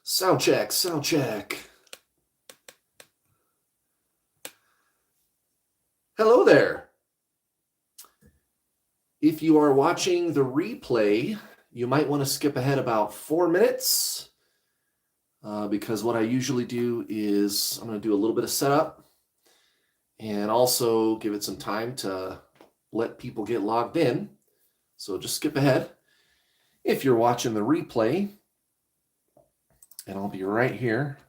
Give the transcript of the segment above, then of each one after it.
Sound check, sound check. Hello there. If you are watching the replay, you might want to skip ahead about 4 minutes because what I usually do is I'm going to do a little bit of setup and also give it some time to let people get logged in. So just skip ahead. If you're watching the replay, and I'll be right here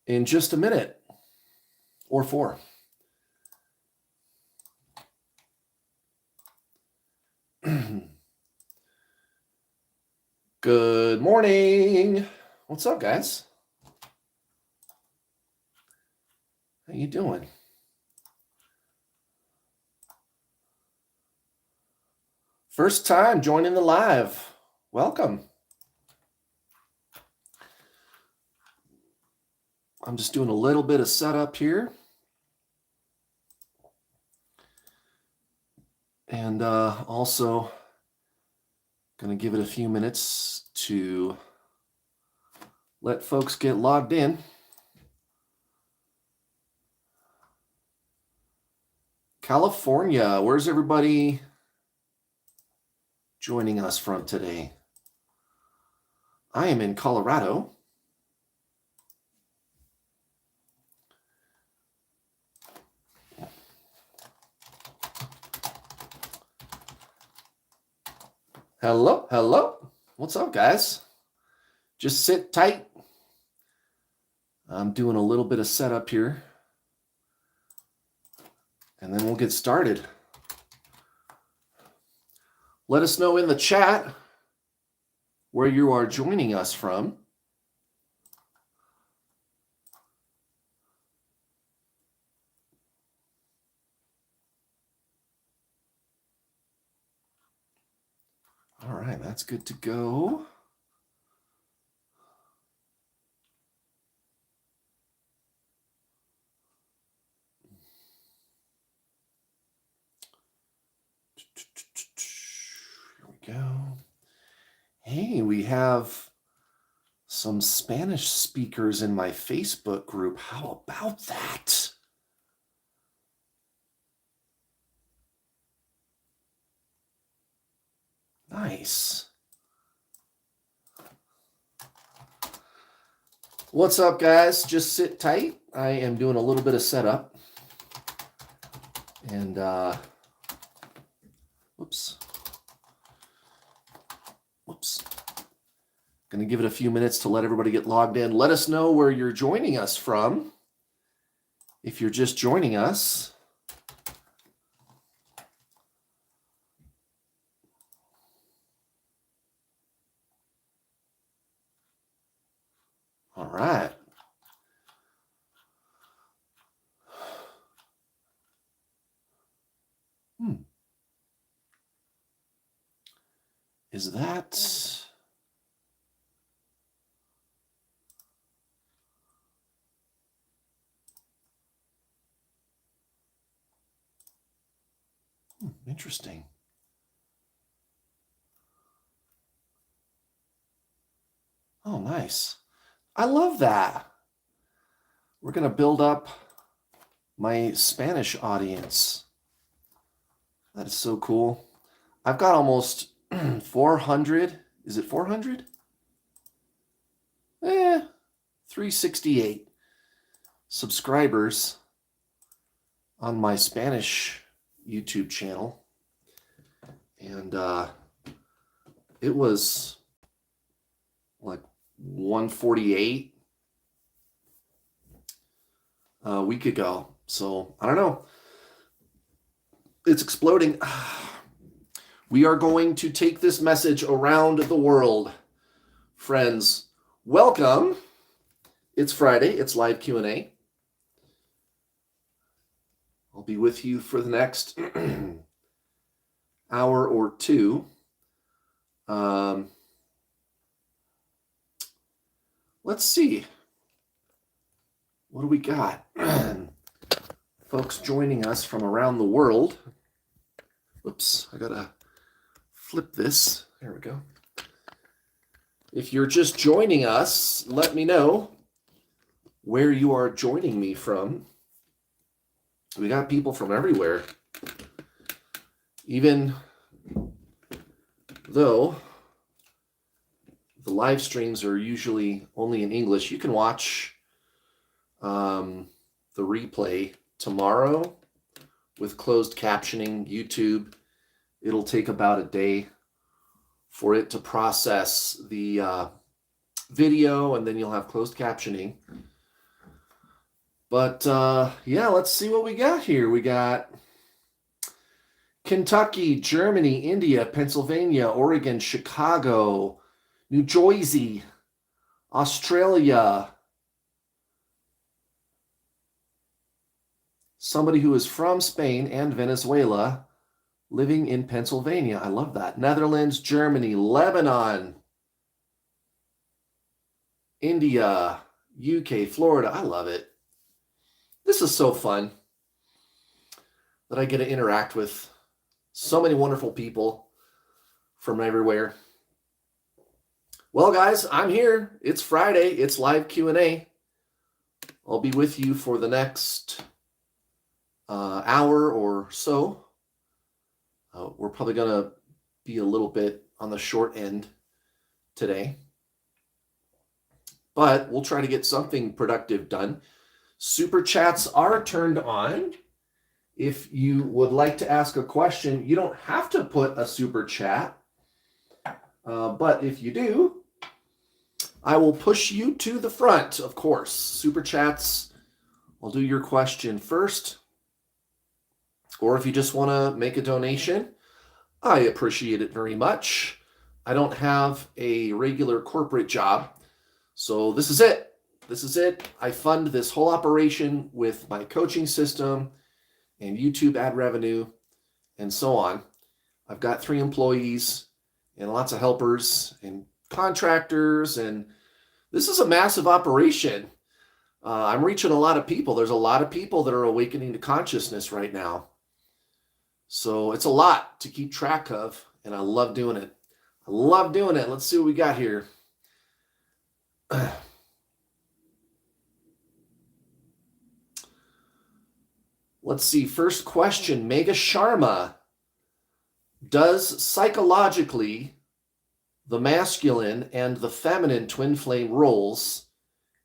in just a minute or 4. Good morning. What's up, guys? How you doing? First time joining the live. Welcome. I'm just doing a little bit of setup here. And also going to give it a few minutes to let folks get logged in. California, where's everybody joining us from today? I am in Colorado. Hello, hello. What's up, guys? Just sit tight. I'm doing a little bit of setup here. And then we'll get started. Let us know in the chat where you are joining us from. All right, that's good to go. Here we go. Hey, we have some Spanish speakers in my Facebook group. How about that? Nice. What's up, guys? Just sit tight. I am doing a little bit of setup. And, whoops. Going to give it a few minutes to let everybody get logged in. Let us know where you're joining us from. If you're just joining us. All right. Is that... Interesting. Oh, nice. I love that. We're going to build up my Spanish audience. That is so cool. I've got almost 400. Is it 400? 368 subscribers on my Spanish YouTube channel. And it was like 148 a week ago. So I don't know. It's exploding. We are going to take this message around the world. Friends, welcome. It's Friday. It's live Q&A. I'll be with you for the next hour or two. Let's see. What do we got? Folks joining us from around the world. Whoops, I gotta flip this. There we go. If you're just joining us, let me know where you are joining me from. We got people from everywhere. Even though the live streams are usually only in English, you can watch the replay tomorrow with closed captioning. YouTube, it'll take about a day for it to process the video, and then you'll have closed captioning. But yeah, let's see what we got here. We got Kentucky, Germany, India, Pennsylvania, Oregon, Chicago, New Jersey, Australia. Somebody who is from Spain and Venezuela living in Pennsylvania. I love that. Netherlands, Germany, Lebanon, India, UK, Florida. I love it. This is so fun that I get to interact with so many wonderful people from everywhere. Well, guys, I'm here. It's Friday. It's live Q&A. I'll be with you for the next hour or so. We're probably going to be a little bit on the short end today, but we'll try to get something productive done. Super chats are turned on. If you would like to ask a question, you don't have to put a super chat, but if you do, I will push you to the front, of course. Super chats, I'll do your question first. Or if you just want to make a donation, I appreciate it very much. I don't have a regular corporate job, so this is it. This is it. I fund this whole operation with my coaching system and YouTube ad revenue and so on. I've got 3 employees and lots of helpers and contractors, and this is a massive operation. I'm reaching a lot of people. There's a lot of people that are awakening to consciousness right now. So it's a lot to keep track of, and I love doing it. I love doing it. Let's see what we got here. Let's see. First question, Megha Sharma. Does psychologically the masculine and the feminine twin flame roles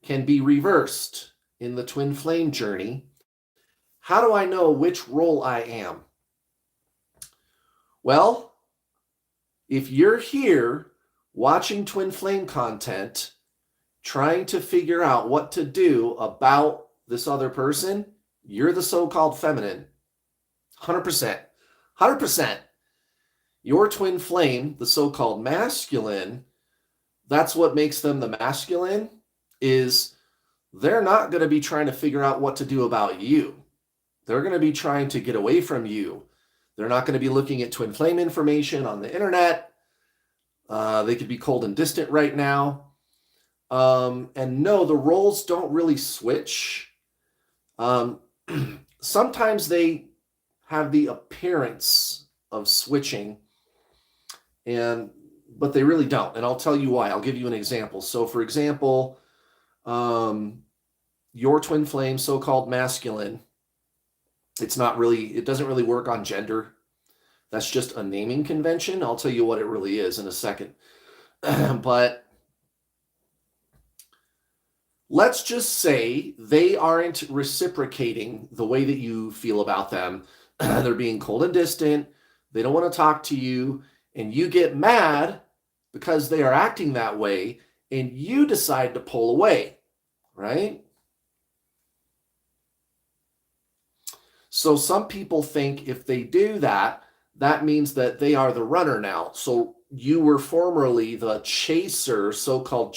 can be reversed in the twin flame journey? How do I know which role I am? Well, if you're here watching twin flame content, trying to figure out what to do about this other person, you're the so-called feminine. 100%. 100%. Your twin flame, the so-called masculine, that's what makes them the masculine, is they're not going to be trying to figure out what to do about you. They're going to be trying to get away from you. They're not going to be looking at twin flame information on the internet. They could be cold and distant right now. And no, the roles don't really switch. Sometimes they have the appearance of switching, but they really don't. And I'll tell you why. I'll give you an example. So for example, your twin flame, so-called masculine, it doesn't really work on gender. That's just a naming convention. I'll tell you what it really is in a second. But let's just say they aren't reciprocating the way that you feel about them. They're being cold and distant. They don't want to talk to you. And you get mad because they are acting that way. And you decide to pull away, right? So some people think if they do that, that means that they are the runner now. So you were formerly the chaser, so-called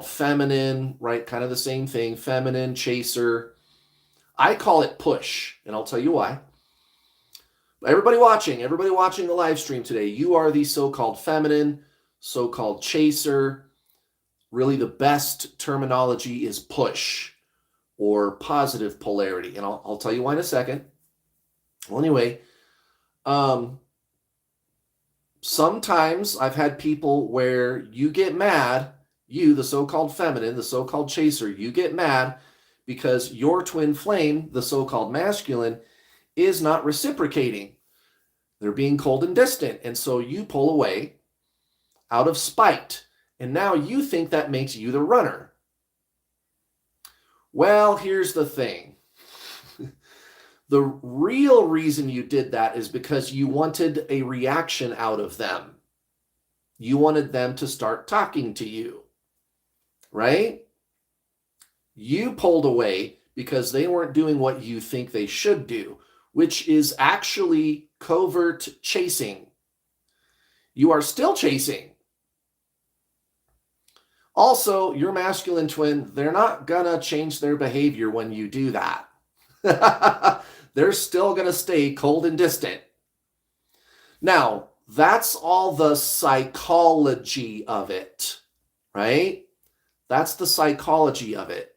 feminine, right? Kind of the same thing, feminine, chaser. I call it push, and I'll tell you why. Everybody watching the live stream today, you are the so-called feminine, so-called chaser. Really the best terminology is push or positive polarity. And I'll tell you why in a second. Well, anyway, sometimes I've had people where you get mad, you, the so-called feminine, the so-called chaser, you get mad because your twin flame, the so-called masculine, is not reciprocating. They're being cold and distant. And so you pull away out of spite. And now you think that makes you the runner. Well, here's the thing. The real reason you did that is because you wanted a reaction out of them. You wanted them to start talking to you, right? You pulled away because they weren't doing what you think they should do, which is actually covert chasing. You are still chasing. Also, your masculine twin, they're not gonna change their behavior when you do that. They're still gonna stay cold and distant. Now, that's all the psychology of it, right? That's the psychology of it.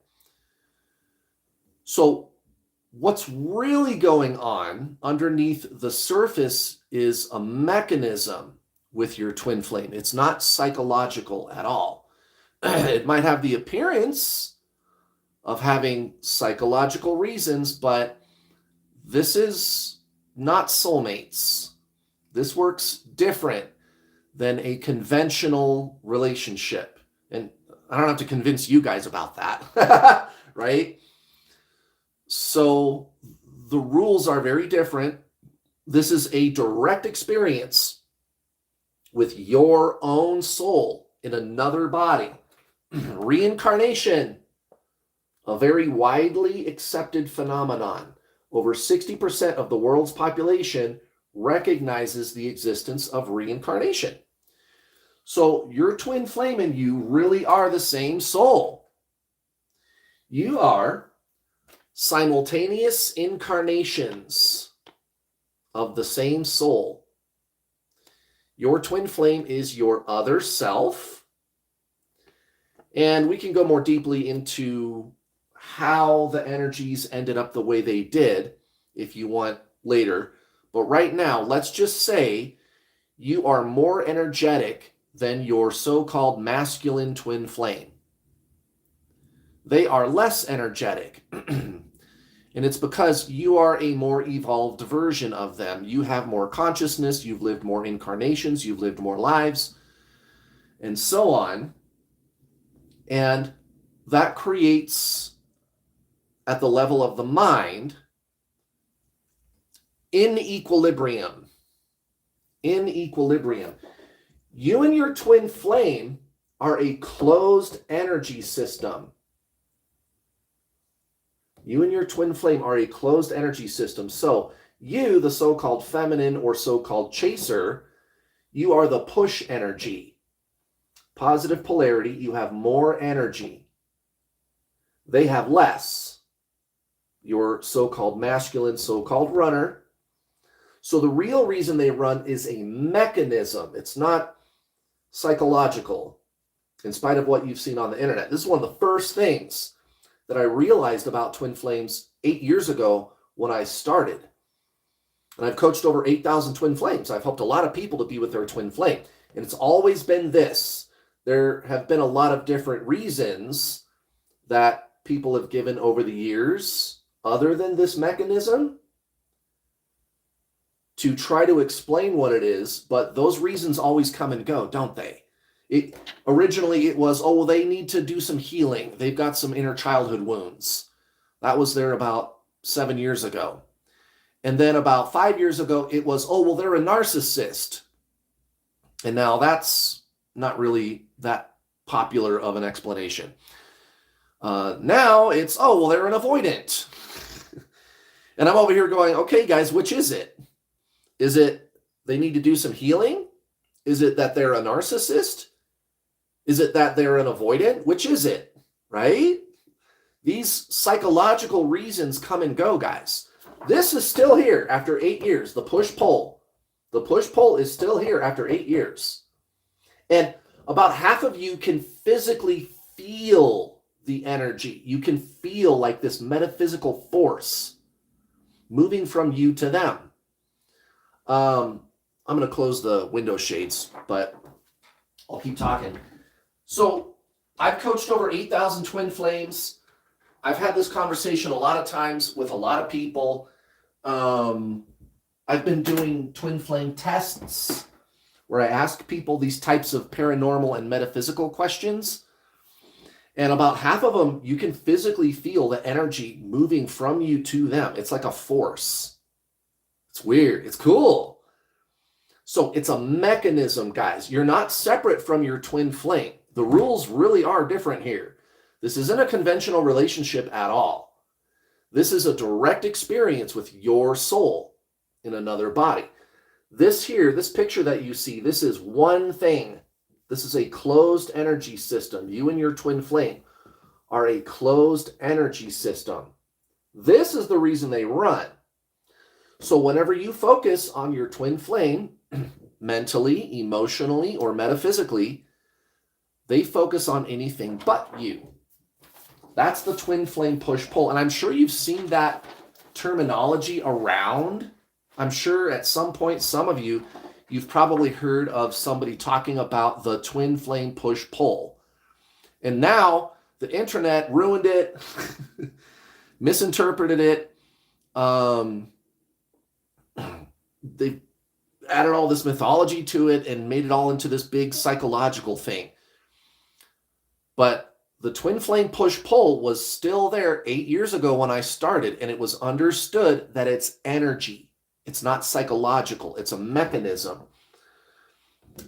So what's really going on underneath the surface is a mechanism with your twin flame. It's not psychological at all. It might have the appearance of having psychological reasons, but this is not soulmates. This works different than a conventional relationship. And I don't have to convince you guys about that, right? So the rules are very different. This is a direct experience with your own soul in another body. Reincarnation, a very widely accepted phenomenon. Over 60% of the world's population recognizes the existence of reincarnation. So your twin flame and you really are the same soul. You are simultaneous incarnations of the same soul. Your twin flame is your other self. And we can go more deeply into how the energies ended up the way they did if you want later. But right now, let's just say you are more energetic than your so-called masculine twin flame. They are less energetic. And it's because you are a more evolved version of them. You have more consciousness, you've lived more incarnations, you've lived more lives, and so on. And that creates, at the level of the mind, in equilibrium. In equilibrium. You and your twin flame are a closed energy system. You and your twin flame are a closed energy system. So you, the so-called feminine or so-called chaser, you are the push energy. Positive polarity, you have more energy. They have less. Your so-called masculine, so-called runner. So the real reason they run is a mechanism. It's not psychological, in spite of what you've seen on the internet. This is one of the first things that I realized about twin flames 8 years ago when I started. And I've coached over 8,000 twin flames. I've helped a lot of people to be with their twin flame. And it's always been this. There have been a lot of different reasons that people have given over the years, other than this mechanism, to try to explain what it is, but those reasons always come and go, don't they? Originally it was, oh, well, they need to do some healing. They've got some inner childhood wounds. That was there about 7 years ago. And then about 5 years ago, it was, oh, well, they're a narcissist. And now that's not really that popular of an explanation. Now it's, oh, well, they're an avoidant. And I'm over here going, okay, guys, which is it? Is it they need to do some healing? Is it that they're a narcissist? Is it that they're an avoidant? Which is it, right? These psychological reasons come and go, guys. This is still here after 8 years, the push-pull. The push-pull is still here after 8 years. And about half of you can physically feel the energy. You can feel like this metaphysical force moving from you to them. I'm going to close the window shades, but I'll keep talking. So I've coached over 8,000 twin flames. I've had this conversation a lot of times with a lot of people. I've been doing twin flame tests where I ask people these types of paranormal and metaphysical questions. And about half of them, you can physically feel the energy moving from you to them. It's like a force. It's weird. It's cool. So it's a mechanism, guys. You're not separate from your twin flame. The rules really are different here. This isn't a conventional relationship at all. This is a direct experience with your soul in another body. This here, this picture that you see, this is one thing. This is a closed energy system. You and your twin flame are a closed energy system. This is the reason they run. So whenever you focus on your twin flame, mentally, emotionally, or metaphysically, they focus on anything but you. That's the twin flame push-pull. And I'm sure you've seen that terminology around. I'm sure at some point, some of you, you've probably heard of somebody talking about the twin flame push-pull. And now the internet ruined it, misinterpreted it. They added all this mythology to it and made it all into this big psychological thing. But the twin flame push-pull was still there 8 years ago when I started, and it was understood that it's energy. It's not psychological. It's a mechanism.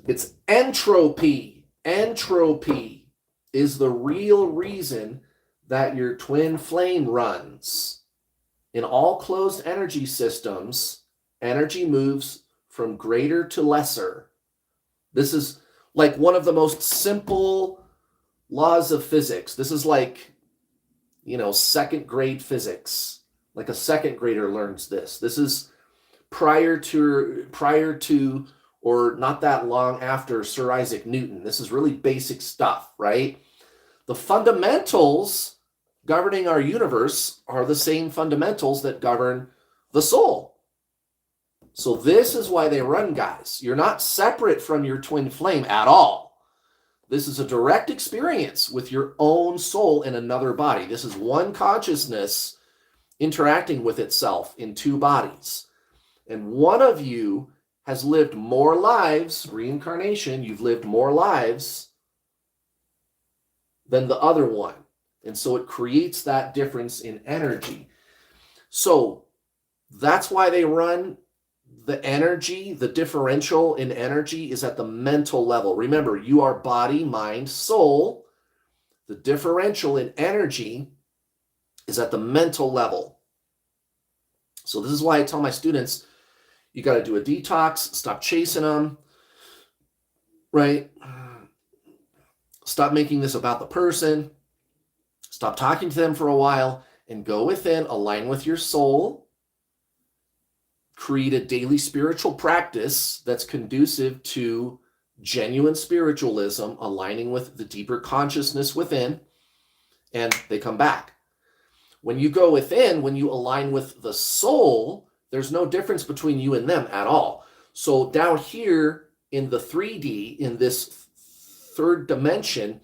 It's entropy. Entropy is the real reason that your twin flame runs. In all closed energy systems, energy moves from greater to lesser. This is like one of the most simple laws of physics. This is like, second grade physics. Like a second grader learns this. This is prior to or not that long after Sir Isaac Newton. This is really basic stuff, right? The fundamentals governing our universe are the same fundamentals that govern the soul. So this is why they run, guys. You're not separate from your twin flame at all. This is a direct experience with your own soul in another body. This is one consciousness interacting with itself in two bodies. And one of you has lived more lives, reincarnation, you've lived more lives than the other one. And so it creates that difference in energy. So that's why they run. The energy, the differential in energy is at the mental level. Remember, you are body, mind, soul. The differential in energy is at the mental level. So this is why I tell my students, you got to do a detox, stop chasing them, right? Stop making this about the person. Stop talking to them for a while and go within, align with your soul. Create a daily spiritual practice that's conducive to genuine spiritualism, aligning with the deeper consciousness within, and they come back. When you go within, when you align with the soul, there's no difference between you and them at all. So down here in the 3D, in this third dimension,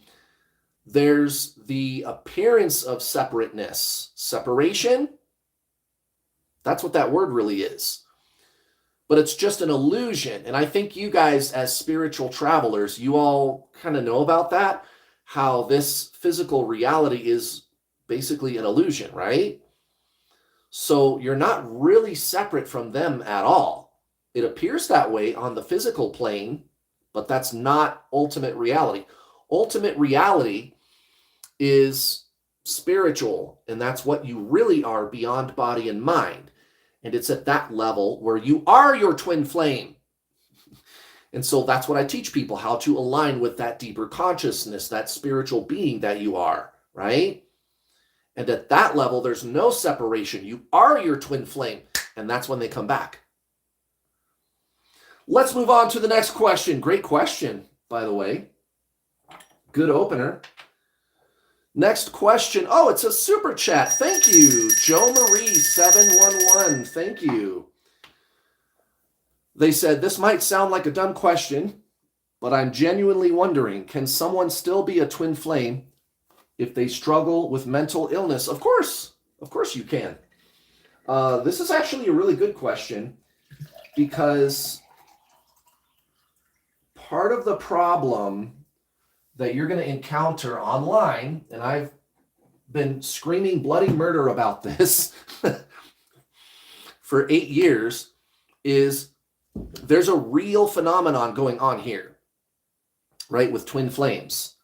there's the appearance of separateness. Separation, that's what that word really is. But it's just an illusion. And I think you guys, as spiritual travelers, you all kind of know about that, how this physical reality is basically an illusion, right? So you're not really separate from them at all. It appears that way on the physical plane, but that's not ultimate reality. Ultimate reality is spiritual, and that's what you really are beyond body and mind. And it's at that level where you are your twin flame. And so that's what I teach people, how to align with that deeper consciousness, that spiritual being that you are, right? And at that level, there's no separation. You are your twin flame, and that's when they come back. Let's move on to the next question. Great question, by the way. Good opener. Next question. Oh, it's a super chat. Thank you. Joe Marie 711. Thank you. They said, this might sound like a dumb question, but I'm genuinely wondering, can someone still be a twin flame if they struggle with mental illness? Of course you can. This is actually a really good question, because part of the problem that you're going to encounter online, and I've been screaming bloody murder about this for 8 years, is there's a real phenomenon going on here, right, with twin flames.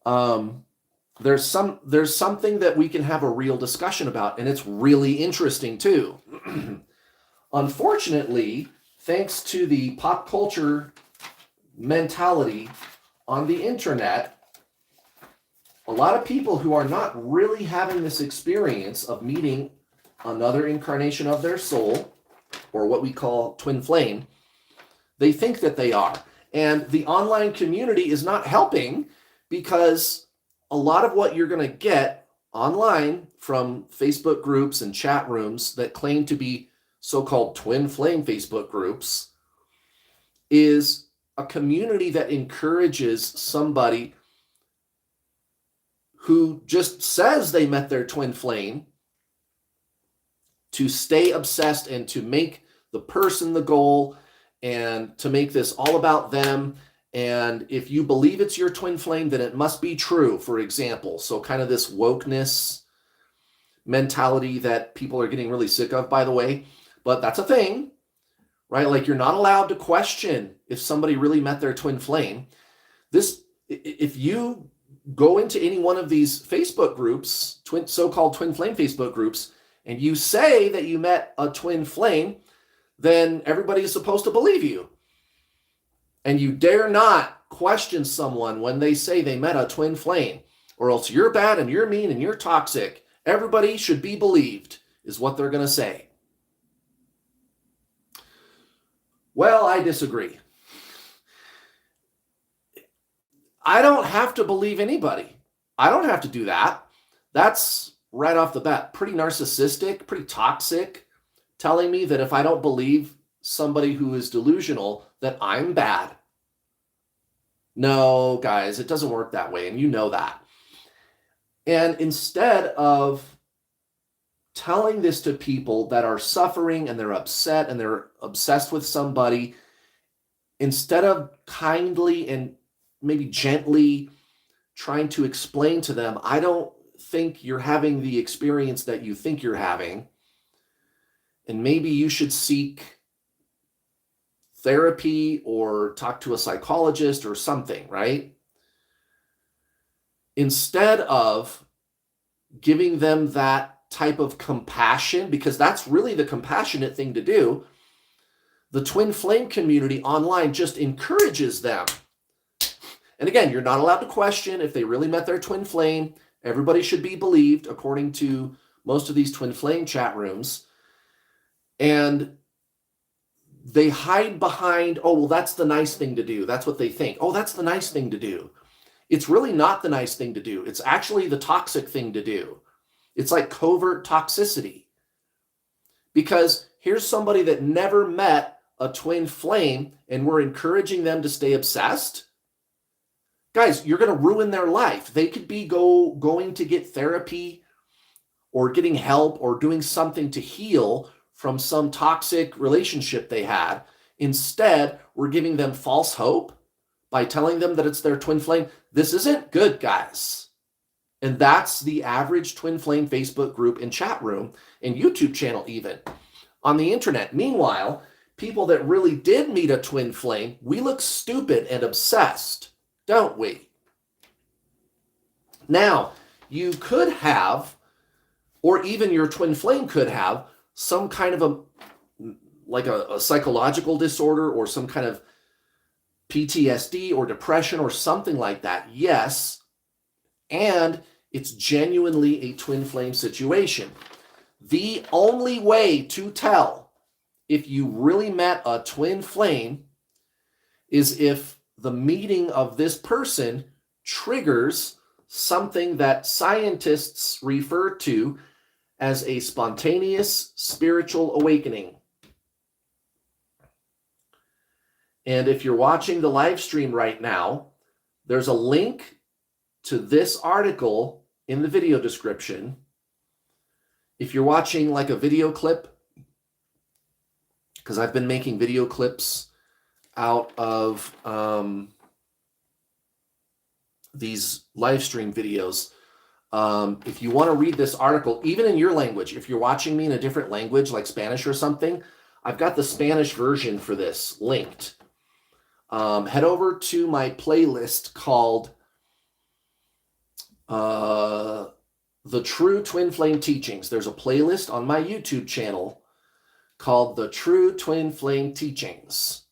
There's something that we can have a real discussion about, and it's really interesting too. Unfortunately, thanks to the pop culture mentality on the internet, a lot of people who are not really having this experience of meeting another incarnation of their soul, or what we call twin flame, they think that they are. And the online community is not helping, because a lot of what you're going to get online from Facebook groups and chat rooms that claim to be so-called twin flame Facebook groups is a community that encourages somebody who just says they met their twin flame to stay obsessed and to make the person the goal, and to make this all about them. And if you believe it's your twin flame, then it must be true, for example. So kind of this wokeness mentality that people are getting really sick of, by the way. But that's a thing, right? Like, you're not allowed to question if somebody really met their twin flame. If you go into any one of these Facebook groups, so-called twin flame Facebook groups, and you say that you met a twin flame, then everybody is supposed to believe you. And you dare not question someone when they say they met a twin flame, or else you're bad and you're mean and you're toxic. Everybody should be believed, is what they're going to say. Well, I disagree. I don't have to believe anybody. I don't have to do that. That's right off the bat pretty narcissistic, pretty toxic, telling me that if I don't believe somebody who is delusional, that I'm bad. No, guys, it doesn't work that way, and you know that. And instead of telling this to people that are suffering and they're upset and they're obsessed with somebody, instead of kindly and maybe gently trying to explain to them, I don't think you're having the experience that you think you're having, and maybe you should seek therapy or talk to a psychologist or something, right? Instead of giving them that type of compassion, because that's really the compassionate thing to do, the twin flame community online just encourages them. And again, you're not allowed to question if they really met their twin flame. Everybody should be believed, according to most of these twin flame chat rooms. And they hide behind, oh, well, that's the nice thing to do. That's what they think. Oh, that's the nice thing to do. It's really not the nice thing to do. It's actually the toxic thing to do. It's like covert toxicity. Because here's somebody that never met a twin flame, and we're encouraging them to stay obsessed. Guys, you're going to ruin their life. They could be going to get therapy or getting help or doing something to heal from some toxic relationship they had. Instead, we're giving them false hope by telling them that it's their twin flame. This isn't good, guys. And that's the average twin flame Facebook group and chat room and YouTube channel even on the internet. Meanwhile, people that really did meet a twin flame, we look stupid and obsessed, don't we? Now, you could have, or even your twin flame could have, some kind of a psychological disorder or some kind of PTSD or depression or something like that. Yes, and it's genuinely a twin flame situation. The only way to tell if you really met a twin flame is if the meeting of this person triggers something that scientists refer to as a spontaneous spiritual awakening. And if you're watching the live stream right now, there's a link to this article in the video description. If you're watching like a video clip, because I've been making video clips out of these live stream videos. If you want to read this article, even in your language, if you're watching me in a different language like Spanish or something, I've got the Spanish version for this linked. Head over to my playlist called The True Twin Flame Teachings. There's a playlist on my YouTube channel called The True Twin Flame Teachings.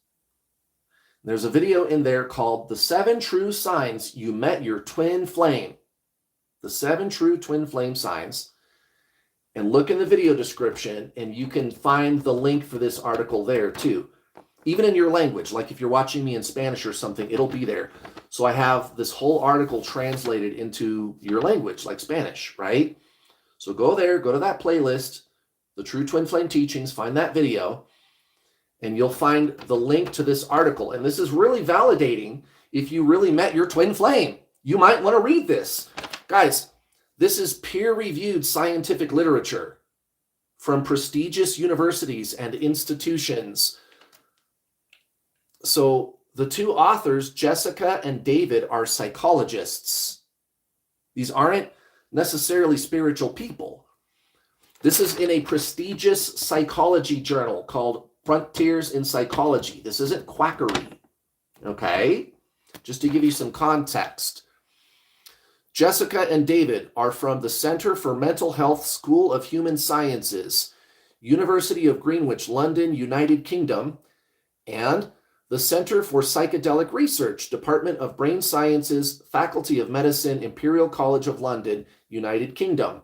There's a video in there called The 7 True Signs You Met Your Twin Flame. The 7 True Twin Flame Signs. And look in the video description and you can find the link for this article there too. Even in your language, like if you're watching me in Spanish or something, it'll be there. So I have this whole article translated into your language, like Spanish, right? So go there, go to that playlist, The True Twin Flame Teachings, find that video, and you'll find the link to this article. And this is really validating if you really met your twin flame. You might want to read this. Guys, this is peer-reviewed scientific literature from prestigious universities and institutions. So the two authors, Jessica and David, are psychologists. These aren't necessarily spiritual people. This is in a prestigious psychology journal called Frontiers in Psychology. This isn't quackery, okay? Just to give you some context. Jessica and David are from the Center for Mental Health School of Human Sciences, University of Greenwich, London, United Kingdom, and the Center for Psychedelic Research, Department of Brain Sciences, Faculty of Medicine, Imperial College of London, United Kingdom.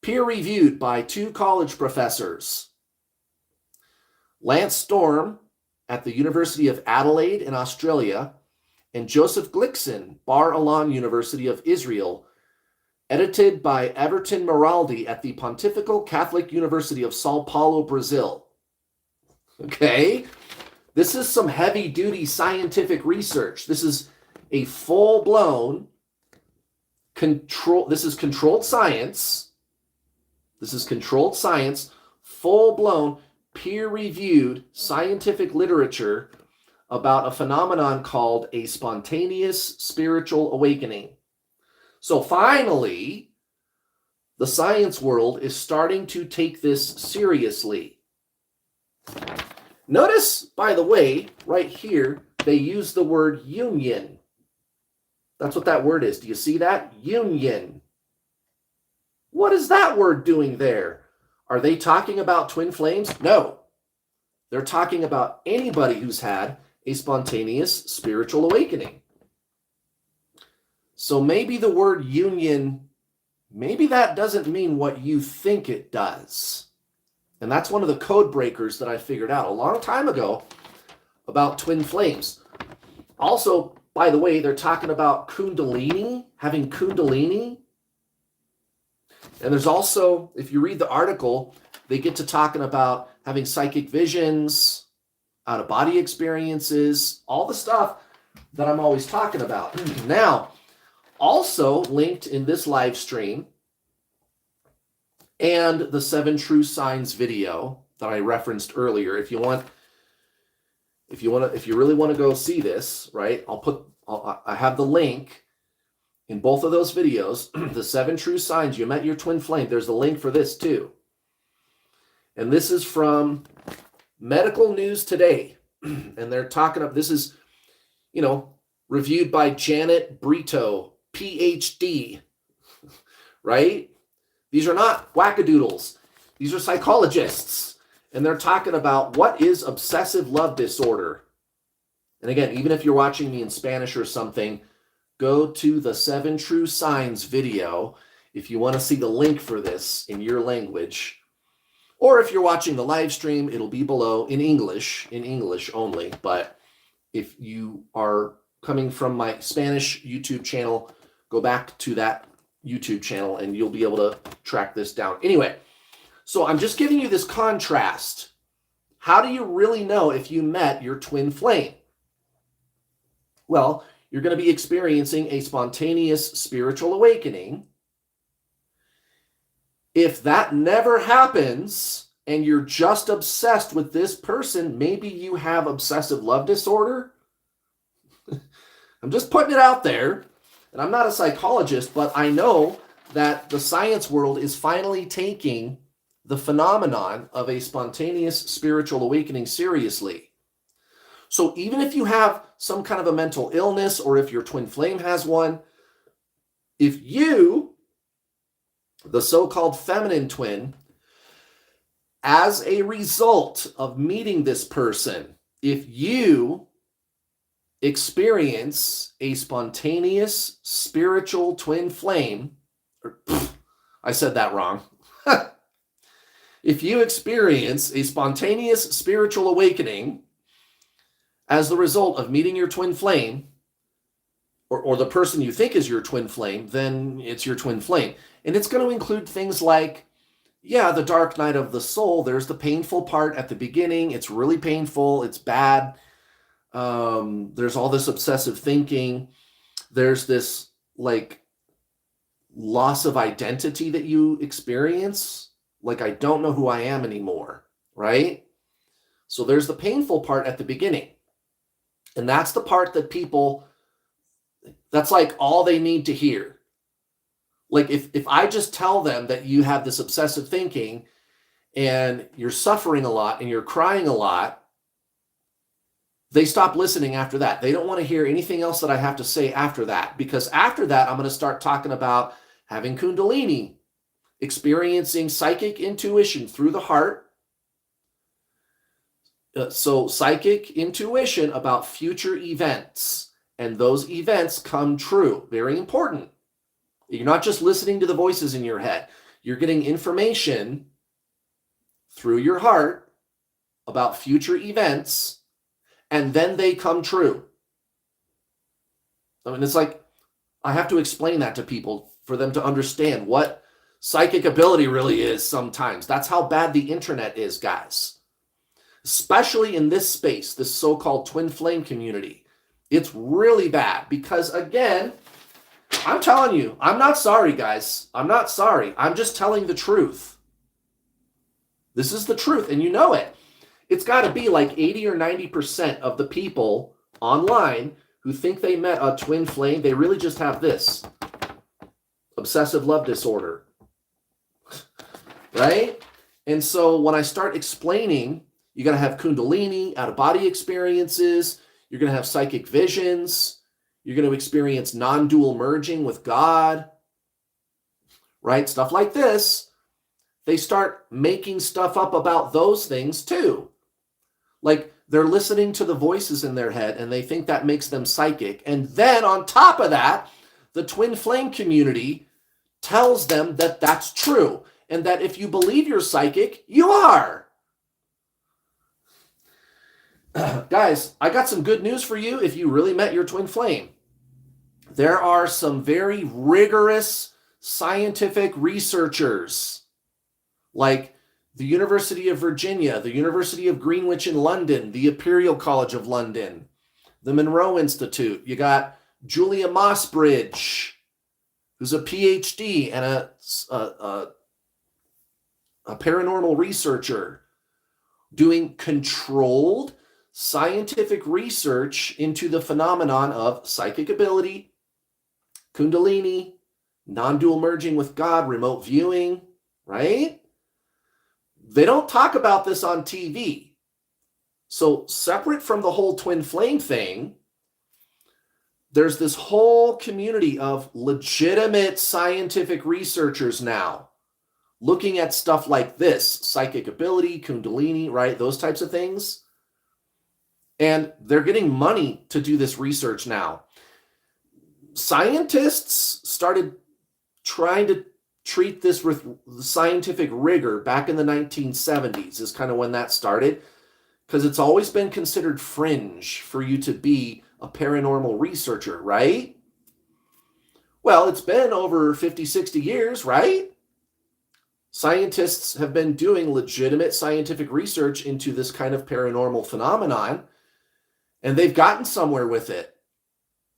Peer-reviewed by 2 college professors. Lance Storm at the University of Adelaide in Australia, and Joseph Glickson, Bar Ilan University of Israel, edited by Everton Maraldi at the Pontifical Catholic University of Sao Paulo, Brazil. Okay? This is some heavy-duty scientific research. This is a full-blown this is controlled science. This is controlled science, full-blown, peer-reviewed scientific literature about a phenomenon called a spontaneous spiritual awakening. So finally, the science world is starting to take this seriously. Notice, by the way, right here, they use the word union. That's what that word is. Do you see that? Union. What is that word doing there? Are they talking about twin flames? No. They're talking about anybody who's had a spontaneous spiritual awakening. So maybe the word union, maybe that doesn't mean what you think it does. And that's one of the code breakers that I figured out a long time ago about twin flames. Also, by the way, they're talking about kundalini, having kundalini. And there's also, if you read the article, they get to talking about having psychic visions, out-of-body experiences, all the stuff that I'm always talking about. Now, also linked in this live stream and the 7 True Signs video that I referenced earlier. If you really want to go see this, right? I have the link in both of those videos, the 7 True Signs You Met Your Twin Flame. There's a link for this too. And this is from Medical News Today. And they're talking about, this is, reviewed by Janet Brito, PhD, right? These are not wackadoodles. These are psychologists. And they're talking about what is obsessive love disorder. And again, even if you're watching me in Spanish or something, go to the 7 True Signs video if you want to see the link for this in your language. Or if you're watching the live stream, it'll be below in English only. But if you are coming from my Spanish YouTube channel, go back to that YouTube channel and you'll be able to track this down. Anyway, so I'm just giving you this contrast. How do you really know if you met your twin flame? Well, you're going to be experiencing a spontaneous spiritual awakening. If that never happens and you're just obsessed with this person, maybe you have obsessive love disorder. I'm just putting it out there, and I'm not a psychologist, but I know that the science world is finally taking the phenomenon of a spontaneous spiritual awakening seriously. So even if you have some kind of a mental illness, or if your twin flame has one, if you, the so-called feminine twin, as a result of meeting this person, if you experience a spontaneous spiritual twin flame, I said that wrong. If you experience a spontaneous spiritual awakening as the result of meeting your twin flame, or the person you think is your twin flame, then it's your twin flame. And it's going to include things like, yeah, the dark night of the soul. There's the painful part at the beginning. It's really painful. It's bad. There's all this obsessive thinking. There's this like loss of identity that you experience. Like, I don't know who I am anymore, right? So there's the painful part at the beginning. And that's the part that people, that's like all they need to hear. Like if I just tell them that you have this obsessive thinking and you're suffering a lot and you're crying a lot, they stop listening after that. They don't want to hear anything else that I have to say after that, because after that, I'm going to start talking about having Kundalini, experiencing psychic intuition through the heart. So psychic intuition about future events, and those events come true. Very important. You're not just listening to the voices in your head. You're getting information through your heart about future events, and then they come true. I mean, it's like, I have to explain that to people for them to understand what psychic ability really is sometimes. That's how bad the internet is, guys. Especially in this space, this so-called twin flame community. It's really bad because, again, I'm telling you, I'm not sorry, guys. I'm not sorry. I'm just telling the truth. This is the truth, and you know it. It's got to be like 80 or 90% of the people online who think they met a twin flame, they really just have this obsessive love disorder, right? And so when I start explaining, you got to have Kundalini, out-of-body experiences, you're going to have psychic visions, you're going to experience non-dual merging with God, right? Stuff like this. They start making stuff up about those things too. Like they're listening to the voices in their head and they think that makes them psychic. And then on top of that, the twin flame community tells them that that's true and that if you believe you're psychic, you are. Guys, I got some good news for you if you really met your twin flame. There are some very rigorous scientific researchers like the University of Virginia, the University of Greenwich in London, the Imperial College of London, the Monroe Institute. You got Julia Mossbridge, who's a PhD and a paranormal researcher doing controlled scientific research into the phenomenon of psychic ability, Kundalini, non-dual merging with God, remote viewing, right? They don't talk about this on TV. So separate from the whole twin flame thing, there's this whole community of legitimate scientific researchers now looking at stuff like this, psychic ability, Kundalini, right? Those types of things. And they're getting money to do this research now. Scientists started trying to treat this with scientific rigor back in the 1970s is kind of when that started, because it's always been considered fringe for you to be a paranormal researcher, right? Well, it's been over 50, 60 years, right? Scientists have been doing legitimate scientific research into this kind of paranormal phenomenon, and they've gotten somewhere with it.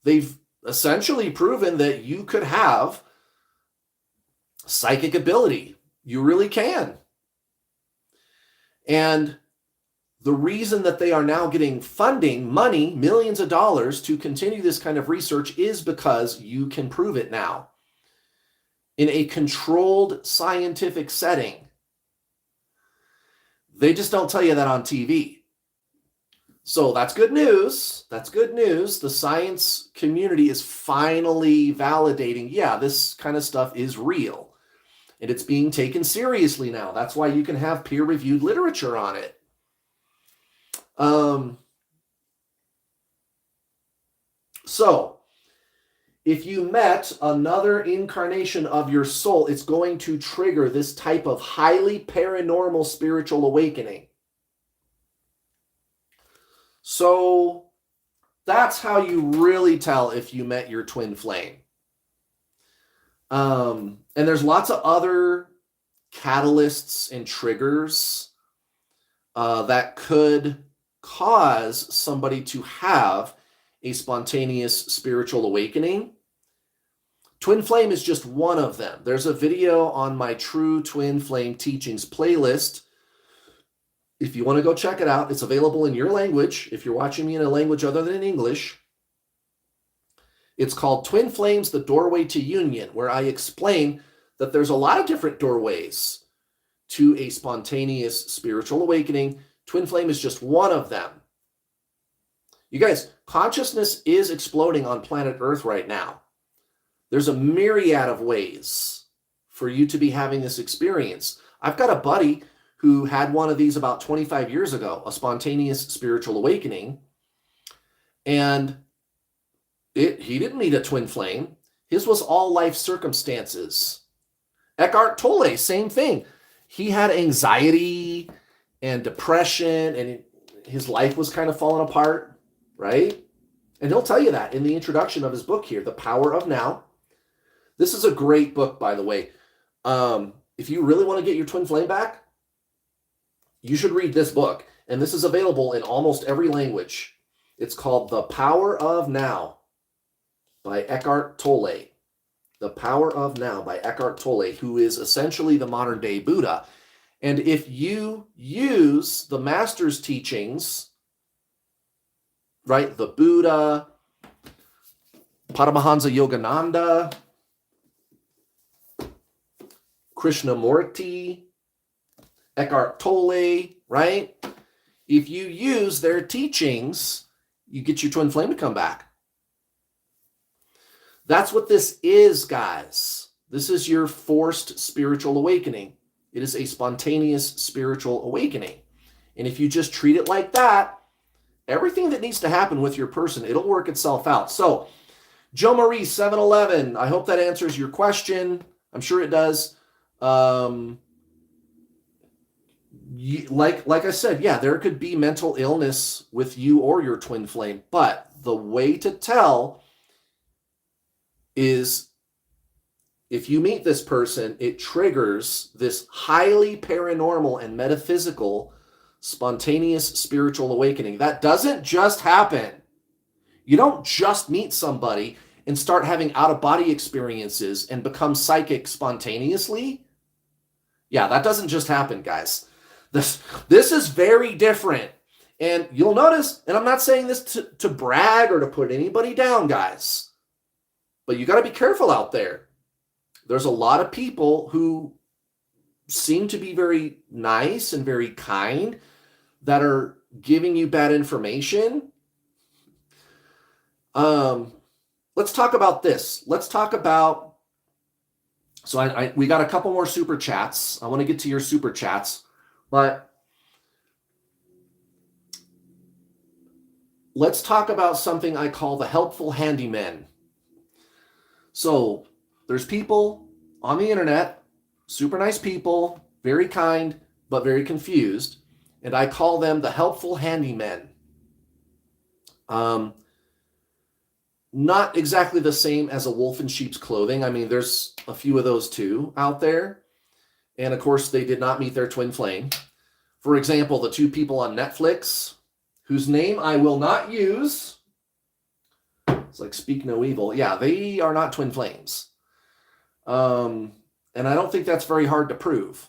they've essentially proven that you could have psychic ability. You really can. And the reason that they are now getting funding, money, millions of dollars to continue this kind of research is because you can prove it now in a controlled scientific setting. They just don't tell you that on TV. So that's good news. That's good news. The science community is finally validating, yeah, this kind of stuff is real. And it's being taken seriously now. That's why you can have peer-reviewed literature on it. So, if you met another incarnation of your soul, it's going to trigger this type of highly paranormal spiritual awakening. So, that's how you really tell if you met your twin flame. And there's lots of other catalysts and triggers that could cause somebody to have a spontaneous spiritual awakening. Twin flame is just one of them. There's a video on my True Twin Flame Teachings playlist. If you want to go check it out, it's available in your language. If you're watching me in a language other than English, it's called Twin Flames, the Doorway to Union, where I explain that there's a lot of different doorways to a spontaneous spiritual awakening. Twin flame is just one of them. You guys, consciousness is exploding on planet Earth right now. There's a myriad of ways for you to be having this experience. I've got a buddy who had one of these about 25 years ago, a spontaneous spiritual awakening. And he didn't need a twin flame. His was all life circumstances. Eckhart Tolle, same thing. He had anxiety and depression, and his life was kind of falling apart, right? And he'll tell you that in the introduction of his book here, The Power of Now. This is a great book, by the way. If you really want to get your twin flame back, you should read this book. And this is available in almost every language. It's called The Power of Now by Eckhart Tolle. The Power of Now by Eckhart Tolle, who is essentially the modern day Buddha. And if you use the master's teachings, right, the Buddha, Paramahansa Yogananda, Krishnamurti, Eckhart Tolle, right? If you use their teachings, you get your twin flame to come back. That's what this is, guys. This is your forced spiritual awakening. It is a spontaneous spiritual awakening. And if you just treat it like that, everything that needs to happen with your person, it'll work itself out. So, Joe Marie, 711, I hope that answers your question. I'm sure it does. Like I said, yeah, there could be mental illness with you or your twin flame, but the way to tell is if you meet this person, it triggers this highly paranormal and metaphysical spontaneous spiritual awakening. That doesn't just happen. You don't just meet somebody and start having out-of-body experiences and become psychic spontaneously. Yeah, that doesn't just happen, guys. This is very different. And you'll notice, and I'm not saying this to brag or to put anybody down, guys, but you got to be careful out there. There's a lot of people who seem to be very nice and very kind that are giving you bad information. Let's talk about this. Let's talk about, so we got a couple more super chats. I want to get to your super chats, but let's talk about something I call the helpful handyman. So there's people on the internet, super nice people, very kind, but very confused. And I call them the helpful handymen. Not exactly the same as a wolf in sheep's clothing. I mean, there's a few of those too out there. And of course, they did not meet their twin flame. For example, the two people on Netflix, whose name I will not use, It's like speak no evil. Yeah, they are not twin flames. And I don't think that's very hard to prove.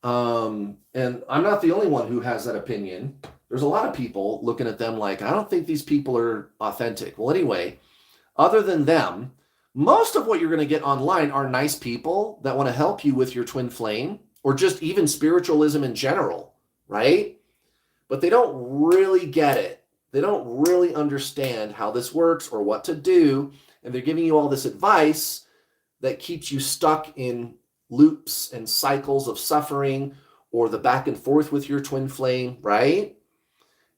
And I'm not the only one who has that opinion. There's a lot of people looking at them like, I don't think these people are authentic. Well, anyway, other than them, most of what you're going to get online are nice people that want to help you with your twin flame or just even spiritualism in general, right? But they don't really get it. They don't really understand how this works or what to do. And they're giving you all this advice that keeps you stuck in loops and cycles of suffering or the back and forth with your twin flame, right?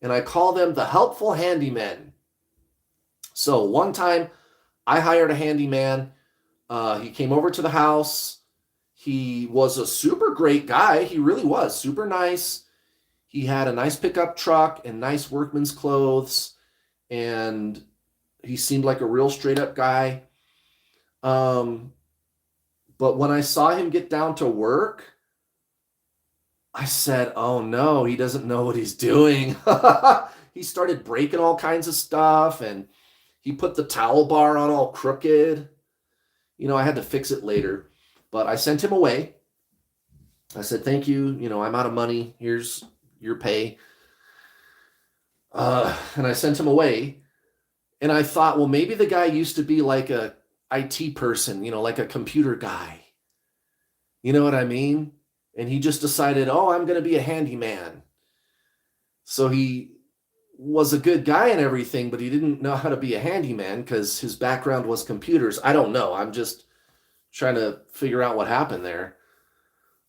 And I call them the helpful handymen. So one time I hired a handyman. He came over to the house. He was a super great guy. He really was super nice. He had a nice pickup truck and nice workman's clothes. And he seemed like a real straight up guy. But when I saw him get down to work, I said, oh no, he doesn't know what he's doing. He started breaking all kinds of stuff and he put the towel bar on all crooked. You know, I had to fix it later, but I sent him away. I said, thank you. You know, I'm out of money. Here's your pay. And I sent him away. And I thought, well, maybe the guy used to be like a IT person, you know, like a computer guy. You know what I mean? And he just decided, oh, I'm going to be a handyman. So he was a good guy and everything, but he didn't know how to be a handyman because his background was computers. I don't know. I'm just trying to figure out what happened there.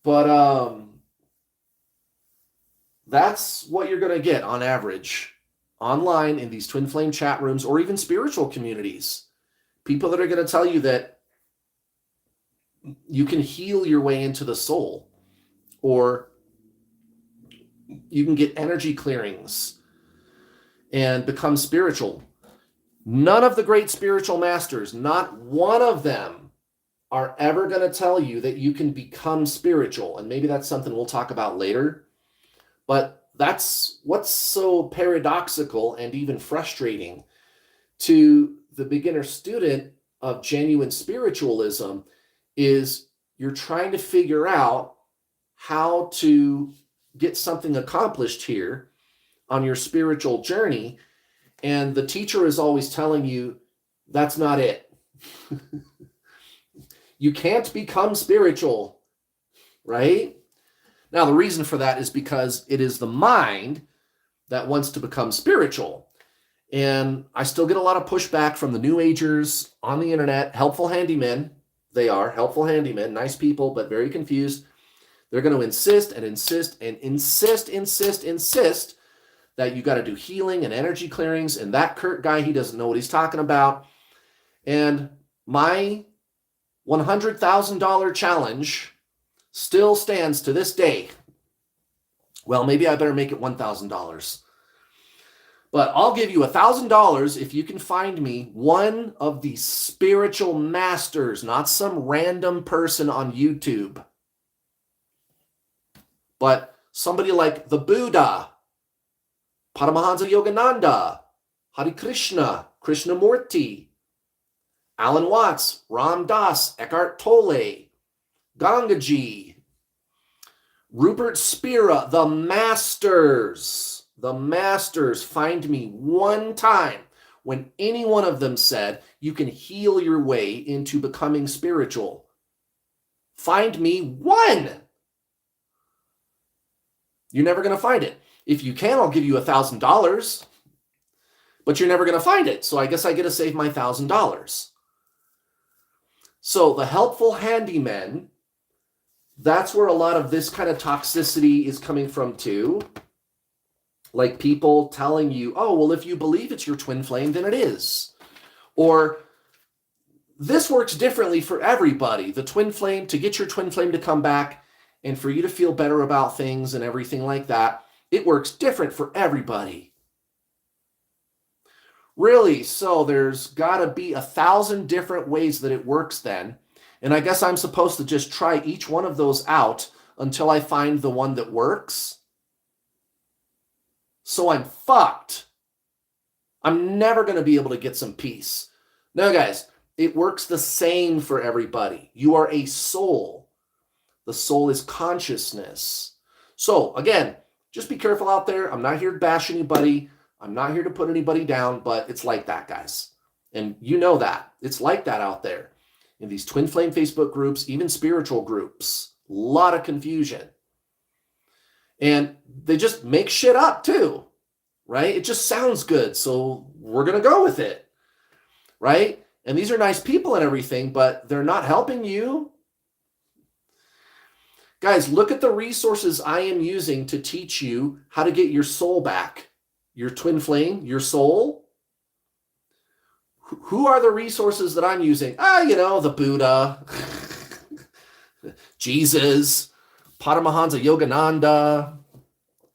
But that's what you're going to get on average online in these twin flame chat rooms or even spiritual communities. People that are going to tell you that you can heal your way into the soul, or you can get energy clearings and become spiritual. None of the great spiritual masters, not one of them, are ever going to tell you that you can become spiritual. And maybe that's something we'll talk about later. But that's what's so paradoxical and even frustrating to the beginner student of genuine spiritualism is you're trying to figure out how to get something accomplished here on your spiritual journey. And the teacher is always telling you that's not it. You can't become spiritual, right? Now, the reason for that is because it is the mind that wants to become spiritual. And I still get a lot of pushback from the New Agers on the internet, helpful handymen. They are helpful handymen, nice people, but very confused. They're going to insist that you got to do healing and energy clearings. And that Kurt guy, he doesn't know what he's talking about. And my $100,000 challenge still stands to this day. Well, maybe I better make it $1,000. But I'll give you $1,000 if you can find me one of the spiritual masters, not some random person on YouTube, but somebody like the Buddha, Paramahansa Yogananda, Hare Krishna, Krishnamurti, Alan Watts, Ram Dass, Eckhart Tolle, Gangaji, Rupert Spira, the masters. The masters, find me one time when any one of them said you can heal your way into becoming spiritual. Find me one. You're never going to find it. If you can, I'll give you $1,000, but you're never going to find it. So I guess I get to save my $1,000. So the helpful handymen, that's where a lot of this kind of toxicity is coming from too. Like people telling you, oh, well, if you believe it's your twin flame, then it is. Or this works differently for everybody. The twin flame, to get your twin flame to come back and for you to feel better about things and everything like that, it works different for everybody. Really? So there's got to be 1,000 different ways that it works then. And I guess I'm supposed to just try each one of those out until I find the one that works. So I'm fucked. I'm never going to be able to get some peace. No, guys, it works the same for everybody. You are a soul. The soul is consciousness. So again, just be careful out there. I'm not here to bash anybody. I'm not here to put anybody down, but it's like that, guys. And you know that. It's like that out there. In these twin flame Facebook groups, even spiritual groups, a lot of confusion. And they just make shit up too, right? It just sounds good, so we're going to go with it, right? And these are nice people and everything, but they're not helping you. Guys, look at the resources I am using to teach you how to get your soul back, your twin flame, your soul. Who are the resources that I'm using? The Buddha, Jesus, Paramahansa Yogananda,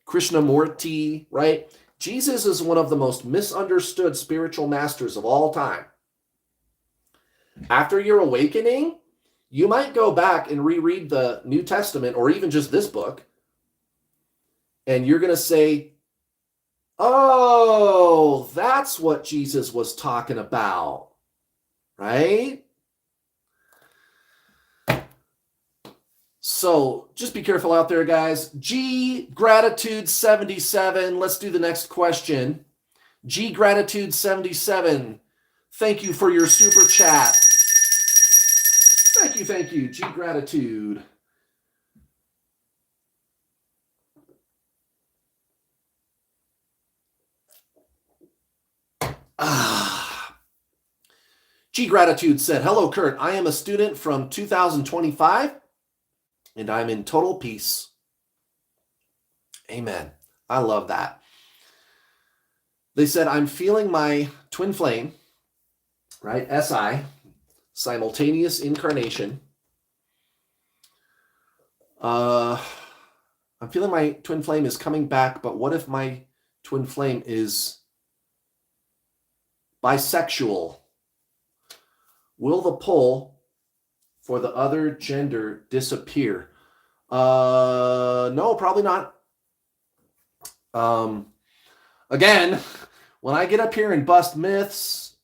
Krishnamurti, right? Jesus is one of the most misunderstood spiritual masters of all time. After your awakening, you might go back and reread the New Testament or even just this book, and you're going to say, oh, that's what Jesus was talking about, right? So just be careful out there, guys. G Gratitude 77. Let's do the next question. G Gratitude 77. Thank you for your super chat. Thank you. G Gratitude. G Gratitude said, hello, Kurt. I am a student from 2025, and I'm in total peace. Amen. I love that. They said, I'm feeling my twin flame, right? SI, simultaneous incarnation. I'm feeling my twin flame is coming back, but what if my twin flame is bisexual? Will the pull for the other gender disappear? No, probably not. Again, when I get up here and bust myths,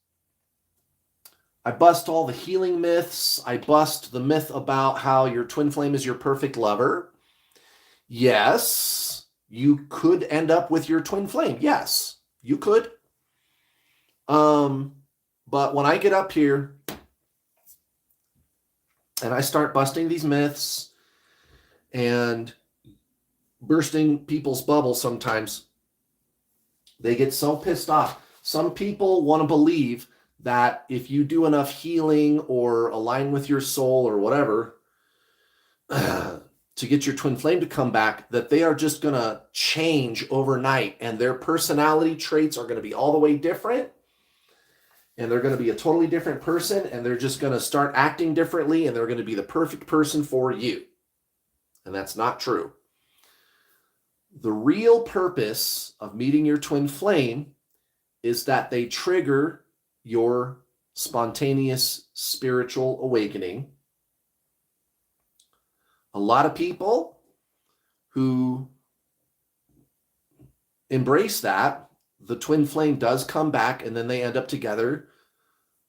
I bust all the healing myths. I bust the myth about how your twin flame is your perfect lover. Yes, you could end up with your twin flame. Yes, you could. But when I get up here and I start busting these myths and bursting people's bubbles, sometimes they get so pissed off. Some people want to believe that if you do enough healing or align with your soul or whatever to get your twin flame to come back, that they are just going to change overnight and their personality traits are going to be all the way different. And they're going to be a totally different person, and they're just going to start acting differently, and they're going to be the perfect person for you. And that's not true. The real purpose of meeting your twin flame is that they trigger your spontaneous spiritual awakening. A lot of people who embrace that, the twin flame does come back and then they end up together.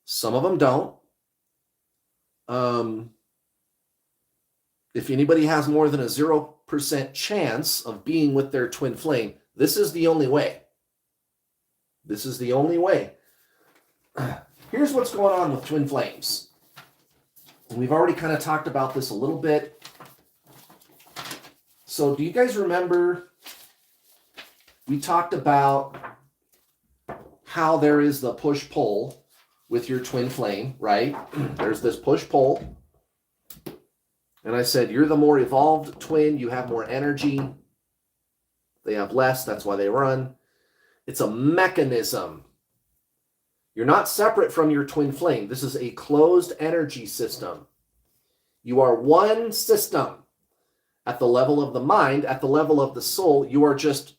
Some of them don't. If anybody has more than a 0% chance of being with their twin flame, this is the only way. This is the only way. Here's what's going on with twin flames. We've already kind of talked about this a little bit. So do you guys remember we talked about how there is the push-pull with your twin flame, right? There's this push-pull. And I said, you're the more evolved twin. You have more energy. They have less. That's why they run. It's a mechanism. You're not separate from your twin flame. This is a closed energy system. You are one system. At the level of the mind, at the level of the soul, you are just,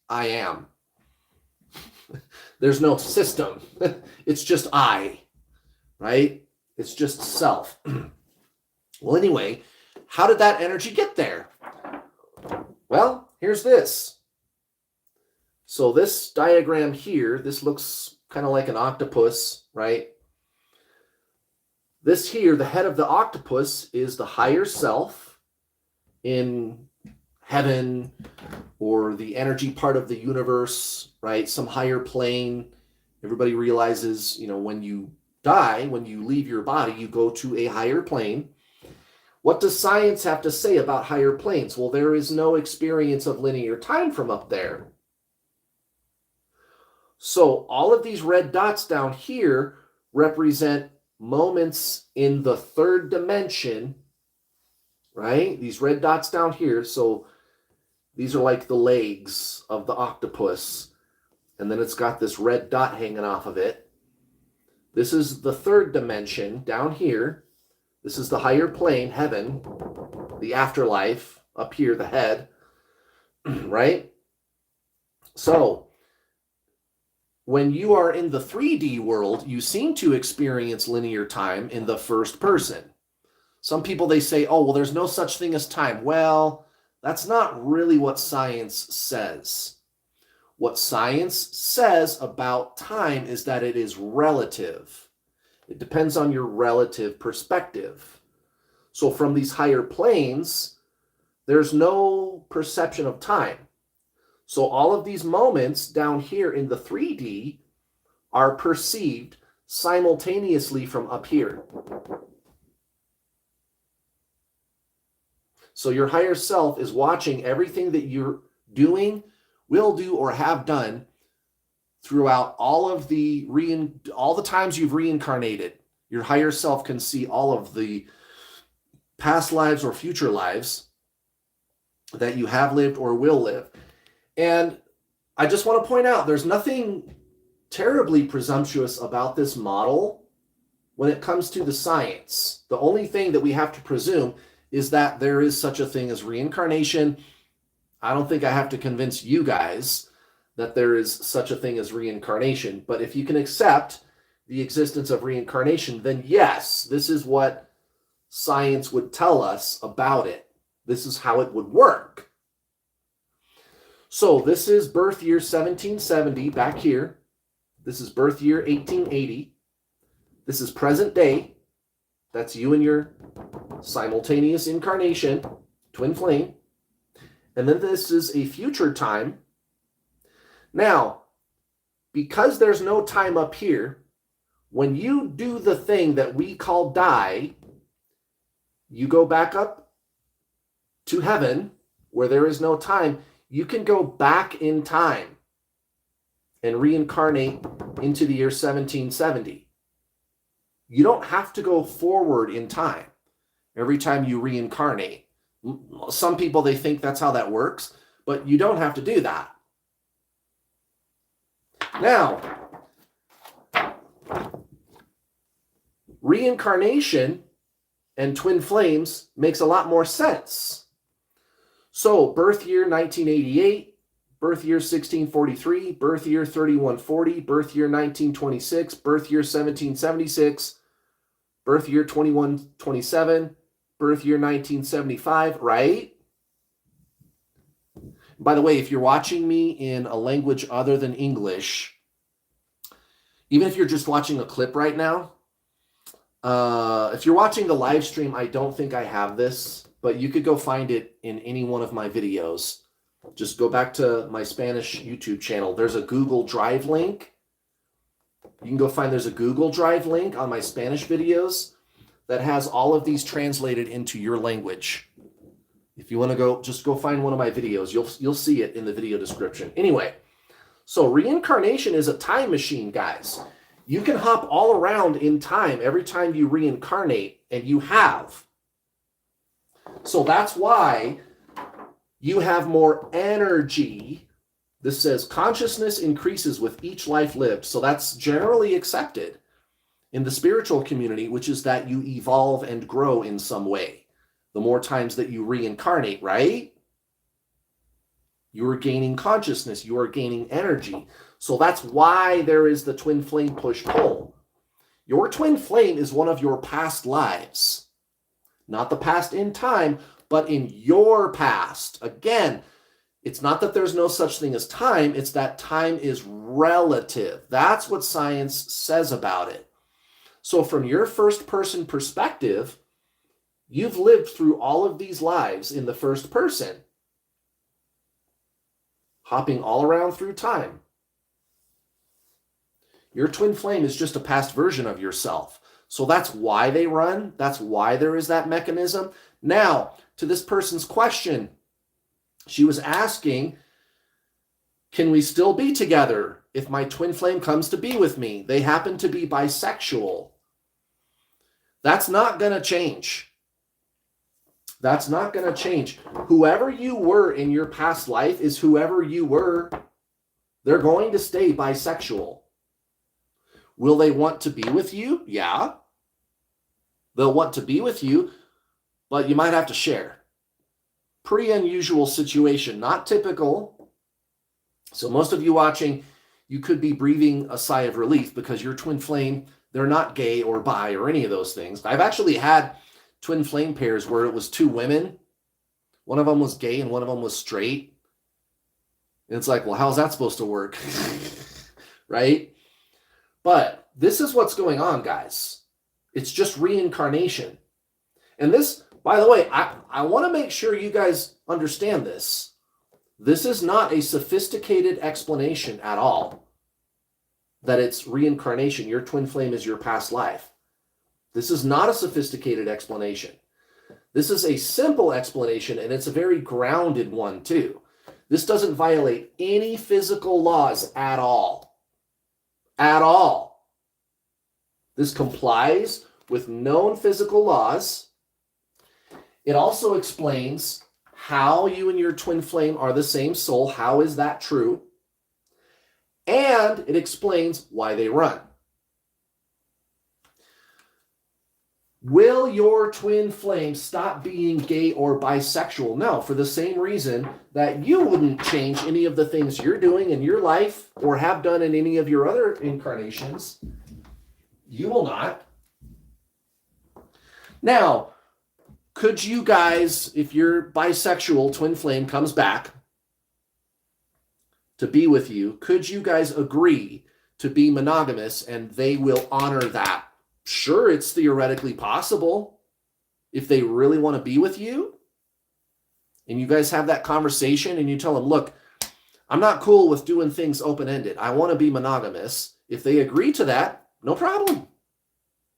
I am. There's no system. It's just I, right? It's just self. Well, anyway, how did that energy get there? Well, here's this. So this diagram here, this looks kind of like an octopus, right? This here, the head of the octopus, is the higher self in heaven or the energy part of the universe, right? Some higher plane. Everybody realizes, when you die, when you leave your body, you go to a higher plane. What does science have to say about higher planes? Well, there is no experience of linear time from up there. So all of these red dots down here represent moments in the third dimension, right? These red dots down here. So these are like the legs of the octopus. And then it's got this red dot hanging off of it. This is the third dimension down here. This is the higher plane, heaven, the afterlife, up here, the head, right? So when you are in the 3D world, you seem to experience linear time in the first person. Some people, they say, oh, well, there's no such thing as time. Well, that's not really what science says. What science says about time is that it is relative. It depends on your relative perspective. So from these higher planes, there's no perception of time. So all of these moments down here in the 3D are perceived simultaneously from up here. So your higher self is watching everything that you're doing, will do, or have done throughout all the times you've reincarnated. Your higher self can see all of the past lives or future lives that you have lived or will live. And I just want to point out, there's nothing terribly presumptuous about this model when it comes to the science. The only thing that we have to presume is that there is such a thing as reincarnation. I don't think I have to convince you guys that there is such a thing as reincarnation. But if you can accept the existence of reincarnation, then yes, this is what science would tell us about it. This is how it would work. So this is birth year 1770 back here. This is birth year 1880. This is present day. That's you and your simultaneous incarnation, twin flame. And then this is a future time. Now, because there's no time up here, when you do the thing that we call die, you go back up to heaven where there is no time. You can go back in time and reincarnate into the year 1770. You don't have to go forward in time every time you reincarnate. Some people, they think that's how that works, but you don't have to do that. Now, reincarnation and twin flames makes a lot more sense. So, birth year 1988, birth year 1643, birth year 3140, birth year 1926, birth year 1776, birth year 2127, birth year 1975, right? By the way, if you're watching me in a language other than English, even if you're just watching a clip right now, if you're watching the live stream, I don't think I have this, but you could go find it in any one of my videos. Just go back to my Spanish YouTube channel. There's a Google Drive link. You can go find there's a Google Drive link on my Spanish videos that has all of these translated into your language. If you want to go, just go find one of my videos. You'll see it in the video description. Anyway, so reincarnation is a time machine, guys. You can hop all around in time every time you reincarnate, and you have. So that's why you have more energy. This says consciousness increases with each life lived. So that's generally accepted in the spiritual community, which is that you evolve and grow in some way. The more times that you reincarnate, right? You are gaining consciousness. You are gaining energy. So that's why there is the twin flame push-pull. Your twin flame is one of your past lives. Not the past in time, but in your past. Again, It's not that there's no such thing as time, it's that time is relative. That's what science says about it. So from your first person perspective, you've lived through all of these lives in the first person, hopping all around through time. Your twin flame is just a past version of yourself. So that's why they run. That's why there is that mechanism. Now, to this person's question, she was asking, can we still be together if my twin flame comes to be with me? They happen to be bisexual. That's not going to change. That's not going to change. Whoever you were in your past life is whoever you were. They're going to stay bisexual. Will they want to be with you? Yeah. They'll want to be with you, but you might have to share. Pretty unusual situation, not typical. So most of you watching, you could be breathing a sigh of relief because your twin flame, they're not gay or bi or any of those things. I've actually had twin flame pairs where it was two women. One of them was gay and one of them was straight. And it's like, well, how's that supposed to work? Right? But this is what's going on, guys. It's just reincarnation. And this, by the way, I want to make sure you guys understand this. This is not a sophisticated explanation at all, that it's reincarnation. Your twin flame is your past life. This is not a sophisticated explanation. This is a simple explanation, and it's a very grounded one, too. This doesn't violate any physical laws at all. At all. This complies with known physical laws. It also explains how you and your twin flame are the same soul. How is that true? And it explains why they run. Will your twin flame stop being gay or bisexual? No, for the same reason that you wouldn't change any of the things you're doing in your life or have done in any of your other incarnations. You will not. Now, could you guys, if your bisexual twin flame comes back to be with you, could you guys agree to be monogamous and they will honor that? Sure, it's theoretically possible if they really want to be with you. And you guys have that conversation and you tell them, look, I'm not cool with doing things open-ended. I want to be monogamous. If they agree to that, no problem.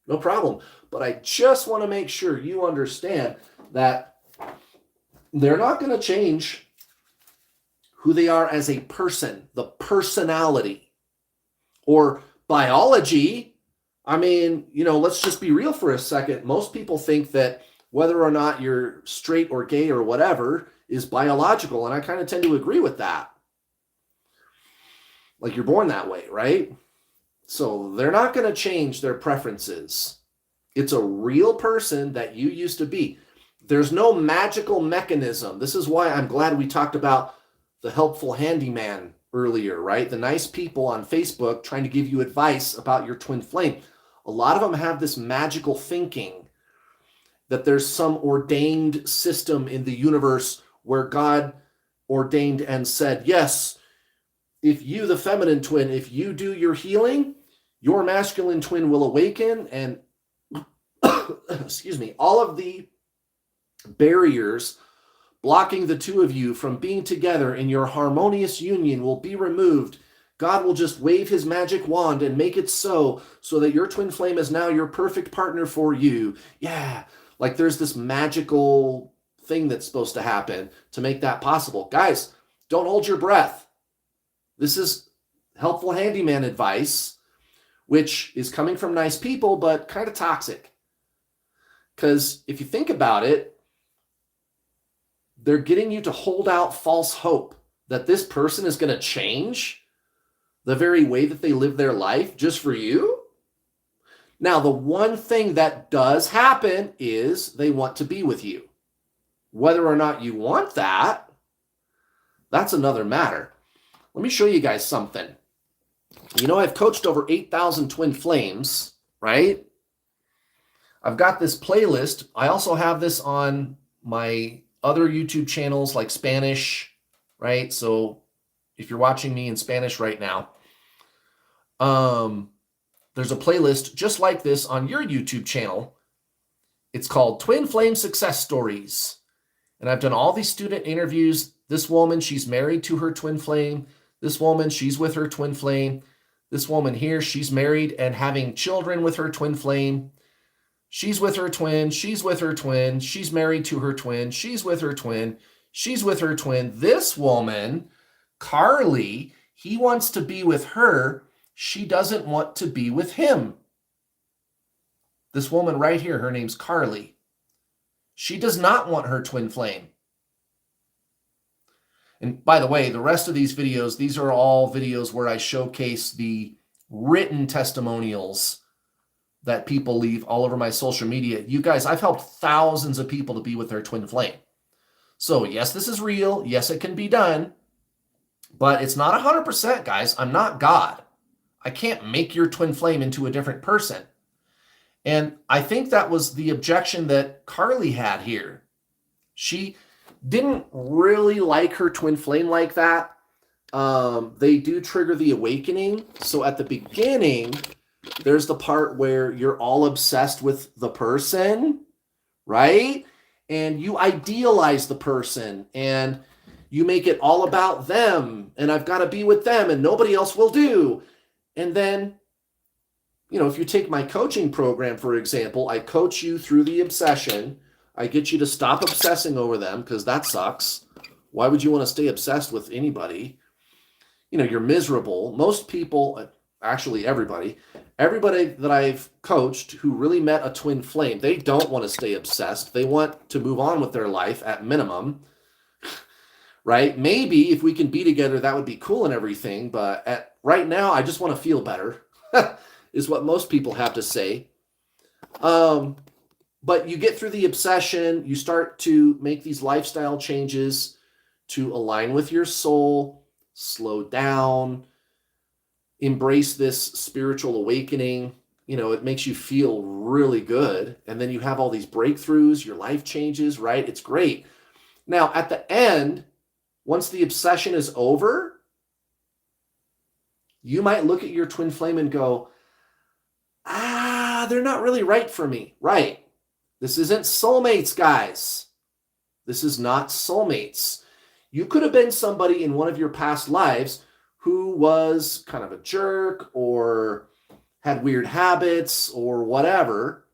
No problem. But I just want to make sure you understand that they're not going to change who they are as a person, the personality or biology. I mean, let's just be real for a second. Most people think that whether or not you're straight or gay or whatever is biological. And I kind of tend to agree with that. Like you're born that way, right? So they're not going to change their preferences. It's a real person that you used to be. There's no magical mechanism. This is why I'm glad we talked about the helpful handyman earlier, right? The nice people on Facebook trying to give you advice about your twin flame. A lot of them have this magical thinking that there's some ordained system in the universe where God ordained and said, yes, if you, the feminine twin, if you do your healing, your masculine twin will awaken and, excuse me, all of the barriers blocking the two of you from being together in your harmonious union will be removed. God will just wave his magic wand and make it so that your twin flame is now your perfect partner for you. Yeah, like there's this magical thing that's supposed to happen to make that possible. Guys, don't hold your breath. This is helpful handyman advice, which is coming from nice people, but kind of toxic. Because if you think about it, they're getting you to hold out false hope that this person is going to change the very way that they live their life just for you. Now, the one thing that does happen is they want to be with you. Whether or not you want that, that's another matter. Let me show you guys something. I've coached over 8,000 twin flames, right? I've got this playlist. I also have this on my other YouTube channels like Spanish right? So if you're watching me in Spanish right now, there's a playlist just like this on your YouTube channel. It's called Twin Flame Success Stories. And I've done all these student interviews. This woman, she's married to her twin flame. This woman, she's with her twin flame. This woman here, she's married and having children with her twin flame. She's with her twin. She's with her twin. She's married to her twin. She's with her twin. She's with her twin. This woman, Carly, he wants to be with her. She doesn't want to be with him. This woman right here, her name's Carly. She does not want her twin flame. And by the way, the rest of these videos, these are all videos where I showcase the written testimonials that people leave all over my social media. You guys, I've helped thousands of people to be with their twin flame. So yes, this is real. Yes, it can be done. But it's not 100%, guys. I'm not God. I can't make your twin flame into a different person. And I think that was the objection that Carly had here. She didn't really like her twin flame like that. They do trigger the awakening. So at the beginning, there's the part where you're all obsessed with the person, right? And you idealize the person and you make it all about them. And I've got to be with them and nobody else will do. And then, you know, if you take my coaching program, for example, I coach you through the obsession. I get you to stop obsessing over them because that sucks. Why would you want to stay obsessed with anybody? You know, you're miserable. Most people, actually everybody that I've coached who really met a twin flame, they don't want to stay obsessed. They want to move on with their life at minimum, right? Maybe if we can be together, that would be cool and everything. But right now, I just want to feel better, is what most people have to say. But you get through the obsession, you start to make these lifestyle changes to align with your soul, slow down, embrace this spiritual awakening. You know, it makes you feel really good. And then you have all these breakthroughs, your life changes, right? It's great. Now, at the end, once the obsession is over, you might look at your twin flame and go, they're not really right for me. Right. This isn't soulmates, guys. This is not soulmates. You could have been somebody in one of your past lives who was kind of a jerk or had weird habits or whatever.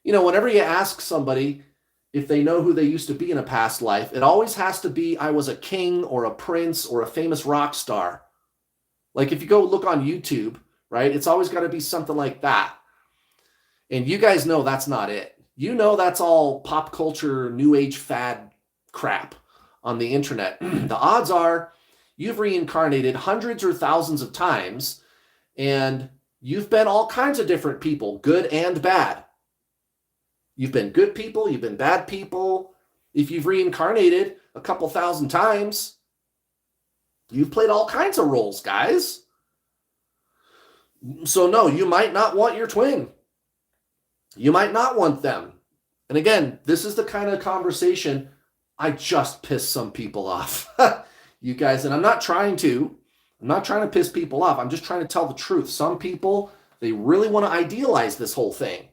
You know, whenever you ask somebody if they know who they used to be in a past life, it always has to be, I was a king or a prince or a famous rock star. Like if you go look on YouTube, right, it's always got to be something like that. And you guys know that's not it. You know that's all pop culture, new age fad crap on the internet. The odds are you've reincarnated hundreds or thousands of times, and you've been all kinds of different people, good and bad. You've been good people, you've been bad people. If you've reincarnated a couple thousand times, you've played all kinds of roles, guys. So no, you might not want your twin. You might not want them. And again, this is the kind of conversation I just piss some people off. You guys, and I'm not trying to piss people off. I'm just trying to tell the truth. Some people, they really want to idealize this whole thing.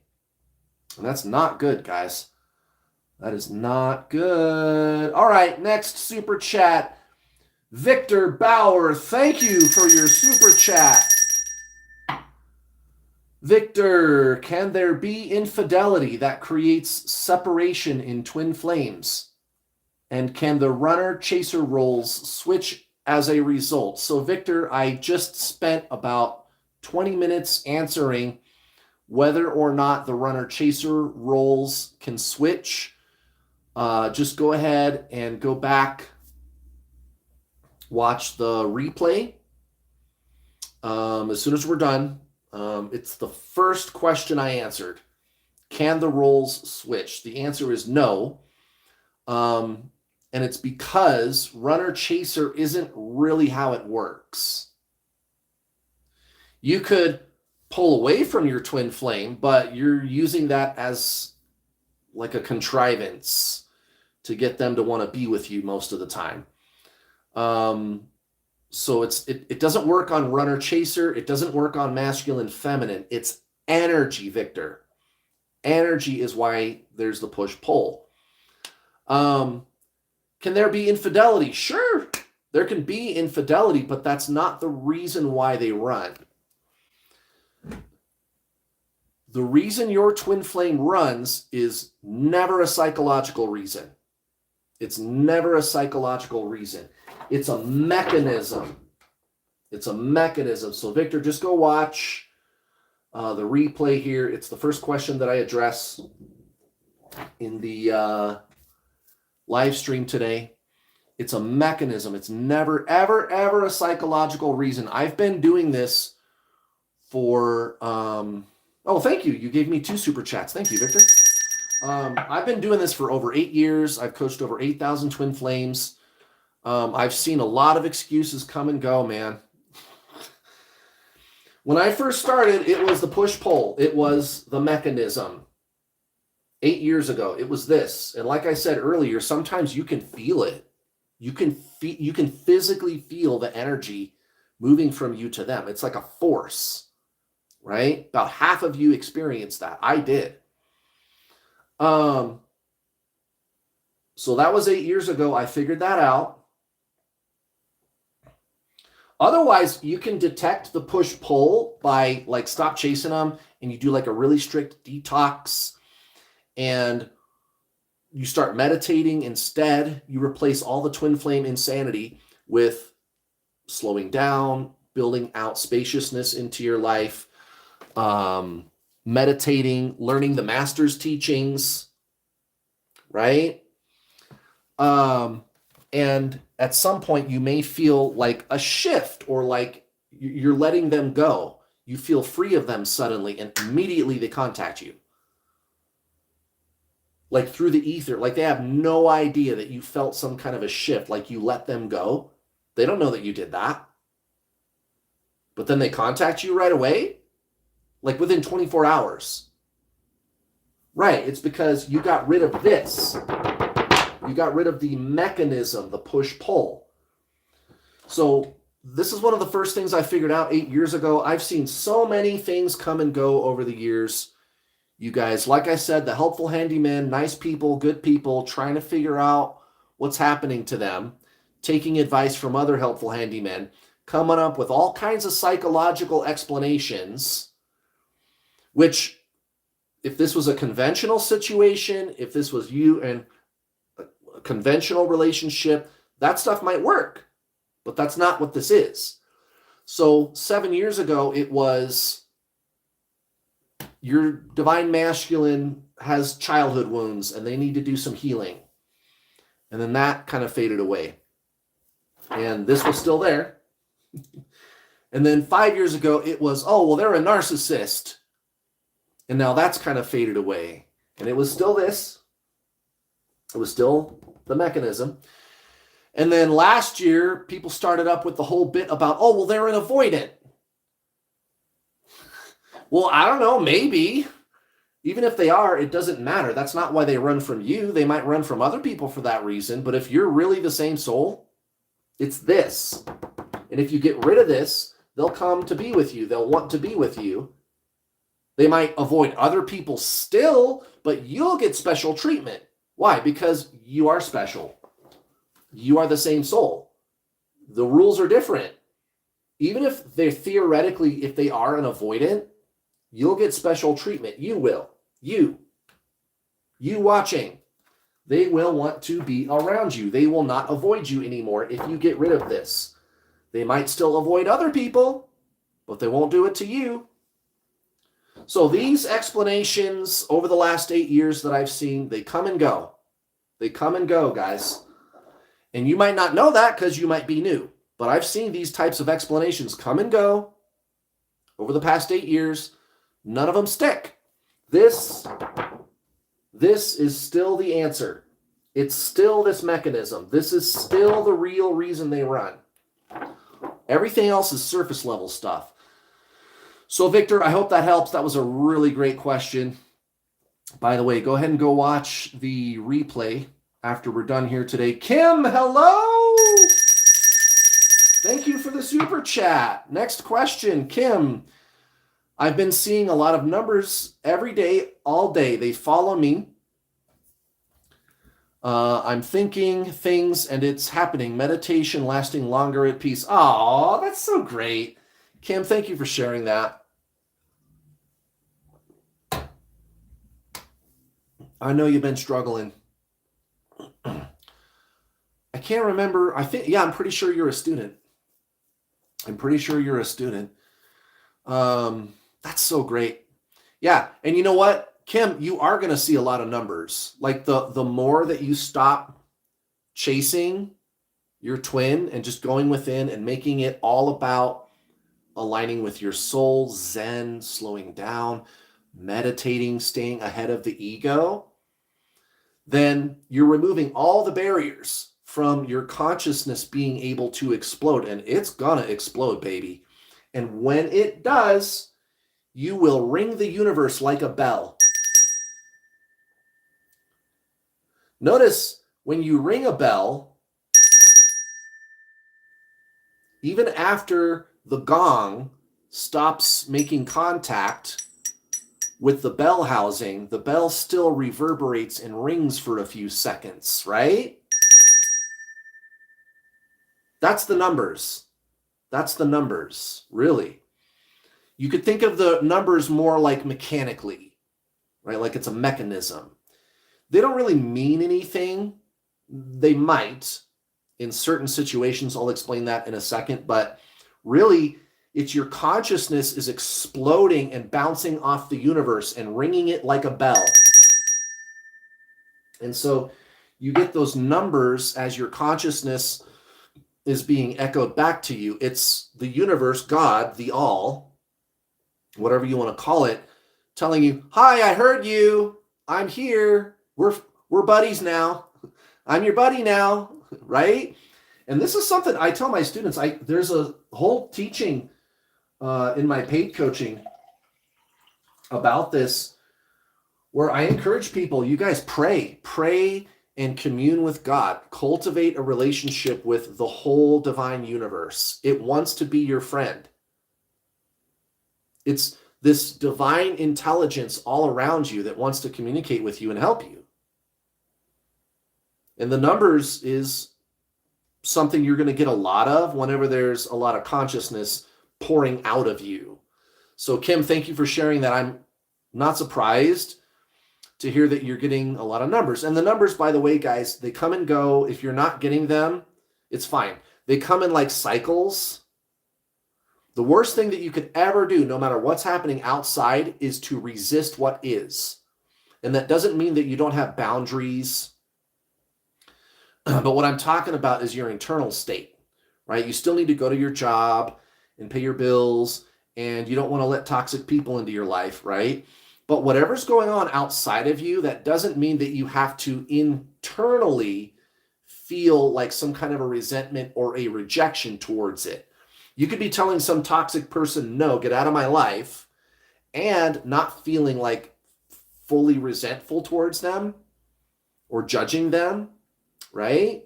And that's not good, guys. That is not good. All right, next super chat. Victor Bauer, thank you for your super chat. Victor, can there be infidelity that creates separation in twin flames? And can the runner-chaser roles switch as a result? So, Victor, I just spent about 20 minutes answering whether or not the runner-chaser roles can switch. Just go ahead and go back, watch the replay. As soon as we're done, it's the first question I answered. Can the roles switch? The answer is no. And it's because runner-chaser isn't really how it works. You could pull away from your twin flame, but you're using that as like a contrivance to get them to want to be with you most of the time. So it doesn't work on runner chaser. It doesn't work on masculine feminine. It's energy, Victor. Energy is why there's the push pull. Can there be infidelity? Sure, there can be infidelity, but that's not the reason why they run. The reason your twin flame runs is never a psychological reason. It's never a psychological reason. It's a mechanism. It's a mechanism. So, Victor, just go watch the replay here. It's the first question that I address in the live stream today. It's a mechanism. It's never, ever, ever a psychological reason. I've been doing this for, oh, thank you. You gave me 2 super chats. Thank you, Victor. I've been doing this for over 8 years. I've coached over 8,000 twin flames. I've seen a lot of excuses come and go, man. When I first started, it was the push-pull. It was the mechanism. 8 years ago, it was this. And like I said earlier, sometimes you can feel it. You can physically feel the energy moving from you to them. It's like a force, right? About half of you experienced that. I did. So that was 8 years ago. I figured that out. Otherwise, you can detect the push-pull by like stop chasing them, and you do like a really strict detox, and you start meditating instead. You replace all the twin flame insanity with slowing down, building out spaciousness into your life, meditating, learning the master's teachings, right? And at some point, you may feel like a shift, or like you're letting them go. You feel free of them suddenly, and immediately they contact you. Like through the ether, like they have no idea that you felt some kind of a shift, like you let them go. They don't know that you did that. But then they contact you right away, like within 24 hours. Right, it's because you got rid of this. You got rid of the mechanism, the push-pull. So this is one of the first things I figured out 8 years ago. I've seen so many things come and go over the years. You guys, like I said, the helpful handymen, nice people, good people, trying to figure out what's happening to them, taking advice from other helpful handymen, coming up with all kinds of psychological explanations, which if this was a conventional situation, if this was you and a conventional relationship, that stuff might work, but that's not what this is. So 7 years ago, it was your divine masculine has childhood wounds and they need to do some healing. And then that kind of faded away. And this was still there. And then 5 years ago, it was, oh, well, they're a narcissist. And now that's kind of faded away. And it was still this. It was still the mechanism. And then last year, people started up with the whole bit about, oh, well, they're an avoidant. Well, I don't know, maybe. Even if they are, it doesn't matter. That's not why they run from you. They might run from other people for that reason. But if you're really the same soul, it's this. And if you get rid of this, they'll come to be with you. They'll want to be with you. They might avoid other people still, but you'll get special treatment. Why? Because you are special. You are the same soul. The rules are different. Even if they're theoretically, if they are an avoidant, you'll get special treatment. You will. You watching. They will want to be around you. They will not avoid you anymore if you get rid of this. They might still avoid other people, but they won't do it to you. So these explanations over the last 8 years that I've seen, they come and go. They come and go, guys. And you might not know that because you might be new. But I've seen these types of explanations come and go over the past 8 years. None of them stick. This is still the answer. It's still this mechanism. This is still the real reason they run. Everything else is surface level stuff. So, Victor, I hope that helps. That was a really great question. By the way, go ahead and go watch the replay after we're done here today. Kim, hello! Thank you for the super chat. Next question, Kim. I've been seeing a lot of numbers every day, all day. They follow me. I'm thinking things and it's happening. Meditation lasting longer at peace. Oh, that's so great. Kim, thank you for sharing that. I know you've been struggling. I can't remember. I'm pretty sure you're a student. That's so great. Yeah. And you know what, Kim, you are going to see a lot of numbers. Like the more that you stop chasing your twin and just going within and making it all about aligning with your soul, Zen, slowing down, meditating, staying ahead of the ego, then you're removing all the barriers from your consciousness being able to explode. And it's gonna explode, baby. And when it does, you will ring the universe like a bell. Notice when you ring a bell, even after the gong stops making contact with the bell housing, the bell still reverberates and rings for a few seconds, right? That's the numbers. That's the numbers, really. You could think of the numbers more like mechanically, right? Like it's a mechanism. They don't really mean anything. They might in certain situations. I'll explain that in a second, but really it's your consciousness is exploding and bouncing off the universe and ringing it like a bell. And so you get those numbers as your consciousness is being echoed back to you. It's the universe, God, the all, whatever you want to call it, telling you, hi, I heard you. I'm here. We're buddies now. I'm your buddy now, right? And this is something I tell my students. There's a whole teaching in my paid coaching about this where I encourage people, you guys pray and commune with God. Cultivate a relationship with the whole divine universe. It wants to be your friend. It's this divine intelligence all around you that wants to communicate with you and help you. And the numbers is something you're going to get a lot of whenever there's a lot of consciousness pouring out of you. So Kim, thank you for sharing that. I'm not surprised to hear that you're getting a lot of numbers. And the numbers, by the way, guys, they come and go. If you're not getting them, it's fine. They come in like cycles. The worst thing that you could ever do, no matter what's happening outside, is to resist what is. And that doesn't mean that you don't have boundaries. But what I'm talking about is your internal state, right? You still need to go to your job and pay your bills, and you don't want to let toxic people into your life, right? But whatever's going on outside of you, that doesn't mean that you have to internally feel like some kind of a resentment or a rejection towards it. You could be telling some toxic person, no, get out of my life, and not feeling like fully resentful towards them or judging them, right?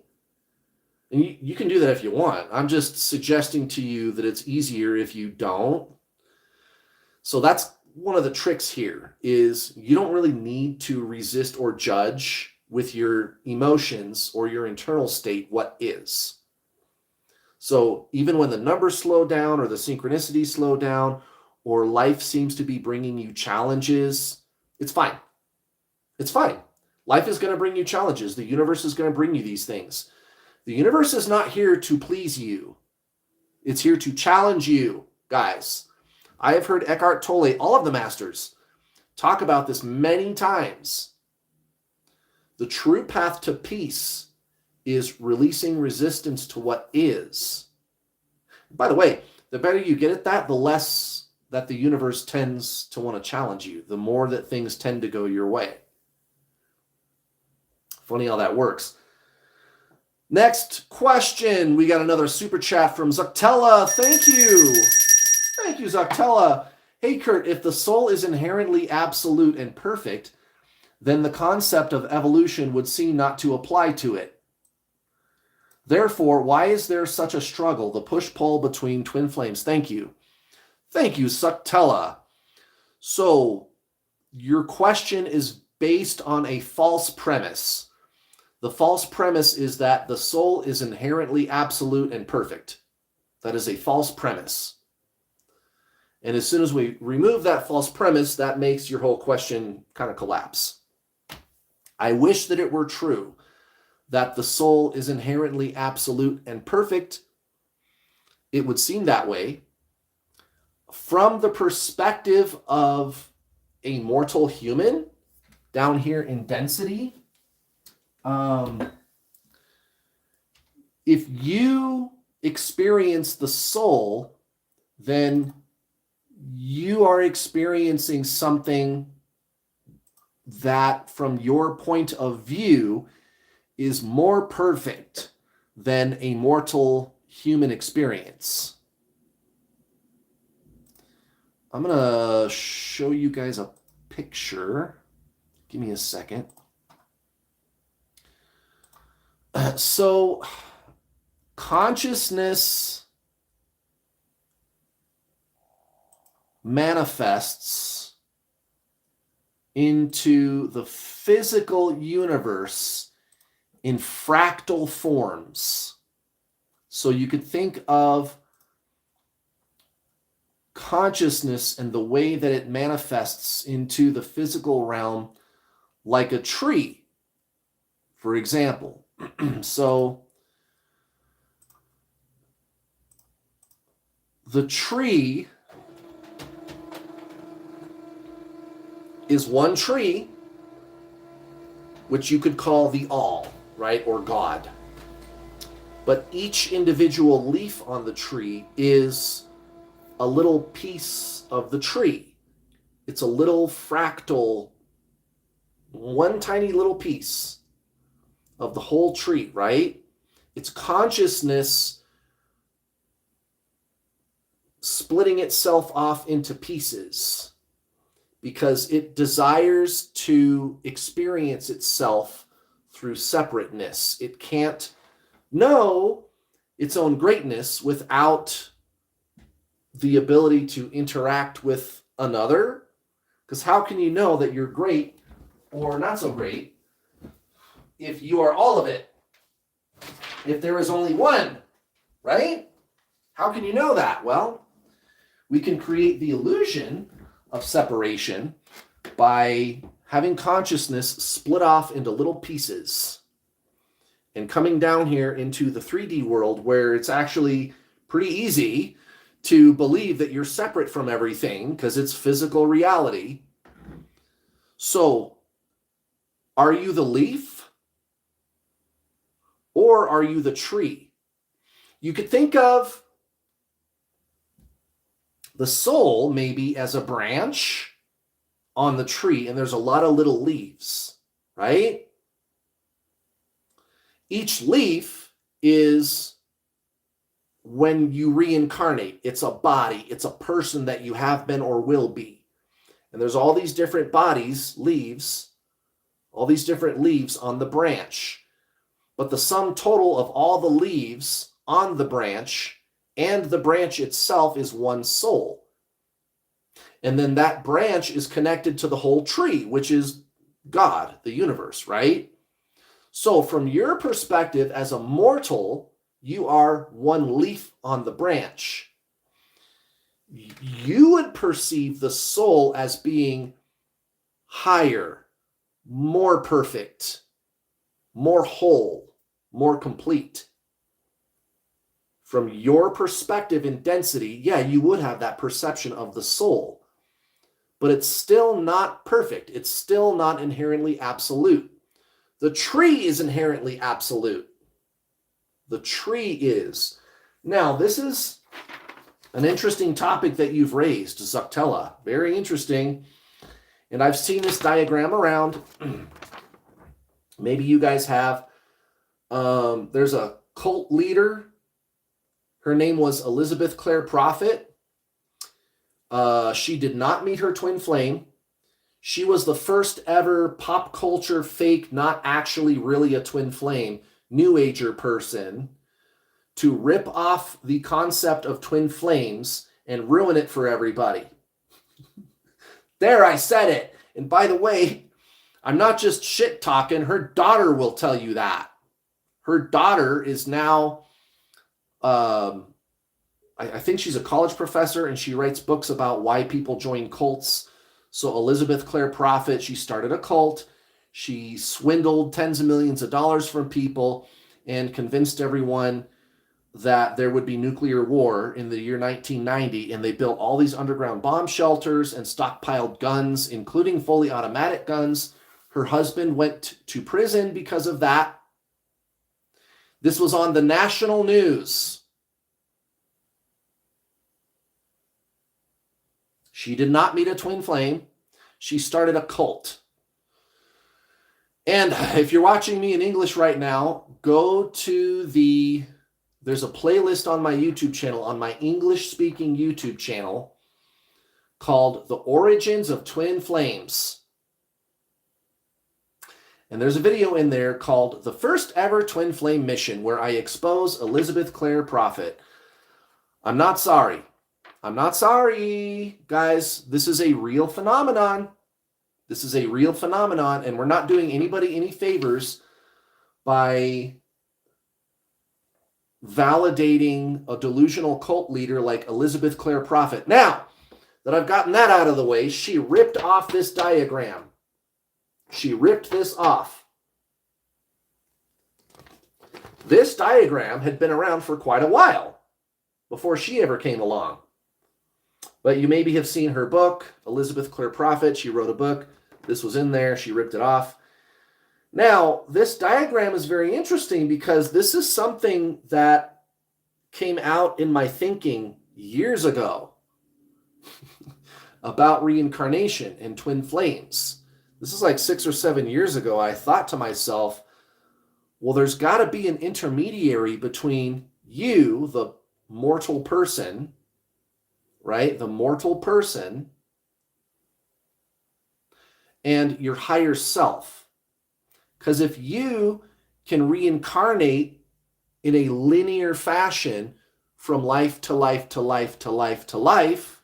And you can do that if you want. I'm just suggesting to you that it's easier if you don't. So that's one of the tricks here is you don't really need to resist or judge with your emotions or your internal state what is. So even when the numbers slow down or the synchronicities slow down or life seems to be bringing you challenges, it's fine. It's fine. Life is going to bring you challenges. The universe is going to bring you these things. The universe is not here to please you. It's here to challenge you, guys. I have heard Eckhart Tolle, all of the masters, talk about this many times. The true path to peace is releasing resistance to what is. By the way, the better you get at that, the less that the universe tends to want to challenge you, the more that things tend to go your way. Funny how that works. Next question. We got another super chat from Zuctella. Thank you. Thank you, Zuctella. Hey, Kurt, if the soul is inherently absolute and perfect, then the concept of evolution would seem not to apply to it. Therefore, why is there such a struggle, the push-pull between twin flames? Thank you. Thank you, Suktella. So, your question is based on a false premise. The false premise is that the soul is inherently absolute and perfect. That is a false premise. And as soon as we remove that false premise, that makes your whole question kind of collapse. I wish that it were true that the soul is inherently absolute and perfect. It would seem that way. From the perspective of a mortal human, down here in density, if you experience the soul, then you are experiencing something that, from your point of view, is more perfect than a mortal human experience. I'm going to show you guys a picture. Give me a second. So, consciousness manifests into the physical universe in fractal forms. So you could think of consciousness and the way that it manifests into the physical realm like a tree, for example. So the tree is one tree, which you could call the all, right, or God. But each individual leaf on the tree is a little piece of the tree. It's a little fractal, one tiny little piece of the whole tree, right? It's consciousness splitting itself off into pieces because it desires to experience itself through separateness. It can't know its own greatness without the ability to interact with another. Because how can you know that you're great or not so great if you are all of it? If there is only one, right? How can you know that? Well, we can create the illusion of separation by having consciousness split off into little pieces and coming down here into the 3D world where it's actually pretty easy to believe that you're separate from everything because it's physical reality. So, are you the leaf or are you the tree? You could think of the soul maybe as a branch on the tree, and there's a lot of little leaves, right? Each leaf is, when you reincarnate, it's a body, it's a person that you have been or will be. And there's all these different bodies, leaves, all these different leaves on the branch. But the sum total of all the leaves on the branch and the branch itself is one soul. And then that branch is connected to the whole tree, which is God, the universe, right? So from your perspective as a mortal, you are one leaf on the branch. You would perceive the soul as being higher, more perfect, more whole, more complete. From your perspective in density, yeah, you would have that perception of the soul. But it's still not perfect. It's still not inherently absolute. The tree is inherently absolute. The tree is. Now, this is an interesting topic that you've raised, Zuctella. Very interesting. And I've seen this diagram around. Maybe you guys have. There's a cult leader. Her name was Elizabeth Clare Prophet. She did not meet her twin flame. She was the first ever pop culture fake, not actually really a twin flame, New Ager person to rip off the concept of twin flames and ruin it for everybody. There, I said it. And by the way, I'm not just shit talking. Her daughter will tell you that. Her daughter is now, I think she's a college professor, and she writes books about why people join cults. So Elizabeth Clare Prophet, she started a cult. She swindled tens of millions of dollars from people and convinced everyone that there would be nuclear war in the year 1990, and they built all these underground bomb shelters and stockpiled guns, including fully automatic guns. Her husband went to prison because of that. This was on the national news. She did not meet a twin flame. She started a cult. And if you're watching me in English right now, go to there's a playlist on my YouTube channel, on my English-speaking YouTube channel, called The Origins of Twin Flames. And there's a video in there called The First Ever Twin Flame Mission, where I expose Elizabeth Clare Prophet. I'm not sorry. I'm not sorry, guys. This is a real phenomenon. This is a real phenomenon, and we're not doing anybody any favors by validating a delusional cult leader like Elizabeth Clare Prophet. Now that I've gotten that out of the way, she ripped off this diagram. She ripped this off. This diagram had been around for quite a while before she ever came along. But you maybe have seen her book, Elizabeth Clare Prophet. She wrote a book. This was in there. She ripped it off. Now, this diagram is very interesting because this is something that came out in my thinking years ago about reincarnation and twin flames. This is like 6 or 7 years ago. I thought to myself, well, there's got to be an intermediary between you, the mortal person, right? The mortal person, and your higher self. Because if you can reincarnate in a linear fashion from life to life to life to life to life,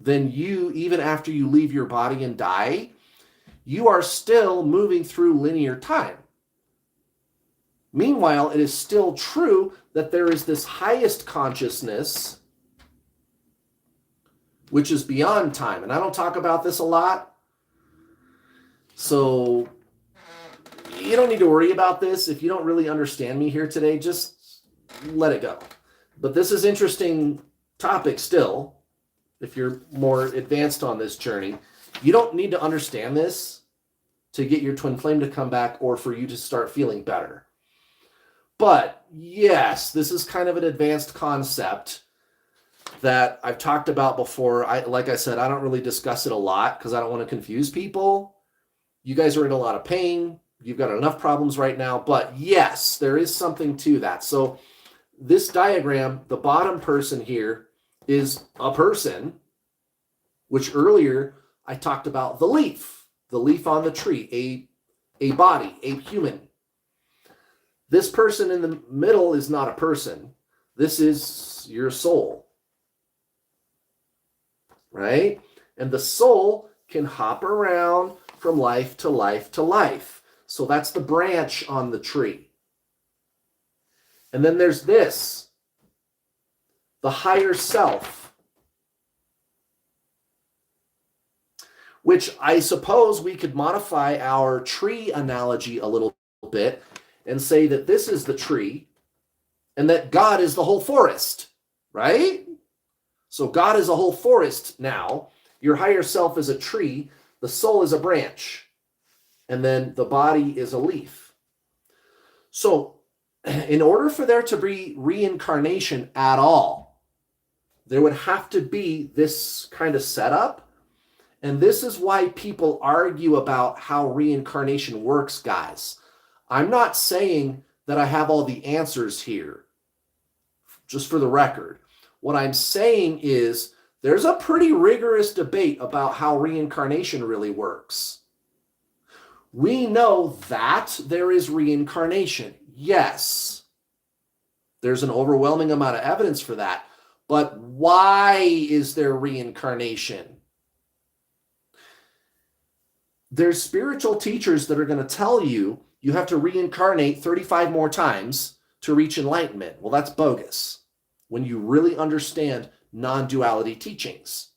then you, even after you leave your body and die, you are still moving through linear time. Meanwhile, it is still true that there is this highest consciousness, which is beyond time. And I don't talk about this a lot. So you don't need to worry about this. If you don't really understand me here today, just let it go. But this is interesting topic still. If you're more advanced on this journey, you don't need to understand this to get your twin flame to come back or for you to start feeling better. But yes, this is kind of an advanced concept that I've talked about before. Like I said, I don't really discuss it a lot because I don't want to confuse people. You guys are in a lot of pain. You've got enough problems right now. But yes, there is something to that. So this diagram, the bottom person here is a person, which earlier I talked about the leaf on the tree, a body, a human. This person in the middle is not a person. This is your soul, right? And the soul can hop around from life to life to life. So that's the branch on the tree. And then there's this, the higher self, which I suppose we could modify our tree analogy a little bit and say that this is the tree and that God is the whole forest, right? So God is a whole forest now. Your higher self is a tree. The soul is a branch. And then the body is a leaf. So in order for there to be reincarnation at all, there would have to be this kind of setup. And this is why people argue about how reincarnation works, guys. I'm not saying that I have all the answers here, just for the record. What I'm saying is there's a pretty rigorous debate about how reincarnation really works. We know that there is reincarnation. Yes, there's an overwhelming amount of evidence for that. But why is there reincarnation? There's spiritual teachers that are going to tell you you have to reincarnate 35 more times to reach enlightenment. Well, that's bogus when you really understand non-duality teachings.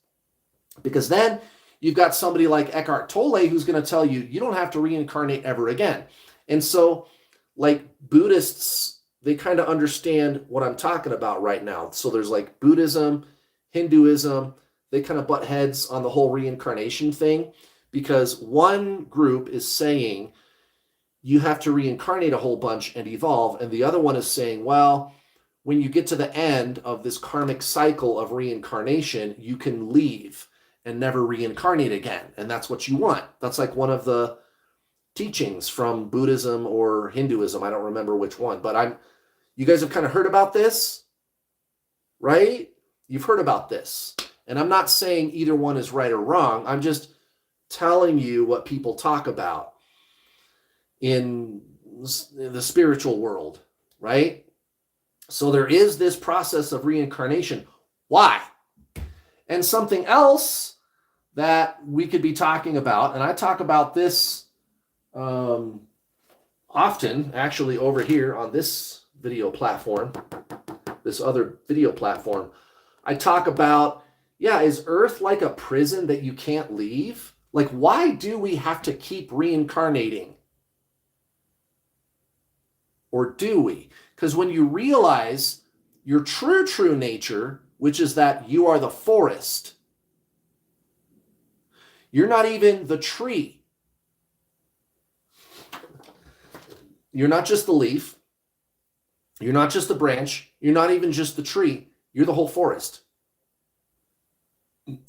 Because then you've got somebody like Eckhart Tolle who's going to tell you you don't have to reincarnate ever again. And so, like Buddhists, they kind of understand what I'm talking about right now. So there's like Buddhism, Hinduism, they kind of butt heads on the whole reincarnation thing because one group is saying you have to reincarnate a whole bunch and evolve, and the other one is saying, well, when you get to the end of this karmic cycle of reincarnation, you can leave and never reincarnate again. And that's what you want. That's like one of the teachings from Buddhism or Hinduism. I don't remember which one, but you guys have kind of heard about this, right? You've heard about this. And I'm not saying either one is right or wrong. I'm just telling you what people talk about in the spiritual world, right? So there is this process of reincarnation. Why? And something else that we could be talking about, and I talk about this often, actually over here on this video platform, this other video platform, I talk about, is Earth like a prison that you can't leave? Like, why do we have to keep reincarnating? Or do we? Because when you realize your true nature, which is that you are the forest, you're not even the tree. You're not just the leaf. You're not just the branch. You're not even just the tree. You're the whole forest.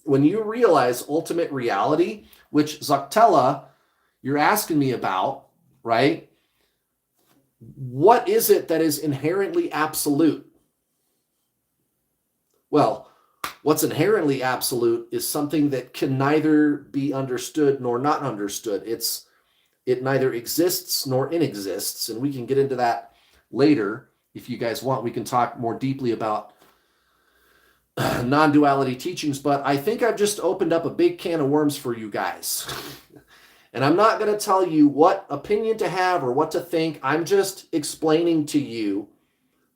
When you realize ultimate reality, which Zoctella, you're asking me about, right? What is it that is inherently absolute? Well, what's inherently absolute is something that can neither be understood nor not understood. It neither exists nor inexists, and we can get into that later if you guys want. We can talk more deeply about non-duality teachings, but I think I've just opened up a big can of worms for you guys. And I'm not going to tell you what opinion to have or what to think. I'm just explaining to you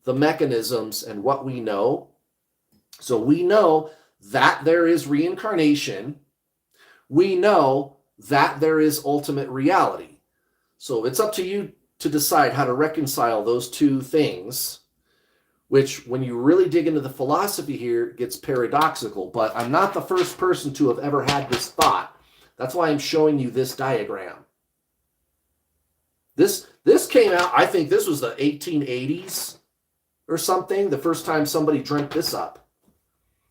the mechanisms and what we know. So we know that there is reincarnation. We know that there is ultimate reality. So it's up to you to decide how to reconcile those two things, which when you really dig into the philosophy here, gets paradoxical. But I'm not the first person to have ever had this thought. That's why I'm showing you this diagram. This came out, I think this was the 1880s or something, the first time somebody dreamt this up.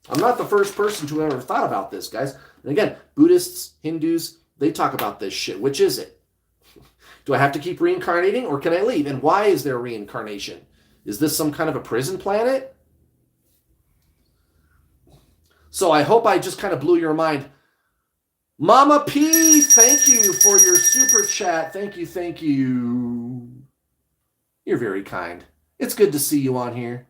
I'm not the first person to ever thought about this, guys. And again, Buddhists, Hindus, they talk about this shit. Which is it? Do I have to keep reincarnating or can I leave? And why is there reincarnation? Is this some kind of a prison planet? So I hope I just kind of blew your mind. Mama P, thank you for your super chat. Thank you. You're very kind. It's good to see you on here.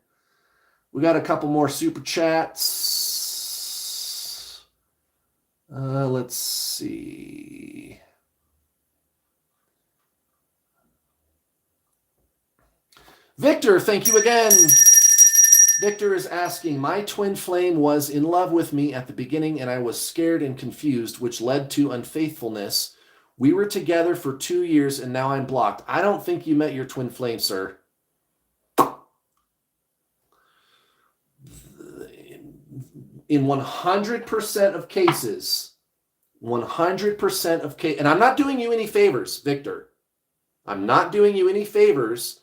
We got a couple more super chats. Let's see. Victor, thank you again. Victor is asking, my twin flame was in love with me at the beginning and I was scared and confused, which led to unfaithfulness. We were together for 2 years and now I'm blocked. I don't think you met your twin flame, sir. In 100% of cases, 100% of cases, and I'm not doing you any favors, Victor. I'm not doing you any favors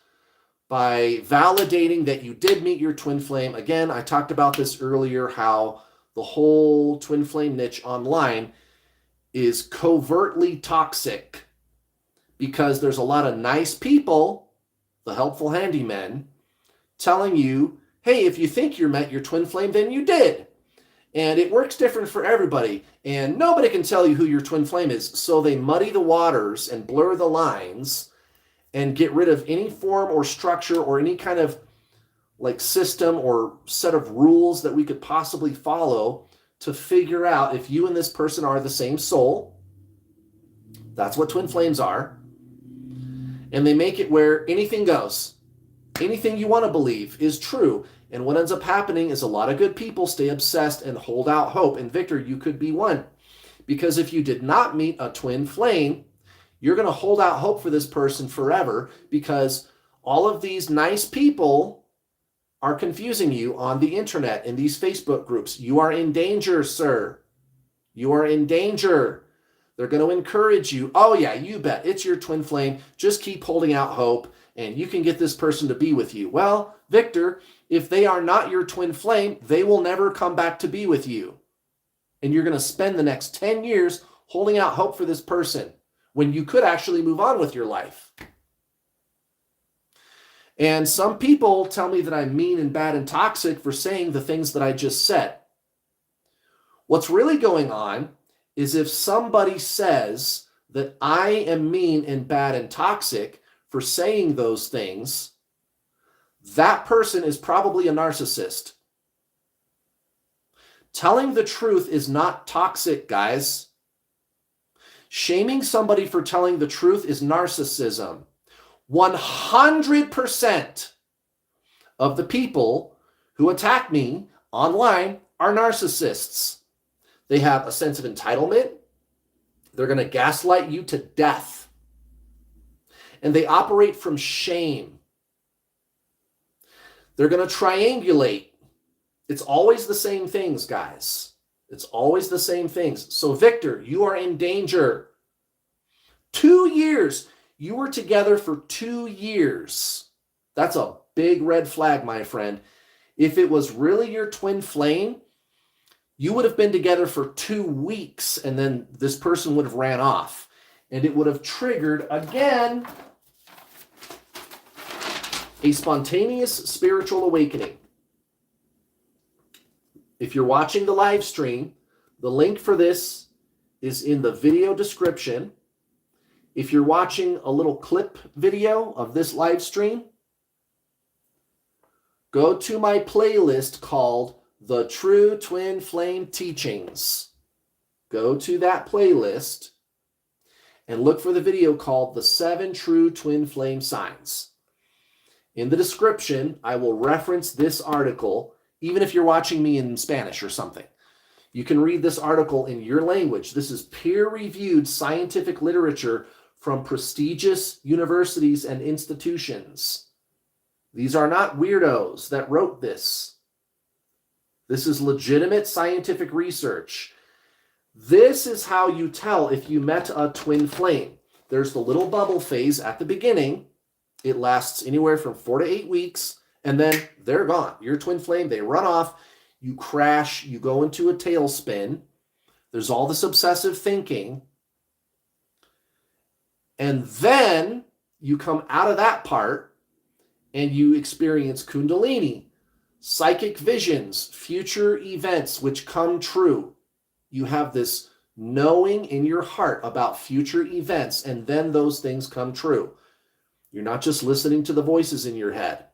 by validating that you did meet your twin flame. Again, I talked about this earlier, how the whole twin flame niche online is covertly toxic because there's a lot of nice people, the helpful handymen, telling you, hey, if you think you met your twin flame, then you did. And it works different for everybody. And nobody can tell you who your twin flame is. So they muddy the waters and blur the lines and get rid of any form or structure or any kind of like system or set of rules that we could possibly follow to figure out if you and this person are the same soul. That's what twin flames are. And they make it where anything goes. Anything you want to believe is true. And what ends up happening is a lot of good people stay obsessed and hold out hope. And Victor, you could be one. Because if you did not meet a twin flame, you're going to hold out hope for this person forever, because all of these nice people are confusing you on the internet, in these Facebook groups. You are in danger, sir. You are in danger. They're going to encourage you. Oh yeah, you bet. It's your twin flame. Just keep holding out hope and you can get this person to be with you. Well, Victor, if they are not your twin flame, they will never come back to be with you. And you're going to spend the next 10 years holding out hope for this person when you could actually move on with your life. And some people tell me that I'm mean and bad and toxic for saying the things that I just said. What's really going on is if somebody says that I am mean and bad and toxic for saying those things, that person is probably a narcissist. Telling the truth is not toxic, guys. Shaming somebody for telling the truth is narcissism. 100% of the people who attack me online are narcissists. They have a sense of entitlement. They're going to gaslight you to death. And they operate from shame. They're going to triangulate. It's always the same things, guys. It's always the same things. So, Victor, you are in danger. 2 years. You were together for 2 years. That's a big red flag, my friend. If it was really your twin flame, you would have been together for 2 weeks, and then this person would have ran off. And it would have triggered, again, a spontaneous spiritual awakening. If you're watching the live stream, the link for this is in the video description. If you're watching a little clip video of this live stream, go to my playlist called The True Twin Flame Teachings. Go to that playlist and look for the video called The 7 True Twin Flame Signs. In the description, I will reference this article, even if you're watching me in Spanish or something. You can read this article in your language. This is peer-reviewed scientific literature from prestigious universities and institutions. These are not weirdos that wrote this. This is legitimate scientific research. This is how you tell if you met a twin flame. There's the little bubble phase at the beginning. It lasts anywhere from 4 to 8 weeks, and then they're gone. Your twin flame, they run off, you crash, you go into a tailspin. There's all this obsessive thinking. And then you come out of that part and you experience Kundalini, psychic visions, future events which come true. You have this knowing in your heart about future events, and then those things come true. You're not just listening to the voices in your head.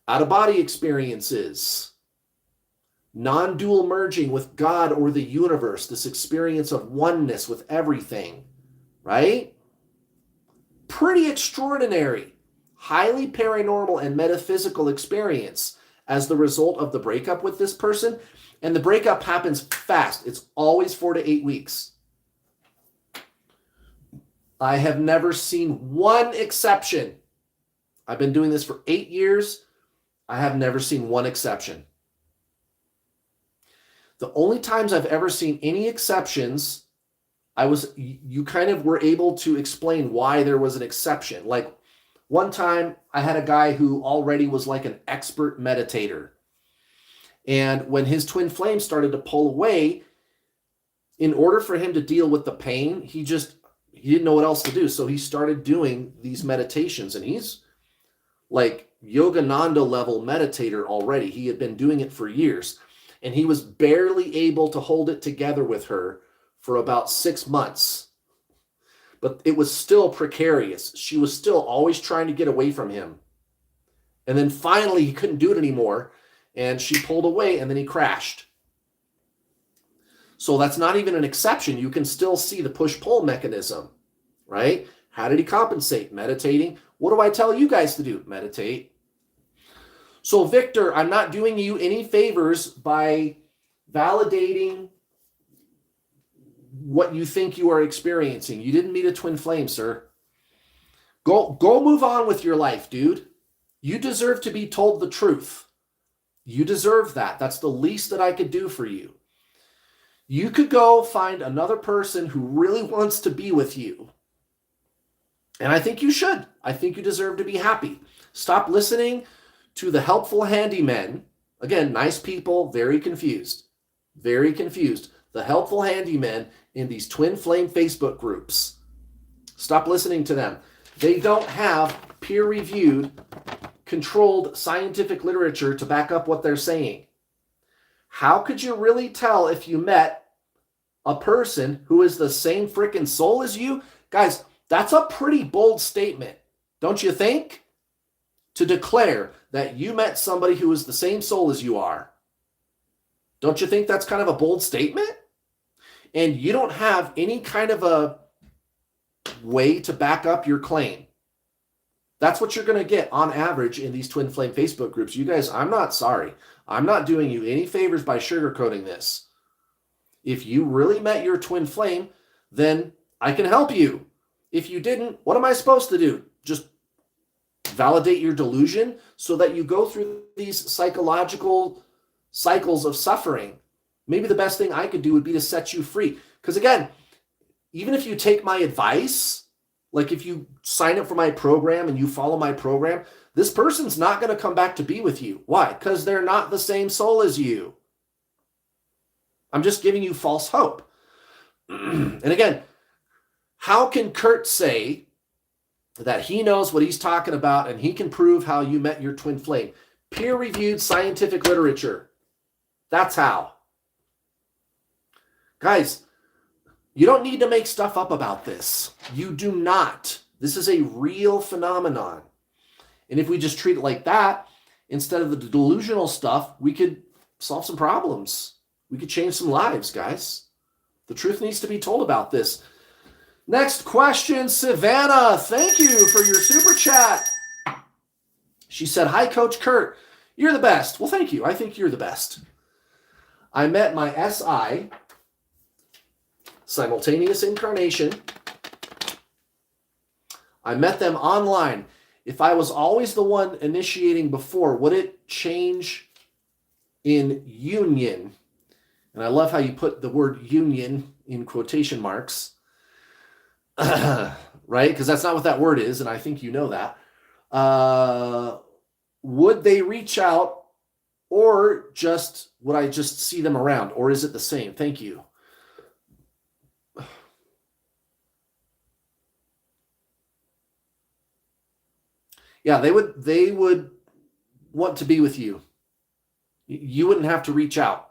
Out-of-body experiences, non-dual merging with God or the universe, this experience of oneness with everything, right? Pretty extraordinary, highly paranormal and metaphysical experience as the result of the breakup with this person. And the breakup happens fast. It's always 4 to 8 weeks. I have never seen one exception. I've been doing this for 8 years. I have never seen one exception. The only times I've ever seen any exceptions, you kind of were able to explain why there was an exception. Like one time I had a guy who already was like an expert meditator. And when his twin flame started to pull away, in order for him to deal with the pain, he didn't know what else to do. So he started doing these meditations, and he's like Yogananda level meditator already. He had been doing it for years. and he was barely able to hold it together with her for about 6 months. But it was still precarious. She was still always trying to get away from him. And then finally, he couldn't do it anymore, and she pulled away, and then he crashed. So that's not even an exception. You can still see the push-pull mechanism, right? How did he compensate? Meditating. What do I tell you guys to do? Meditate. So, Victor, I'm not doing you any favors by validating what you think you are experiencing. You didn't meet a twin flame, sir. Go move on with your life, dude. You deserve to be told the truth. You deserve that. That's the least that I could do for you. You could go find another person who really wants to be with you. And I think you should. I think you deserve to be happy. Stop listening to the helpful handymen. Again, nice people, very confused. Very confused. The helpful handymen in these twin flame Facebook groups. Stop listening to them. They don't have peer-reviewed, controlled scientific literature to back up what they're saying. How could you really tell if you met a person who is the same freaking soul as you? Guys, that's a pretty bold statement, don't you think? To declare that you met somebody who is the same soul as you are. Don't you think that's kind of a bold statement? And you don't have any kind of a way to back up your claim. That's what you're going to get on average in these twin flame Facebook groups. You guys, I'm not sorry. I'm not doing you any favors by sugarcoating this. If you really met your twin flame, then I can help you. If you didn't, what am I supposed to do? Just validate your delusion so that you go through these psychological cycles of suffering. Maybe the best thing I could do would be to set you free. Because again, even if you take my advice, like if you sign up for my program and you follow my program, this person's not going to come back to be with you. Why? Because they're not the same soul as you. I'm just giving you false hope. And again, how can Kurt say that he knows what he's talking about and he can prove how you met your twin flame? Peer-reviewed scientific literature. That's how. Guys, you don't need to make stuff up about this. You do not. This is a real phenomenon. And if we just treat it like that, instead of the delusional stuff, we could solve some problems. We could change some lives, guys. The truth needs to be told about this. Next question, Savannah. Thank you for your super chat. She said, "Hi, Coach Kurt. You're the best." Well, thank you. I think you're the best. I met my SI, simultaneous incarnation. I met them online. If I was always the one initiating before, would it change in union? And I love how you put the word union in quotation marks. Right? Because that's not what that word is, and I think you know that. Would they reach out, or just would I just see them around, or is it the same? Thank you. Yeah, they would want to be with you. You wouldn't have to reach out.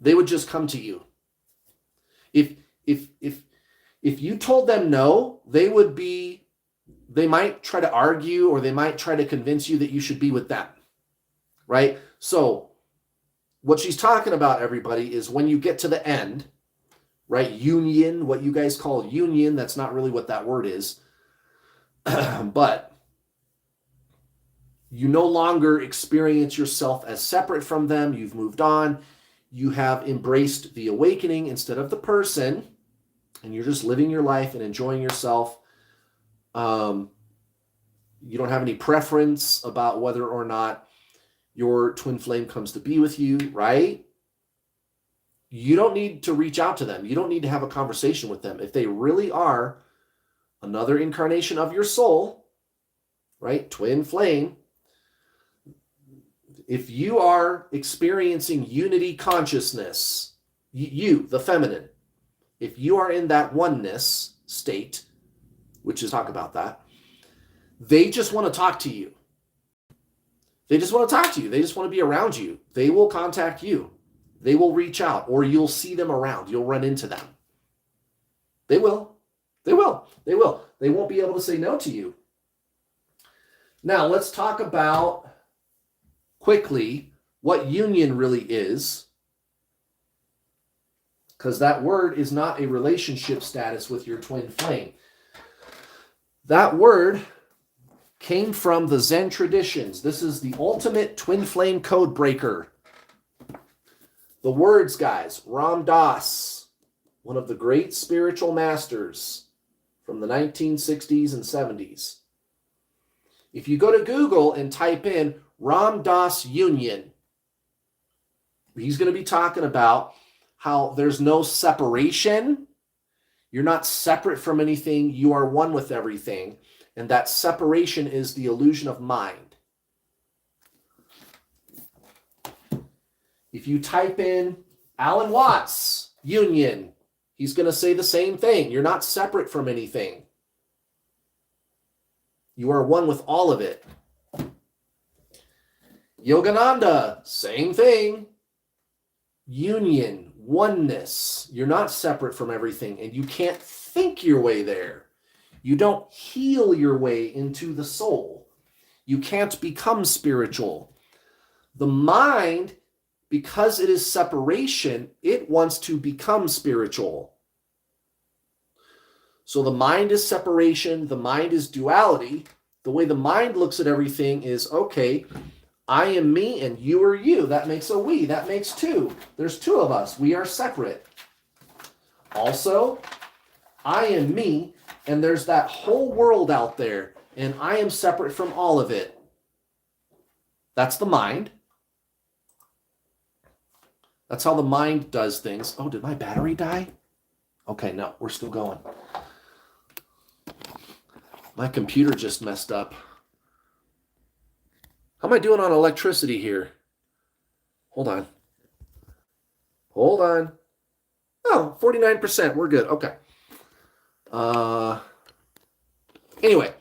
They would just come to you. If you told them no, they might try to argue, or they might try to convince you that you should be with them. Right? So what she's talking about, everybody, is when you get to the end, right? Union, what you guys call union, that's not really what that word is. But you no longer experience yourself as separate from them. You've moved on. You have embraced the awakening instead of the person, and you're just living your life and enjoying yourself. You don't have any preference about whether or not your twin flame comes to be with you, right? You don't need to reach out to them. You don't need to have a conversation with them. If they really are another incarnation of your soul, right? Twin flame. If you are experiencing unity consciousness, you, the feminine, if you are in that oneness state, which is talk about that, they just want to talk to you. They just want to talk to you. They just want to be around you. They will contact you. They will reach out, or you'll see them around. You'll run into them. They will. They will. They will. They won't be able to say no to you. Now, let's talk about quickly what union really is, because that word is not a relationship status with your twin flame. That word came from the Zen traditions. This is the ultimate twin flame code breaker. The words, guys, Ram Dass, one of the great spiritual masters from the 1960s and 70s. If you go to Google and type in Ram Dass Union, he's going to be talking about how there's no separation. You're not separate from anything. You are one with everything. And that separation is the illusion of mind. If you type in Alan Watts Union, he's going to say the same thing. You're not separate from anything. You are one with all of it. Yogananda, same thing. Union, oneness. You're not separate from everything, and you can't think your way there. You don't heal your way into the soul. You can't become spiritual. The mind, because it is separation, it wants to become spiritual. So the mind is separation, the mind is duality. The way the mind looks at everything is, okay, I am me and you are you. That makes a we. That makes two. There's two of us. We are separate. Also, I am me and there's that whole world out there and I am separate from all of it. That's the mind. That's how the mind does things. Oh, did my battery die? Okay, no, we're still going. My computer just messed up. How am I doing on electricity here? Hold on. Hold on. Oh, 49%. We're good. Okay. Anyway,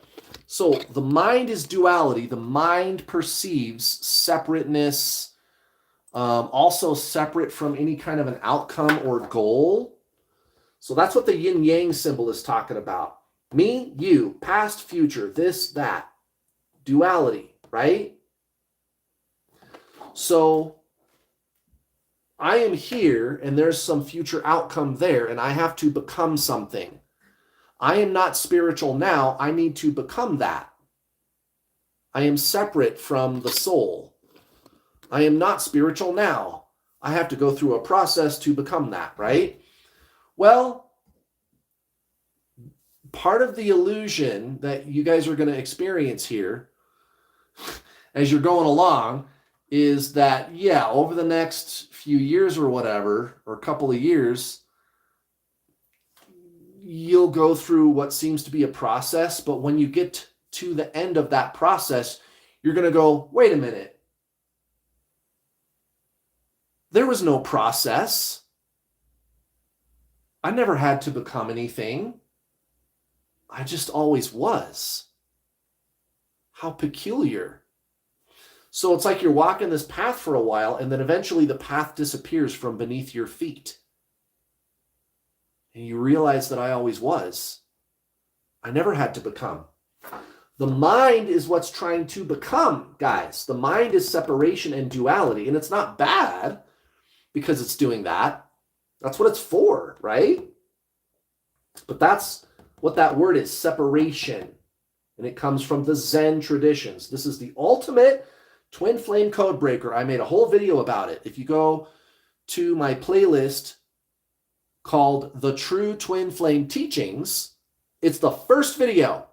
so the mind is duality. The mind perceives separateness, also separate from any kind of an outcome or goal. So that's what the yin-yang symbol is talking about. Me, you, past, future, this, that. Duality, right? So I am here and there's some future outcome there and I have to become something. I am not spiritual now. I need to become that. I am separate from the soul. I am not spiritual now. I have to go through a process to become that, right? Well, part of the illusion that you guys are going to experience here as you're going along is that, yeah, over the next few years or whatever, or a couple of years, you'll go through what seems to be a process. But when you get to the end of that process, you're going to go, wait a minute. There was no process. I never had to become anything. I just always was. How peculiar. So it's like you're walking this path for a while, and then eventually the path disappears from beneath your feet. And you realize that I always was. I never had to become. The mind is what's trying to become, guys. The mind is separation and duality, and it's not bad because it's doing that. That's what it's for, right? But that's what that word is, separation. And it comes from the Zen traditions. This is the ultimate twin flame code breaker. I made a whole video about it. If you go to my playlist called The True Twin Flame Teachings, it's the first video.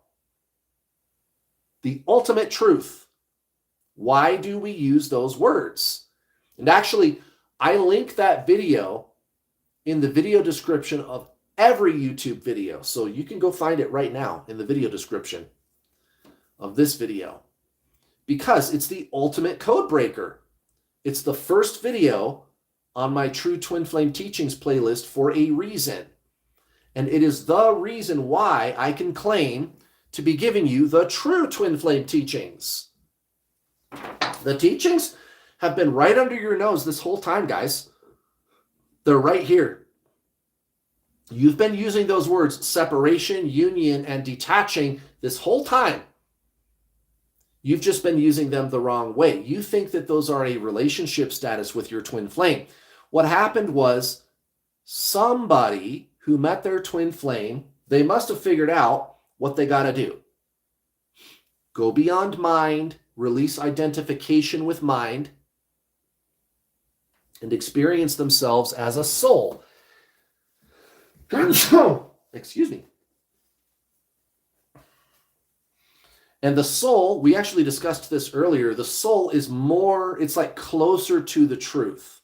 The ultimate truth. Why do we use those words? And actually, I link that video in the video description of every YouTube video. So you can go find it right now in the video description of this video. Because it's the ultimate code breaker. It's the first video on my True Twin Flame Teachings playlist for a reason. And it is the reason why I can claim to be giving you the true Twin Flame Teachings. The teachings have been right under your nose this whole time, guys. They're right here. You've been using those words, separation, union, and detaching, this whole time. You've just been using them the wrong way. You think that those are a relationship status with your twin flame. What happened was somebody who met their twin flame, they must have figured out what they got to do. Go beyond mind, release identification with mind, and experience themselves as a soul. Excuse me. And the soul, we actually discussed this earlier, the soul is more, it's like closer to the truth,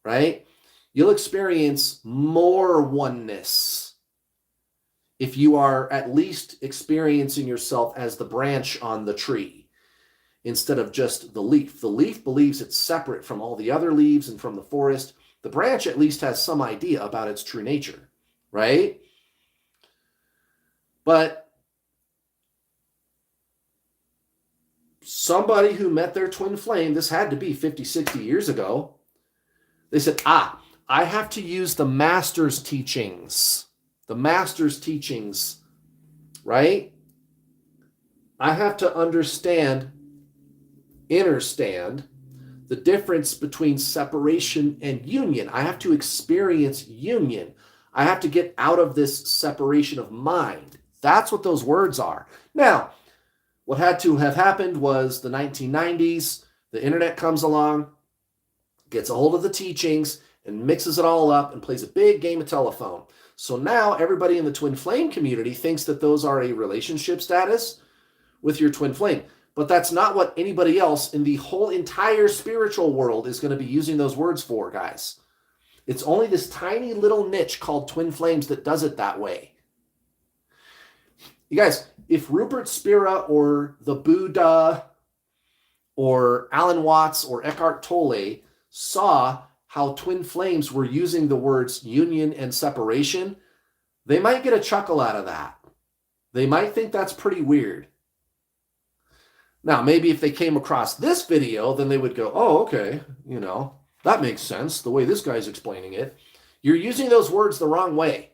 right? You'll experience more oneness if you are at least experiencing yourself as the branch on the tree instead of just the leaf. The leaf believes it's separate from all the other leaves and from the forest. The branch at least has some idea about its true nature, right? But somebody who met their twin flame, this had to be 50, 60 years ago, they said, I have to use the master's teachings. The master's teachings, right? I have to understand the difference between separation and union. I have to experience union. I have to get out of this separation of mind. That's what those words are. Now, what had to have happened was the 1990s, the internet comes along, gets a hold of the teachings, and mixes it all up and plays a big game of telephone. So now everybody in the twin flame community thinks that those are a relationship status with your twin flame. But that's not what anybody else in the whole entire spiritual world is going to be using those words for, guys. It's only this tiny little niche called twin flames that does it that way. You guys, if Rupert Spira or the Buddha or Alan Watts or Eckhart Tolle saw how twin flames were using the words union and separation, they might get a chuckle out of that. They might think that's pretty weird. Now, maybe if they came across this video, then they would go, oh, okay, that makes sense, the way this guy's explaining it. You're using those words the wrong way.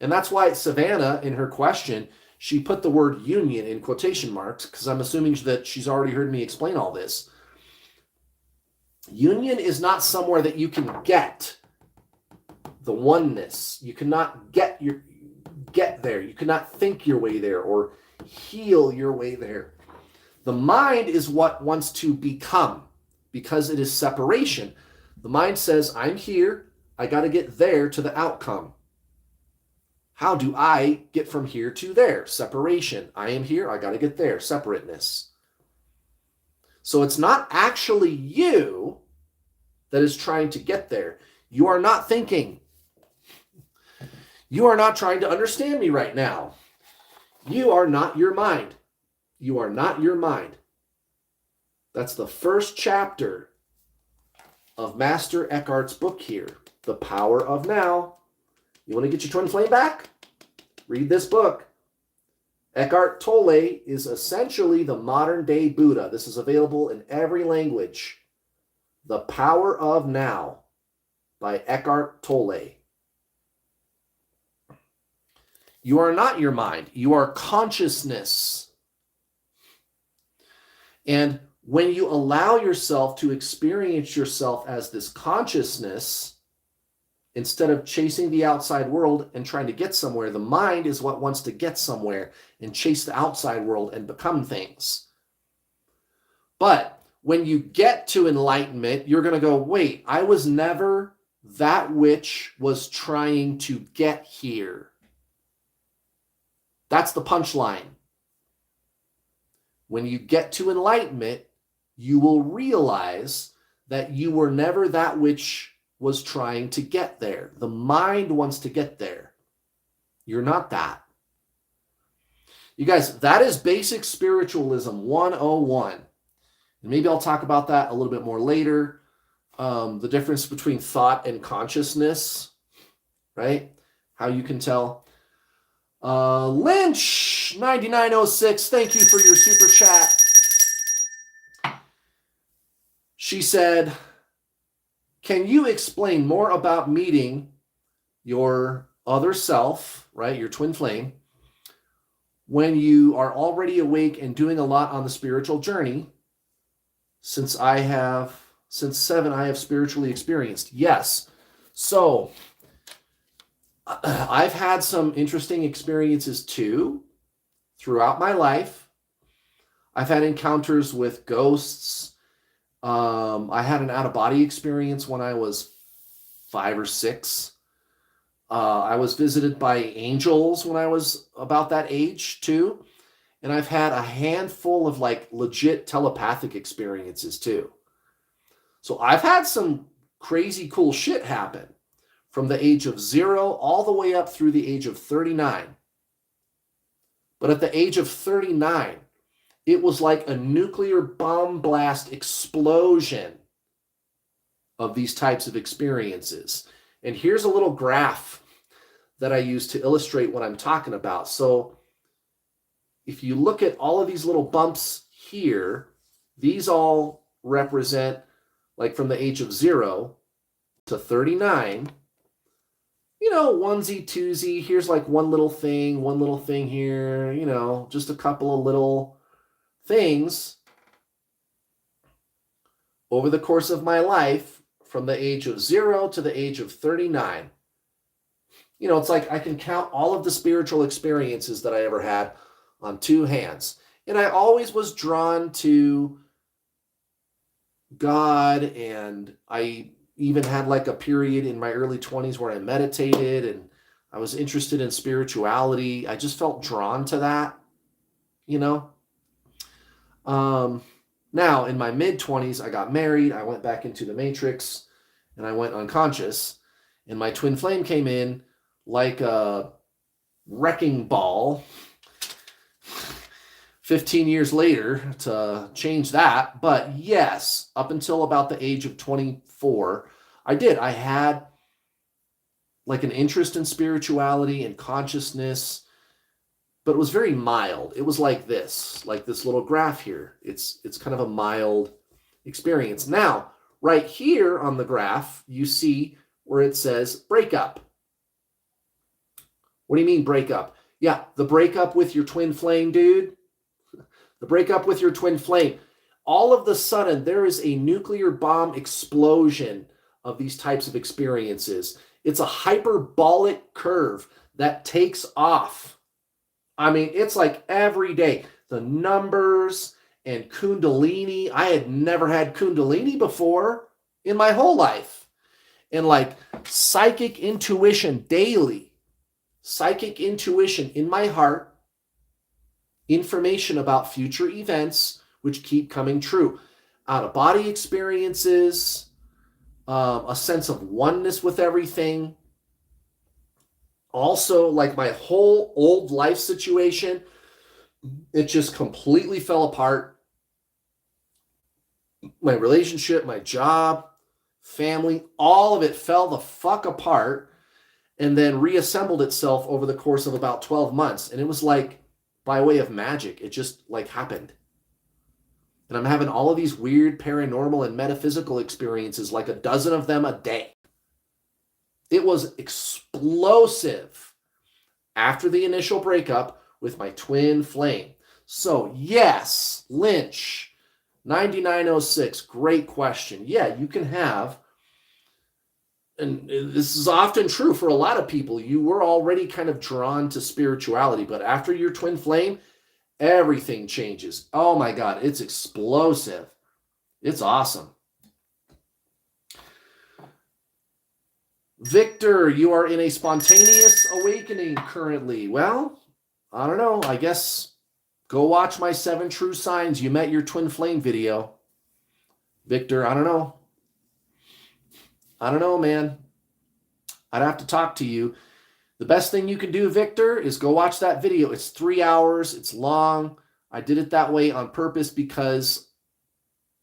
And that's why Savannah, in her question, she put the word union in quotation marks, because I'm assuming that she's already heard me explain all this. Union is not somewhere that you can get the oneness. You cannot get there. You cannot think your way there or heal your way there. The mind is what wants to become because it is separation. The mind says, I'm here. I got to get there to the outcome. How do I get from here to there? Separation. I am here. I got to get there. Separateness. So it's not actually you that is trying to get there. You are not thinking. You are not trying to understand me right now. You are not your mind. You are not your mind. That's the first chapter of Master Eckhart's book here, The Power of Now. You want to get your twin flame back? Read this book. Eckhart Tolle is essentially the modern day Buddha. This is available in every language. The Power of Now by Eckhart Tolle. You are not your mind. You are consciousness. And when you allow yourself to experience yourself as this consciousness, instead of chasing the outside world and trying to get somewhere, the mind is what wants to get somewhere and chase the outside world and become things. But when you get to enlightenment, you're going to go, wait, I was never that which was trying to get here. That's the punchline. When you get to enlightenment, you will realize that you were never that which was trying to get there. The mind wants to get there. You're not that. You guys, that is basic spiritualism 101. And maybe I'll talk about that a little bit more later. The difference between thought and consciousness, right? How you can tell. Lynch 9906, thank you for your super chat. She said, Can you explain more about meeting your other self, right, your twin flame, when you are already awake and doing a lot on the spiritual journey? Since 7, I have spiritually experienced. Yes. So I've had some interesting experiences too throughout my life. I've had encounters with ghosts. I had an out-of-body experience when I was 5 or 6. I was visited by angels when I was about that age too. And I've had a handful of like legit telepathic experiences too. So I've had some crazy cool shit happen from the age of 0 all the way up through the age of 39. But at the age of 39, it was like a nuclear bomb blast explosion of these types of experiences. And here's a little graph that I use to illustrate what I'm talking about. So if you look at all of these little bumps here, these all represent like from the age of 0 to 39, onesie, twosie, here's like one little thing here, just a couple of little things over the course of my life from the age of 0 to the age of 39. It's like I can count all of the spiritual experiences that I ever had on 2 hands. And I always was drawn to God, and I even had like a period in my early 20s where I meditated and I was interested in spirituality. I just felt drawn to that, Now, in my mid-20s, I got married. I went back into the matrix and I went unconscious. And my twin flame came in like a wrecking ball 15 years later to change that. But yes, up until about the age of 24, I had like an interest in spirituality and consciousness, but it was very mild. It was like this little graph here. It's kind of a mild experience. Now, right here on the graph, you see where it says breakup. What do you mean breakup? Yeah, the breakup with your twin flame, dude. The breakup with your twin flame. All of the sudden, there is a nuclear bomb explosion of these types of experiences. It's a hyperbolic curve that takes off. I mean, it's like every day. The numbers and Kundalini. I had never had Kundalini before in my whole life. And like psychic intuition daily. Psychic intuition in my heart. Information about future events which keep coming true. Out-of-body experiences. A sense of oneness with everything. Also, like my whole old life situation, it just completely fell apart. My relationship, my job, family, all of it fell the fuck apart and then reassembled itself over the course of about 12 months. And it was like by way of magic. It just like happened. And I'm having all of these weird paranormal and metaphysical experiences, like a dozen of them a day. It was explosive after the initial breakup with my twin flame. So yes, Lynch, 9906, great question. Yeah, you can have, and this is often true for a lot of people, you were already kind of drawn to spirituality, but after your twin flame, everything changes. Oh my God, it's explosive. It's awesome. Victor, you are in a spontaneous awakening currently. Well, I don't know. I guess go watch my 7 True Signs You Met Your Twin Flame video. Victor, I don't know. I don't know, man. I'd have to talk to you. The best thing you can do, Victor, is go watch that video. It's 3 hours. It's long. I did it that way on purpose because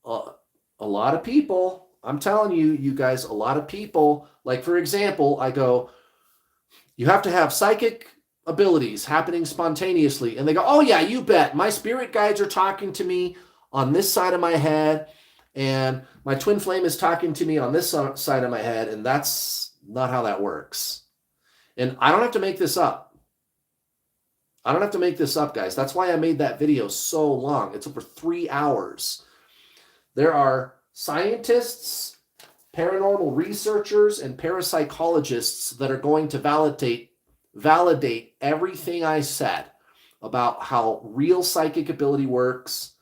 a lot of people, I'm telling you, you guys, a lot of people, like for example, I go, you have to have psychic abilities happening spontaneously. And they go, oh yeah, you bet. My spirit guides are talking to me on this side of my head. and my twin flame is talking to me on this side of my head, and that's not how that works. And I don't have to make this up. I don't have to make this up, guys. That's why I made that video so long. It's over 3 hours. There are scientists, paranormal researchers, and parapsychologists that are going to validate everything I said about how real psychic ability works,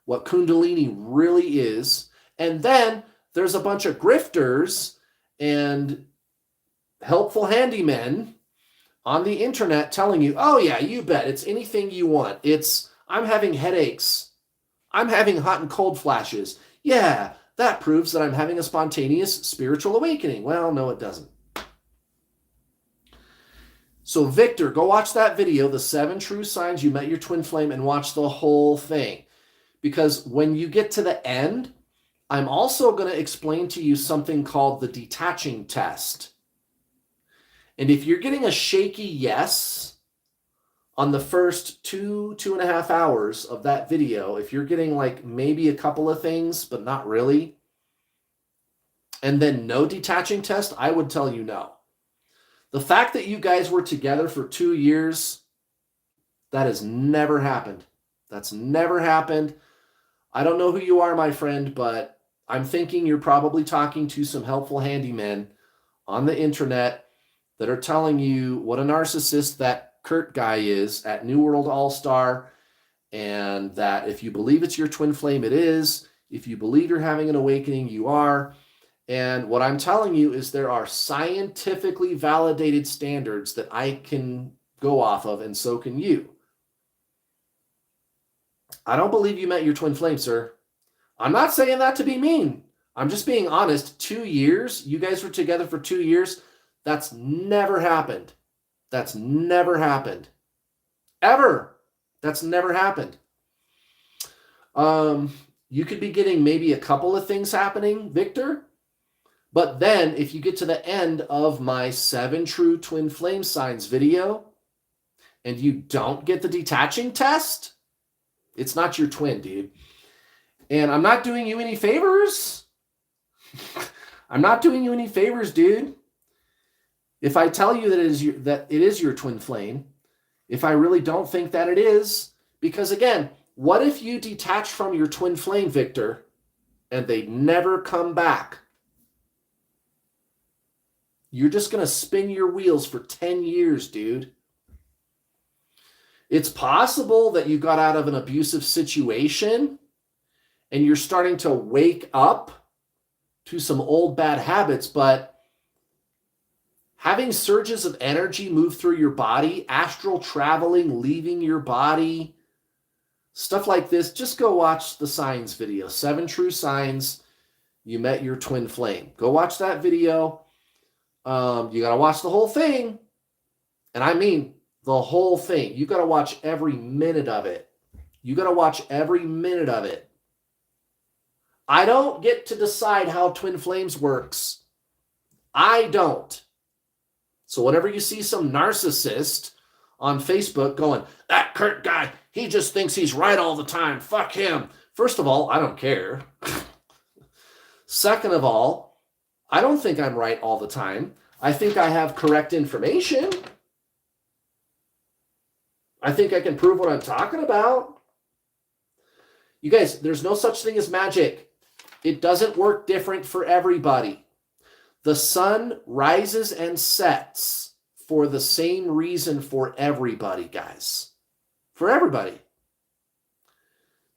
what Kundalini really is. And then there's a bunch of grifters and helpful handymen on the internet telling you, oh yeah, you bet, it's anything you want. It's, I'm having headaches. I'm having hot and cold flashes. Yeah, that proves that I'm having a spontaneous spiritual awakening. Well, no, it doesn't. So Victor, go watch that video, The 7 True Signs You Met Your Twin Flame, and watch the whole thing. Because when you get to the end, I'm also going to explain to you something called the detaching test. And if you're getting a shaky yes on the first 2.5 hours of that video, if you're getting like maybe a couple of things, but not really, and then no detaching test, I would tell you no. The fact that you guys were together for 2 years, that has never happened. That's never happened. I don't know who you are, my friend, but I'm thinking you're probably talking to some helpful handymen on the internet that are telling you what a narcissist that Kurt guy is at New World All-Star, and that if you believe it's your twin flame, it is. If you believe you're having an awakening, you are. And what I'm telling you is there are scientifically validated standards that I can go off of, and so can you. I don't believe you met your twin flame, sir. I'm not saying that to be mean. I'm just being honest. 2 years, you guys were together for 2 years. That's never happened. That's never happened. Ever. That's never happened. You could be getting maybe a couple of things happening, Victor. But then if you get to the end of my 7 True Twin Flame Signs video and you don't get the detaching test, it's not your twin, dude. And I'm not doing you any favors. I'm not doing you any favors, dude. If I tell you that it is your twin flame, if I really don't think that it is, because again, what if you detach from your twin flame, Victor, and they never come back? You're just going to spin your wheels for 10 years, dude. It's possible that you got out of an abusive situation and you're starting to wake up to some old bad habits, but having surges of energy move through your body, astral traveling, leaving your body, stuff like this, just go watch the signs video, 7 True Signs You Met Your Twin Flame. Go watch that video. You got to watch the whole thing. And I mean the whole thing. You got to watch every minute of it. You got to watch every minute of it. I don't get to decide how twin flames works. I don't. So whenever you see some narcissist on Facebook going, that Kurt guy, he just thinks he's right all the time. Fuck him. First of all, I don't care. Second of all, I don't think I'm right all the time. I think I have correct information. I think I can prove what I'm talking about. You guys, there's no such thing as magic. It doesn't work different for everybody. The sun rises and sets for the same reason for everybody, guys. For everybody.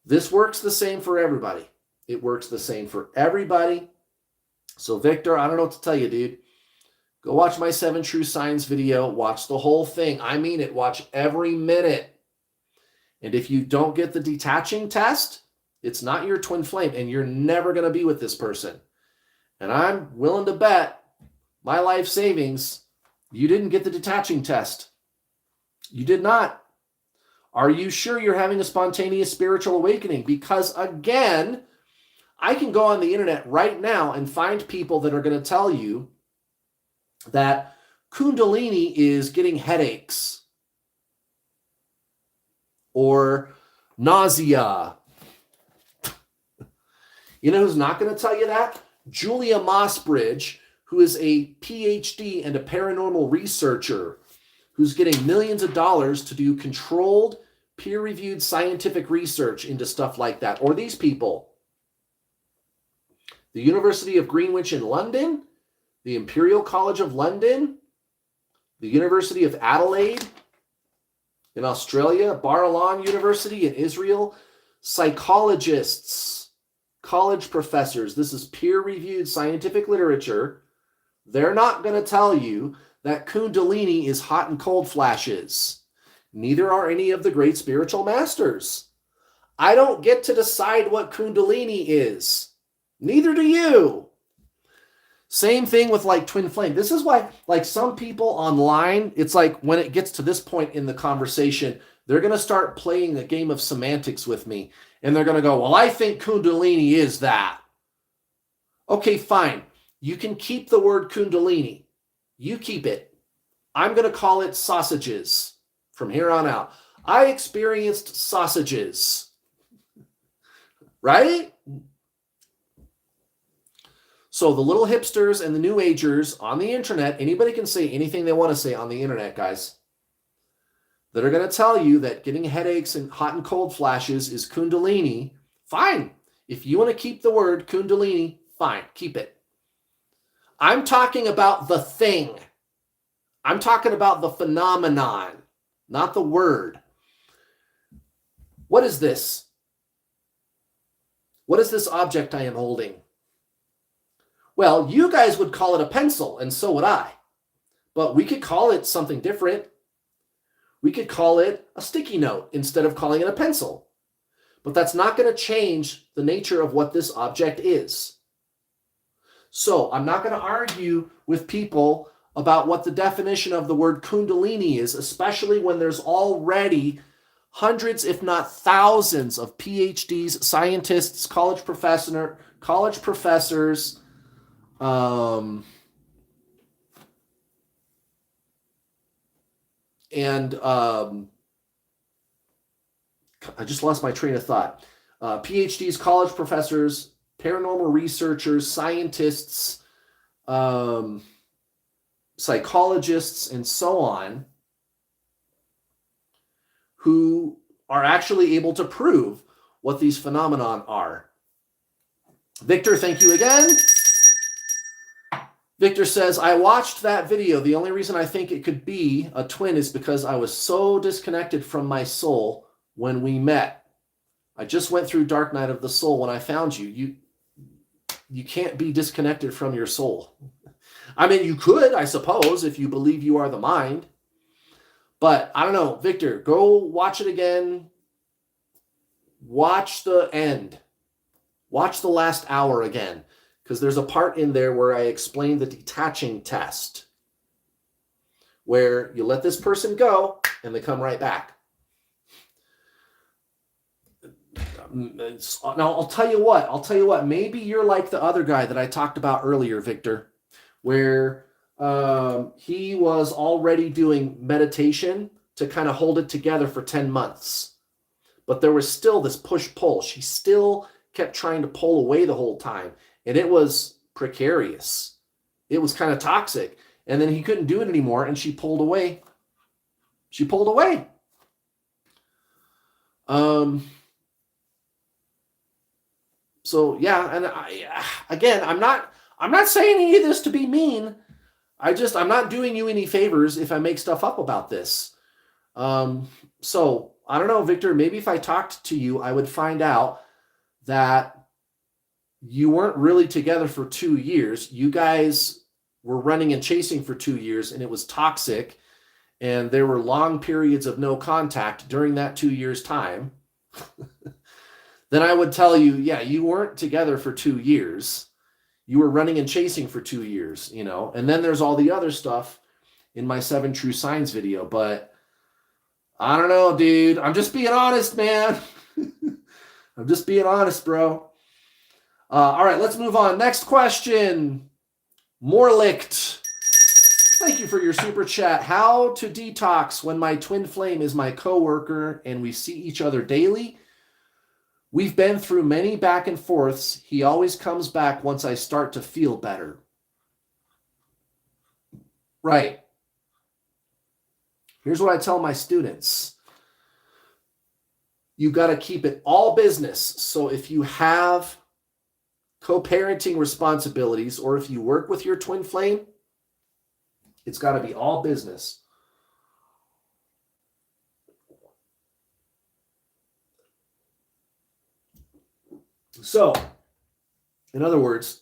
This works the same for everybody. It works the same for everybody. So Victor, I don't know what to tell you, dude. Go watch my 7 True Signs video. Watch the whole thing. I mean it. Watch every minute. And if you don't get the detaching test, it's not your twin flame, and you're never going to be with this person. And I'm willing to bet my life savings, you didn't get the detaching test. You did not. Are you sure you're having a spontaneous spiritual awakening? Because again, I can go on the internet right now and find people that are going to tell you that Kundalini is getting headaches or nausea. You know who's not going to tell you that? Julia Mossbridge, who is a PhD and a paranormal researcher who's getting millions of dollars to do controlled, peer-reviewed scientific research into stuff like that. Or these people. The University of Greenwich in London, the Imperial College of London, the University of Adelaide in Australia, Bar-Ilan University in Israel, psychologists, college professors. This is peer-reviewed scientific literature. They're not going to tell you that Kundalini is hot and cold flashes. Neither are any of the great spiritual masters. I don't get to decide what Kundalini is. Neither do you. Same thing with like twin flame. This is why like some people online, it's like when it gets to this point in the conversation, they're going to start playing a game of semantics with me. And they're going to go, well, I think Kundalini is that. Okay, fine. You can keep the word Kundalini. You keep it. I'm going to call it sausages from here on out. I experienced sausages. Right? So the little hipsters and the new agers on the internet, anybody can say anything they want to say on the internet, guys, that are going to tell you that getting headaches and hot and cold flashes is Kundalini. Fine. If you want to keep the word Kundalini, fine, keep it. I'm talking about the thing. I'm talking about the phenomenon, not the word. What is this? What is this object I am holding? Well, you guys would call it a pencil, and so would I. But we could call it something different. We could call it a sticky note instead of calling it a pencil. But that's not going to change the nature of what this object is. So I'm not going to argue with people about what the definition of the word Kundalini is, especially when there's already hundreds, if not thousands, of PhDs, scientists, college professors, I just lost my train of thought. PhDs, college professors, paranormal researchers, scientists, psychologists, and so on, who are actually able to prove what these phenomenon are. Victor, thank you again. Victor says, I watched that video. The only reason I think it could be a twin is because I was so disconnected from my soul when we met. I just went through Dark Night of the Soul when I found you. You can't be disconnected from your soul. I mean, you could, I suppose, if you believe you are the mind. But I don't know, Victor, go watch it again. Watch the end. Watch the last hour again. Because there's a part in there where I explain the detaching test. Where you let this person go and they come right back. Now, I'll tell you what. Maybe you're like the other guy that I talked about earlier, Victor, where he was already doing meditation to kind of hold it together for 10 months. But there was still this push-pull. She still kept trying to pull away the whole time. And it was precarious. It was kind of toxic. And then he couldn't do it anymore, and she pulled away. She pulled away. So yeah, and I'm not saying any of this to be mean. I'm not doing you any favors if I make stuff up about this. So I don't know, Victor, maybe if I talked to you, I would find out that you weren't really together for 2 years. You guys were running and chasing for 2 years, and it was toxic. And there were long periods of no contact during that 2 years' time. Then I would tell you, yeah, you weren't together for 2 years. You were running and chasing for 2 years, you know. And then there's all the other stuff in my 7 True Signs video. But I don't know, dude. I'm just being honest, man. I'm just being honest, bro. All right, let's move on. Next question. Morlicht. Thank you for your super chat. How to detox when my twin flame is my coworker and we see each other daily? We've been through many back and forths. He always comes back once I start to feel better. Right. Here's what I tell my students. You got to keep it all business. So if you have co-parenting responsibilities or if you work with your twin flame, it's got to be all business. So, in other words,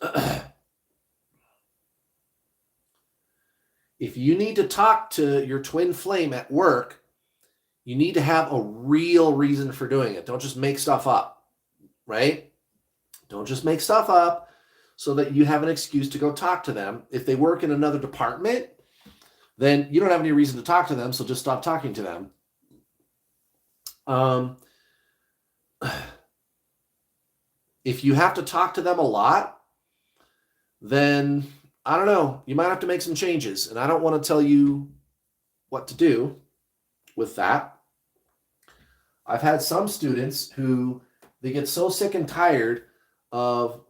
if you need to talk to your twin flame at work, you need to have a real reason for doing it. Don't just make stuff up, right? Don't just make stuff up so that you have an excuse to go talk to them. If they work in another department, then you don't have any reason to talk to them, so just stop talking to them. If you have to talk to them a lot, then I don't know, you might have to make some changes. And I don't want to tell you what to do with that. I've had some students who they get so sick and tired of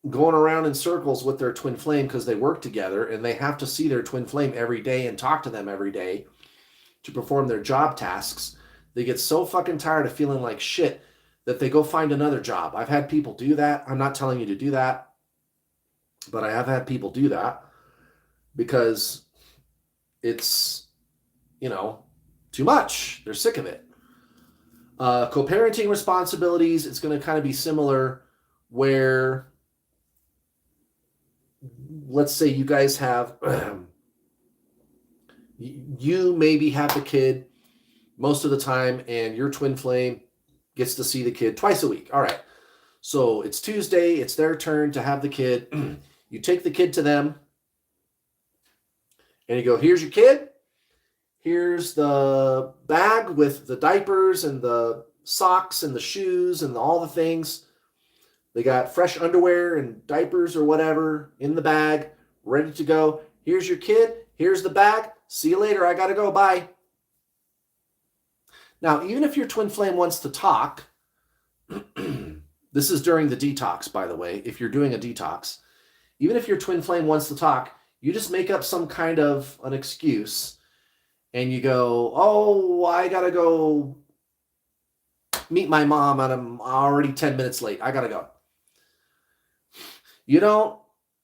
going around in circles with their twin flame because they work together and they have to see their twin flame every day and talk to them every day to perform their job tasks. They get so fucking tired of feeling like shit that they go find another job. I've had people do that. I'm not telling you to do that, but I have had people do that because it's, too much. They're sick of it. Co-parenting responsibilities, it's going to kind of be similar where, let's say you guys have, you maybe have the kid most of the time and your twin flame gets to see the kid twice a week. All right. So it's Tuesday. It's their turn to have the kid. You take the kid to them and you go, here's your kid. Here's the bag with the diapers and the socks and the shoes and all the things. They got fresh underwear and diapers or whatever in the bag, ready to go. Here's your kid. Here's the bag. See you later. I got to go. Bye. Now, even if your twin flame wants to talk, this is during the detox, by the way, if you're doing a detox, even if your twin flame wants to talk, you just make up some kind of an excuse and you go, oh, I got to go meet my mom and I'm already 10 minutes late. I got to go. You don't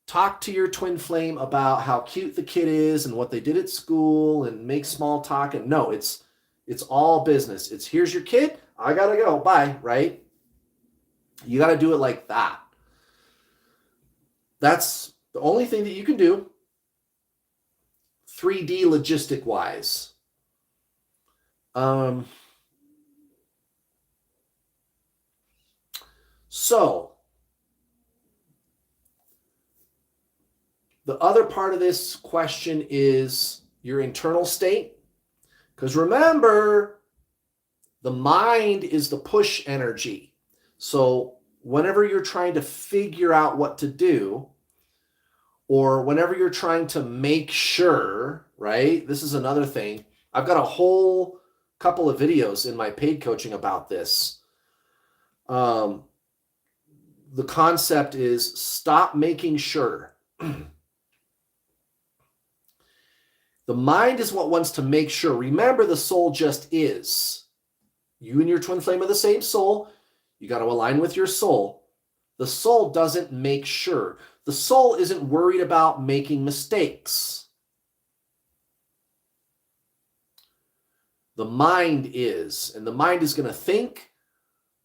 talk to your twin flame about how cute the kid is and what they did at school and make small talk. And no, it's all business. It's here's your kid. I got to go. Bye. Right? You got to do it like that. That's the only thing that you can do 3D logistic wise. So the other part of this question is your internal state. Because remember, the mind is the push energy. So whenever you're trying to figure out what to do, or whenever you're trying to make sure, right? This is another thing. I've got a whole couple of videos in my paid coaching about this. The concept is stop making sure. The mind is what wants to make sure. Remember, the soul just is. You and your twin flame are the same soul. You got to align with your soul. The soul doesn't make sure. The soul isn't worried about making mistakes. The mind is. And the mind is going to think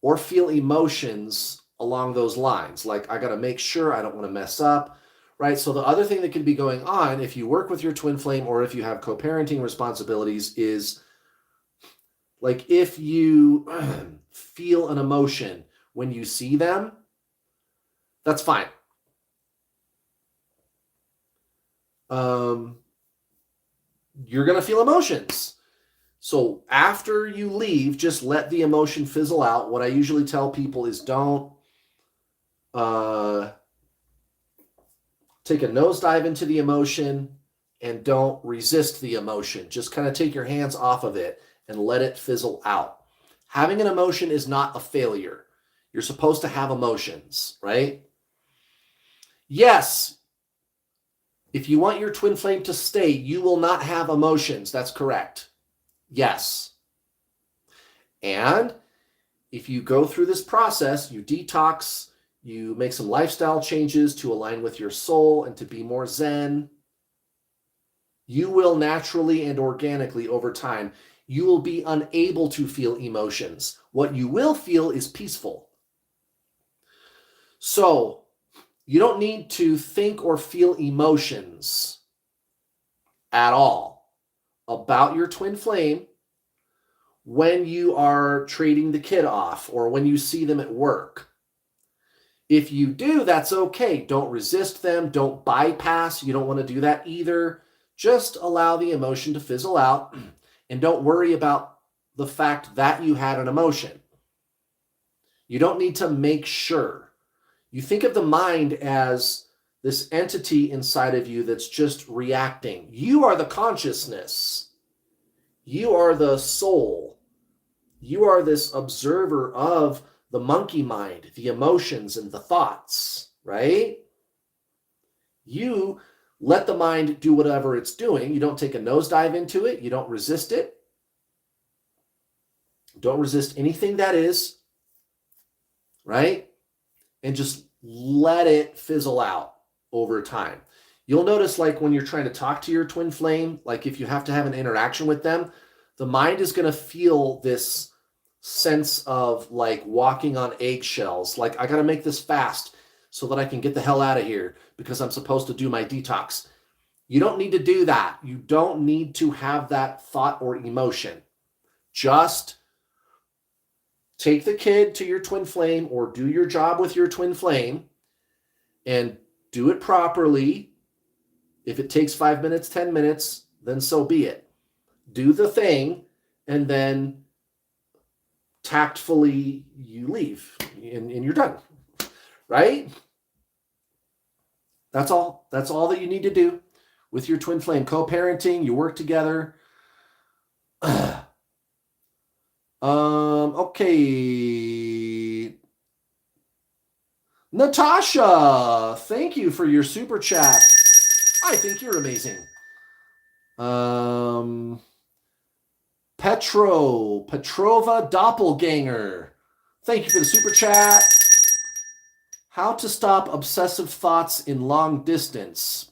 or feel emotions along those lines. Like, I got to make sure I don't want to mess up. Right. So the other thing that can be going on if you work with your twin flame or if you have co-parenting responsibilities is like if you feel an emotion when you see them, that's fine. You're going to feel emotions. So after you leave, just let the emotion fizzle out. What I usually tell people is don't take a nosedive into the emotion and don't resist the emotion. Just kind of take your hands off of it and let it fizzle out. Having an emotion is not a failure. You're supposed to have emotions, right? Yes, if you want your twin flame to stay, you will not have emotions. That's correct. Yes. And if you go through this process, you detox, you make some lifestyle changes to align with your soul and to be more zen, you will naturally and organically over time, you will be unable to feel emotions. What you will feel is peaceful. So you don't need to think or feel emotions at all about your twin flame when you are trading the kid off or when you see them at work. If you do, that's okay. Don't resist them. Don't bypass. You don't want to do that either. Just allow the emotion to fizzle out and don't worry about the fact that you had an emotion. You don't need to make sure. You think of the mind as this entity inside of you that's just reacting. You are the consciousness. You are the soul. You are this observer of the monkey mind, the emotions and the thoughts, right? You let the mind do whatever it's doing. You don't take a nosedive into it. You don't resist it. Don't resist anything that is, right? And just let it fizzle out over time. You'll notice, like when you're trying to talk to your twin flame, like if you have to have an interaction with them, the mind is going to feel this sense of like walking on eggshells. Like, I got to make this fast so that I can get the hell out of here because I'm supposed to do my detox. You don't need to do that. You don't need to have that thought or emotion. Just take the kid to your twin flame or do your job with your twin flame and do it properly. If it takes 5 minutes, 10 minutes, then so be it. Do the thing and then tactfully you leave and you're done, right? That's all. That's all that you need to do with your twin flame. Co-parenting, you work together. Okay. Natasha, thank you for your super chat. I think you're amazing. Petrova Doppelganger. Thank you for the super chat. How to stop obsessive thoughts in long distance.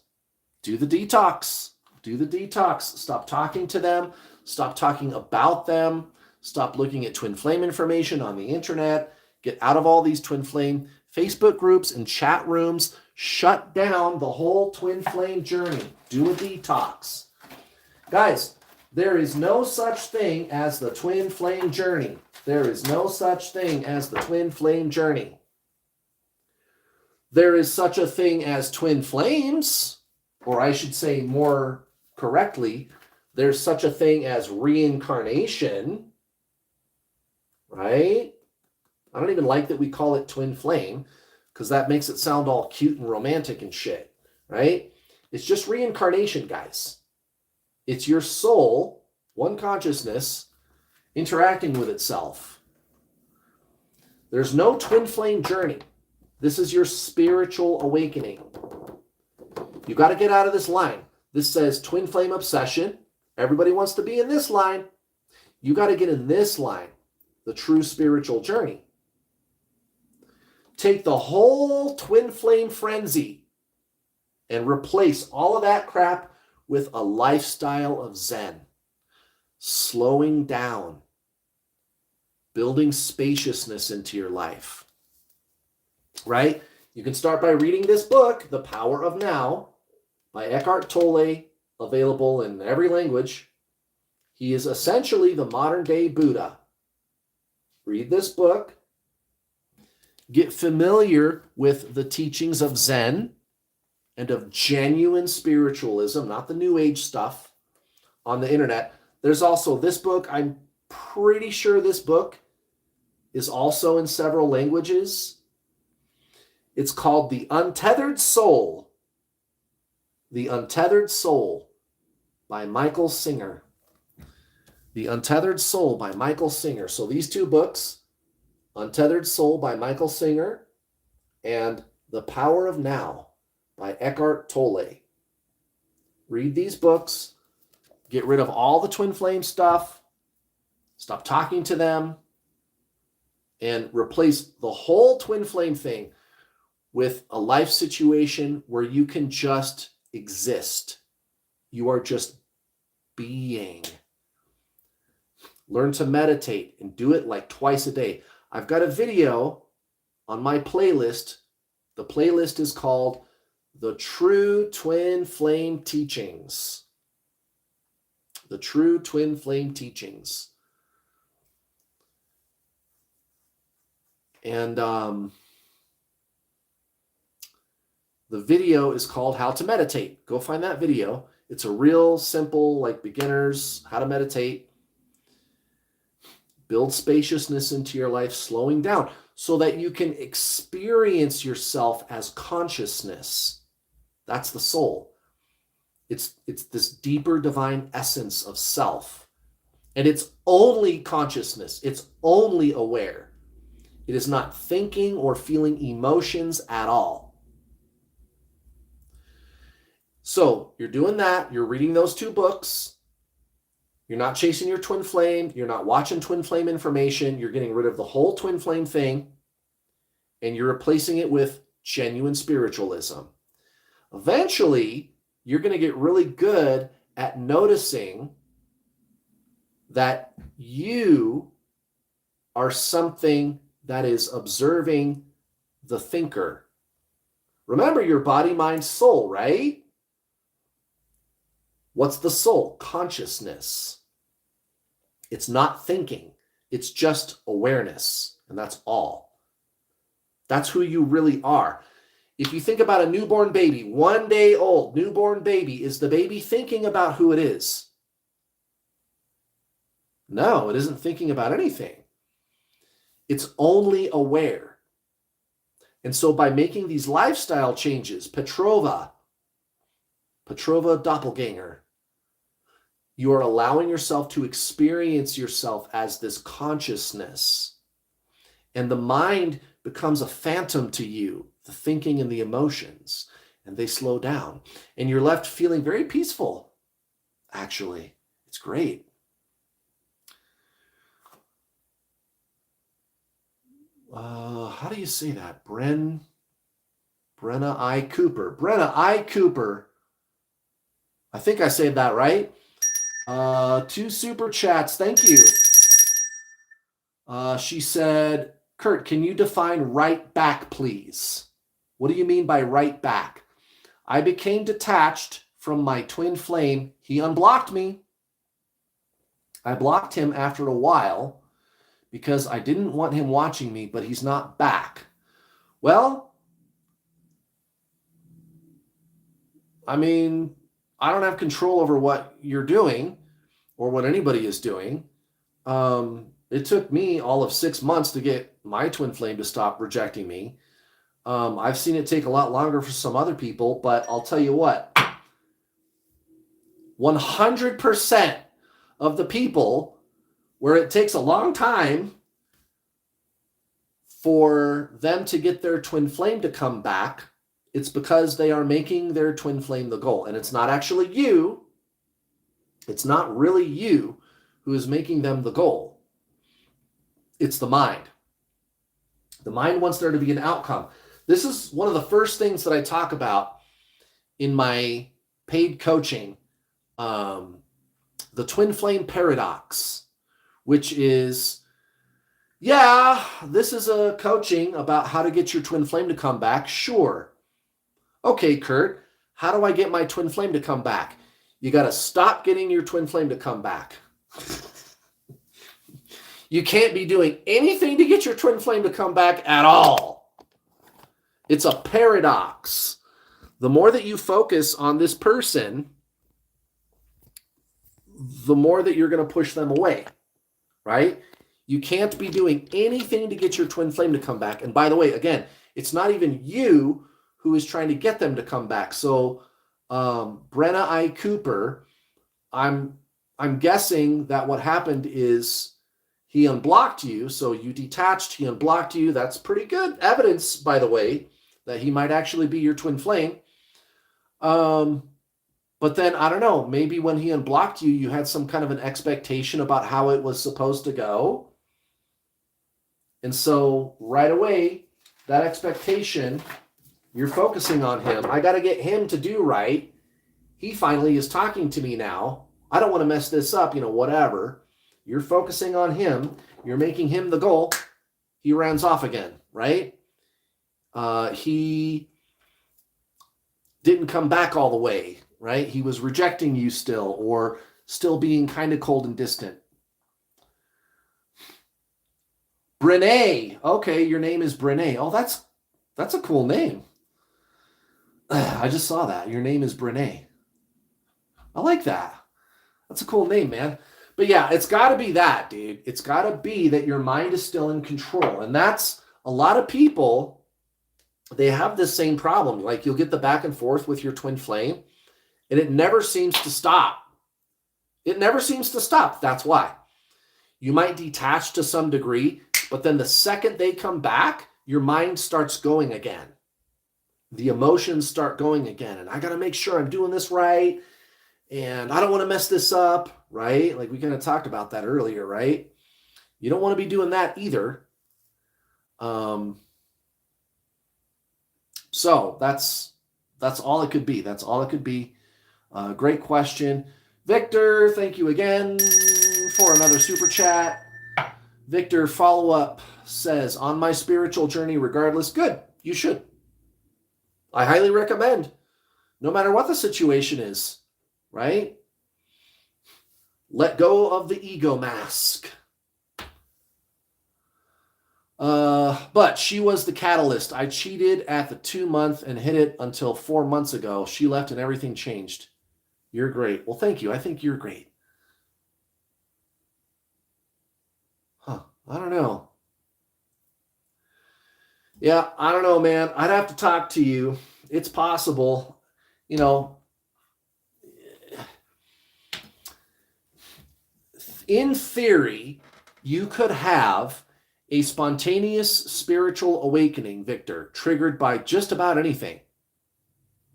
Do the detox. Do the detox. Stop talking to them. Stop talking about them. Stop looking at twin flame information on the internet. Get out of all these twin flame Facebook groups and chat rooms. Shut down the whole twin flame journey. Do a detox. Guys, there is no such thing as the twin flame journey. There is no such thing as the twin flame journey. There is such a thing as twin flames, or I should say more correctly, there's such a thing as reincarnation, right? I don't even like that we call it twin flame because that makes it sound all cute and romantic and shit, right? It's just reincarnation, guys. It's your soul, one consciousness, interacting with itself. There's no twin flame journey. This is your spiritual awakening. You got to get out of this line. This says twin flame obsession. Everybody wants to be in this line. You got to get in this line, the true spiritual journey. Take the whole twin flame frenzy and replace all of that crap with a lifestyle of Zen. Slowing down. Building spaciousness into your life. Right? You can start by reading this book, The Power of Now, by Eckhart Tolle, available in every language. He is essentially the modern day Buddha. Read this book. Get familiar with the teachings of Zen and of genuine spiritualism, not the New Age stuff on the internet. There's also this book. I'm pretty sure this book is also in several languages. It's called The Untethered Soul. The Untethered Soul by Michael Singer. The Untethered Soul by Michael Singer. So these two books Untethered Soul by Michael Singer, and The Power of Now by Eckhart Tolle. Read these books, get rid of all the twin flame stuff, stop talking to them, and replace the whole twin flame thing with a life situation where you can just exist. You are just being. Learn to meditate and do it like twice a day. I've got a video on my playlist. The playlist is called The True Twin Flame Teachings. The True Twin Flame Teachings. And the video is called How to Meditate. Go find that video. It's a real simple, like beginners, how to meditate. Build spaciousness into your life, slowing down so that you can experience yourself as consciousness. That's the soul. It's this deeper divine essence of self. And it's only consciousness. It's only aware. It is not thinking or feeling emotions at all. So you're doing that. You're reading those 2 books. You're not chasing your twin flame. You're not watching twin flame information. You're getting rid of the whole twin flame thing, and you're replacing it with genuine spiritualism. Eventually, you're going to get really good at noticing that you are something that is observing the thinker. Remember, your body, mind, soul, right? What's the soul? Consciousness. It's not thinking. It's just awareness, and that's all. That's who you really are. If you think about a newborn baby, 1 day old, newborn baby, is the baby thinking about who it is? No, it isn't thinking about anything. It's only aware. And so by making these lifestyle changes, Petrova doppelganger, you are allowing yourself to experience yourself as this consciousness. And the mind becomes a phantom to you, the thinking and the emotions, and they slow down. And you're left feeling very peaceful, actually. It's great. How do you say that? Brenna I. Cooper. Brenna I. Cooper. I think I said that right. 2 super chats. Thank you. She said, Kurt, can you define right back, please? What do you mean by right back? I became detached from my twin flame. He unblocked me. I blocked him after a while because I didn't want him watching me, but he's not back. Well, I mean, I don't have control over what you're doing or what anybody is doing. It took me all of 6 months to get my twin flame to stop rejecting me. I've seen it take a lot longer for some other people, but I'll tell you what, 100% of the people where it takes a long time for them to get their twin flame to come back, it's because they are making their twin flame the goal. And it's not actually you. It's not really you who is making them the goal. It's the mind. The mind wants there to be an outcome. This is one of the first things that I talk about in my paid coaching, the twin flame paradox, which is, yeah, this is a coaching about how to get your twin flame to come back. Sure. Okay, Kurt, how do I get my twin flame to come back? You got to stop getting your twin flame to come back. You can't be doing anything to get your twin flame to come back at all. It's a paradox. The more that you focus on this person, the more that you're going to push them away, right? You can't be doing anything to get your twin flame to come back. And by the way, again, it's not even you who is trying to get them to come back. So Brenna I. Cooper, I'm guessing that what happened is He unblocked you, so you detached, he unblocked you. That's pretty good evidence, by the way, that he might actually be your twin flame. But then, I don't know, maybe when he unblocked you, you had some kind of an expectation about how it was supposed to go. And so right away, that expectation, you're focusing on him. I got to get him to do right. He finally is talking to me now. I don't want to mess this up, whatever. You're focusing on him. You're making him the goal. He runs off again, right? He didn't come back all the way, right? He was rejecting you still, or still being kind of cold and distant. Brene. Okay, your name is Brene. Oh, that's a cool name. I just saw that. Your name is Brene. I like that. That's a cool name, man. But yeah, it's got to be that, dude. It's got to be that your mind is still in control. And that's a lot of people, they have this same problem. Like you'll get the back and forth with your twin flame, and it never seems to stop. It never seems to stop. That's why. You might detach to some degree, but then the second they come back, your mind starts going again. The emotions start going again. And I got to make sure I'm doing this right. And I don't want to mess this up, right? Like we kind of talked about that earlier, right? You don't want to be doing that either. So that's all it could be. That's all it could be. Great question. Victor, thank you again for another super chat. Victor, follow-up says, on my spiritual journey regardless, good, you should. I highly recommend, no matter what the situation is, right? Let go of the ego mask. But she was the catalyst. I cheated at the 2-month and hit it until 4 months ago. She left and everything changed. You're great. Well, thank you. I think you're great. Huh. I don't know. Yeah, I don't know, man. I'd have to talk to you. It's possible. In theory, you could have a spontaneous spiritual awakening, Victor, triggered by just about anything.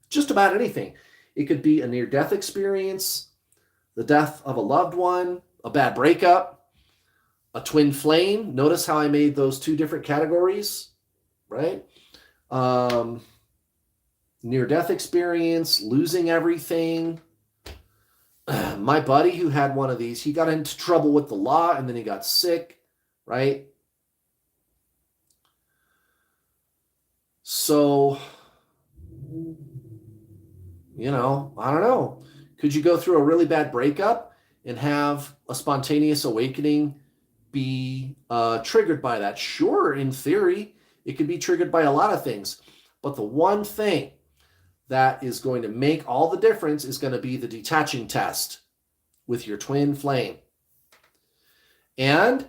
Just about anything. It could be a near-death experience, the death of a loved one, a bad breakup, a twin flame. Notice how I made those two different categories, right? Near-death experience, losing everything. My buddy who had one of these, he got into trouble with the law and then he got sick, right? So, I don't know. Could you go through a really bad breakup and have a spontaneous awakening be triggered by that? Sure, in theory, it could be triggered by a lot of things. But the one thing that is going to make all the difference is going to be the detaching test with your twin flame. And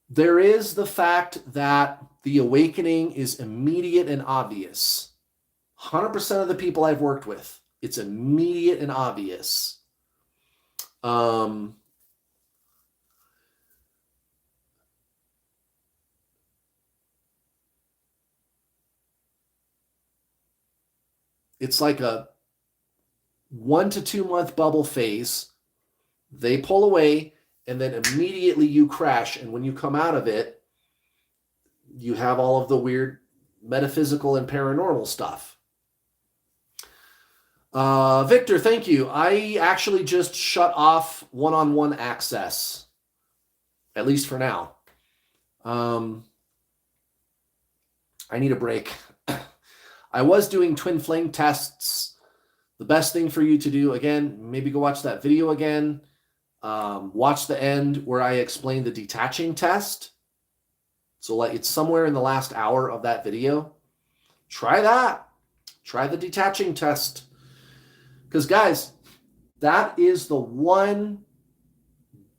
there is the fact that the awakening is immediate and obvious. 100% of the people I've worked with, it's immediate and obvious. It's like a 1 to 2 month bubble phase. They pull away, and then immediately you crash. And when you come out of it, you have all of the weird metaphysical and paranormal stuff. Victor, thank you. I actually just shut off one-on-one access, at least for now. I need a break. I was doing twin flame tests. The best thing for you to do, again, maybe go watch that video again. Watch the end where I explain the detaching test. So like it's somewhere in the last hour of that video. Try that. Try the detaching test. Because guys, that is the one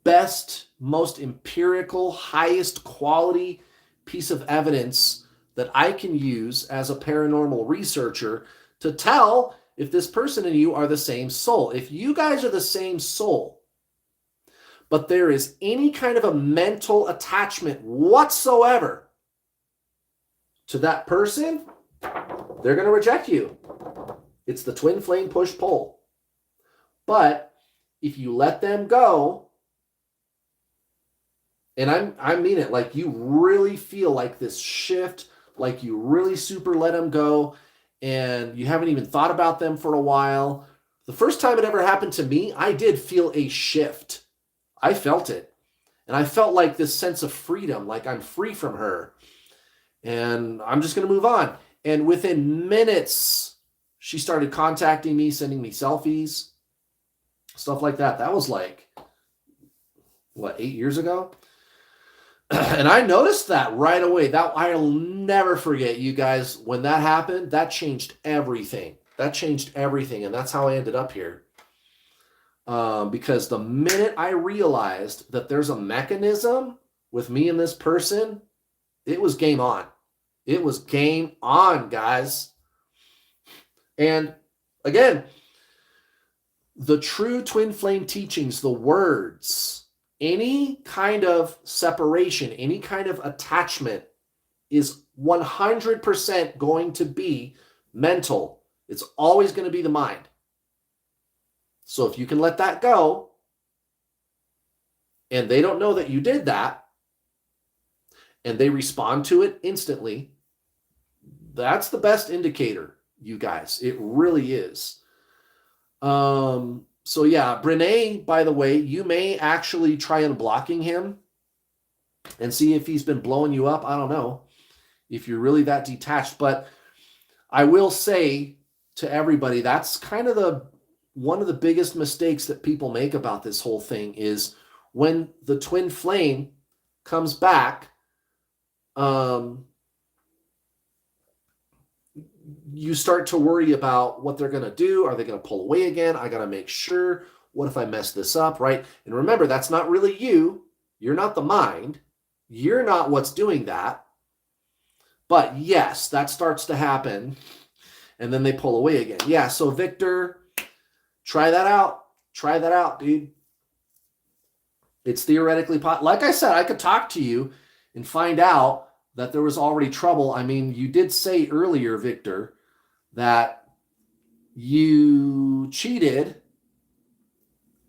best, most empirical, highest quality piece of evidence that I can use as a paranormal researcher to tell if this person and you are the same soul. If you guys are the same soul, but there is any kind of a mental attachment whatsoever to that person, they're going to reject you. It's the twin flame push-pull. But if you let them go, and I mean it, like you really feel like this shift, like you really super let them go, and you haven't even thought about them for a while. The first time it ever happened to me, I did feel a shift. I felt it. And I felt like this sense of freedom, like I'm free from her. And I'm just going to move on. And within minutes, she started contacting me, sending me selfies, stuff like that. That was like, 8 years ago? And I noticed that right away. That I'll never forget, you guys. When that happened, that changed everything. That changed everything. And that's how I ended up here. Because the minute I realized that there's a mechanism with me and this person, it was game on. It was game on, guys. And again, the true twin flame teachings, the words, any kind of separation, any kind of attachment is 100% going to be mental. It's always going to be the mind. So if you can let that go, and they don't know that you did that, and they respond to it instantly, that's the best indicator, you guys. It really is. So yeah, Brene, by the way, you may actually try unblocking him and see if he's been blowing you up. I don't know if you're really that detached, but I will say to everybody, that's kind of one of the biggest mistakes that people make about this whole thing is when the twin flame comes back, you start to worry about what they're going to do. Are they going to pull away again? I got to make sure. What if I mess this up, right? And remember, that's not really you. You're not the mind. You're not what's doing that. But yes, that starts to happen. And then they pull away again. Yeah, so Victor, try that out. Try that out, dude. It's theoretically possible. Like I said, I could talk to you and find out that there was already trouble. I mean, you did say earlier, Victor, that you cheated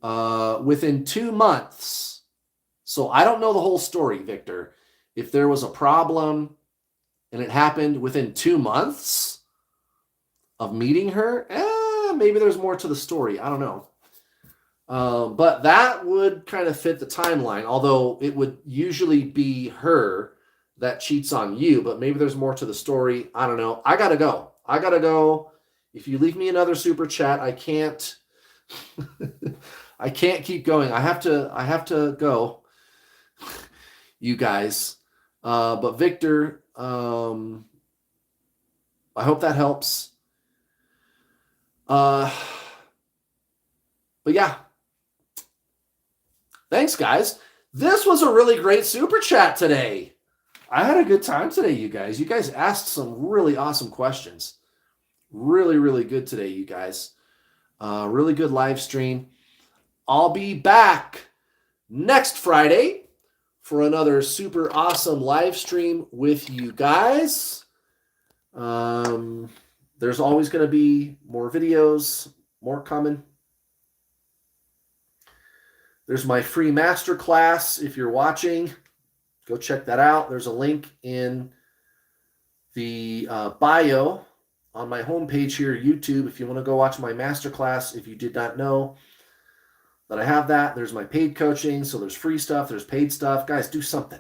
within 2 months. So I don't know the whole story, Victor. If there was a problem and it happened within 2 months of meeting her, maybe there's more to the story. I don't know. But that would kind of fit the timeline, although it would usually be her that cheats on you, but maybe there's more to the story. I don't know. I gotta go. If you leave me another super chat, I can't I can't keep going. I have to go. You guys. But Victor, I hope that helps. But yeah. Thanks, guys. This was a really great super chat today. I had a good time today, you guys. You guys asked some really awesome questions. Really, really good today, you guys. Really good live stream. I'll be back next Friday for another super awesome live stream with you guys. There's always going to be more videos, more coming. There's my free masterclass. If you're watching, go check that out. There's a link in the bio on my homepage here, YouTube, if you want to go watch my masterclass. If you did not know that I have that, there's my paid coaching. So there's free stuff, there's paid stuff. Guys, do something.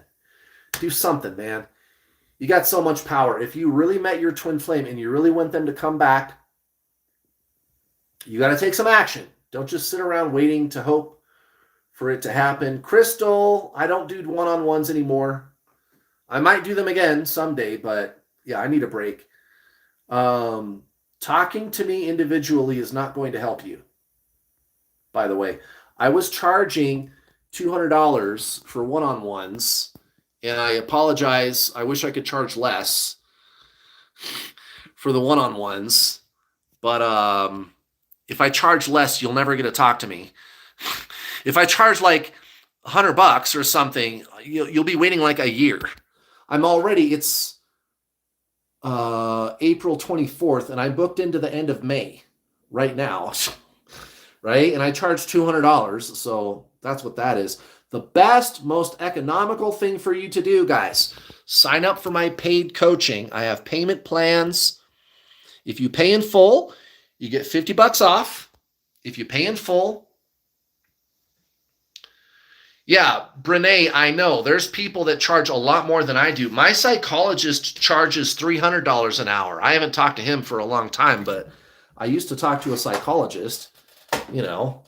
Do something, man. You got so much power. If you really met your twin flame and you really want them to come back, you got to take some action. Don't just sit around waiting to hope for it to happen. Crystal, I don't do one-on-ones anymore. I might do them again someday, but yeah, I need a break. Talking to me individually is not going to help you. By the way, I was charging $200 for one-on-ones, and I apologize. I wish I could charge less for the one-on-ones, but if I charge less, you'll never get to talk to me. If I charge like $100 or something, you'll be waiting like a year. It's April 24th, and I booked into the end of May right now, right? And I charge $200, so that's what that is. The best, most economical thing for you to do, guys, sign up for my paid coaching. I have payment plans. If you pay in full, you get $50 off. If you pay in full, yeah, Brene, I know. There's people that charge a lot more than I do. My psychologist charges $300 an hour. I haven't talked to him for a long time, but I used to talk to a psychologist, you know.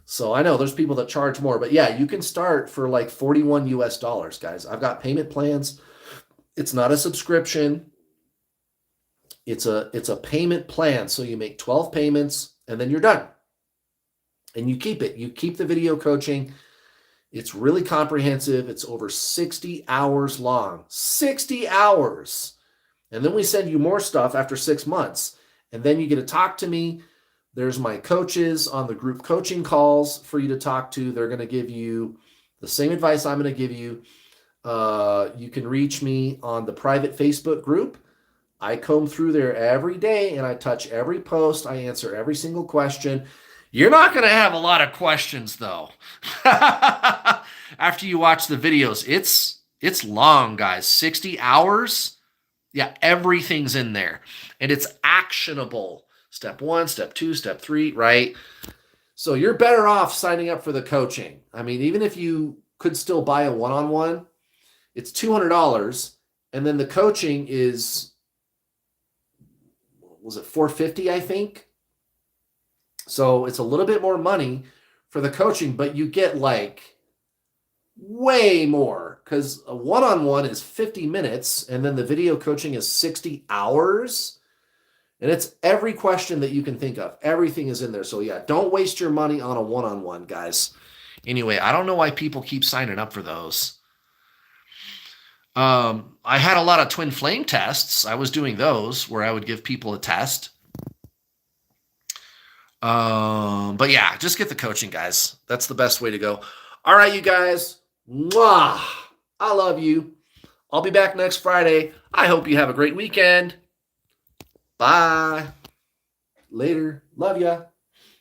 So I know there's people that charge more, but yeah, you can start for like 41 US dollars, guys. I've got payment plans. It's not a subscription. It's a payment plan. So you make 12 payments and then you're done. And you keep it. You keep the video coaching. It's really comprehensive. It's over 60 hours long. 60 hours. And then we send you more stuff after 6 months. And then you get to talk to me. There's my coaches on the group coaching calls for you to talk to. They're going to give you the same advice I'm going to give you. You can reach me on the private Facebook group. I comb through there every day and I touch every post. I answer every single question. You're not going to have a lot of questions, though. After you watch the videos, it's long, guys. 60 hours. Yeah, everything's in there. And it's actionable. Step 1, step 2, step 3, right? So you're better off signing up for the coaching. I mean, even if you could still buy a one-on-one, it's $200. And then the coaching is, was it $450, I think? So it's a little bit more money for the coaching, but you get like way more because a one-on-one is 50 minutes and then the video coaching is 60 hours. And it's every question that you can think of. Everything is in there. So yeah, don't waste your money on a one-on-one, guys. Anyway, I don't know why people keep signing up for those. I had a lot of twin flame tests. I was doing those where I would give people a test. But yeah, just get the coaching, guys. That's the best way to go. All right, you guys. Mwah! I love you. I'll be back next Friday. I hope you have a great weekend. Bye. Later. Love ya.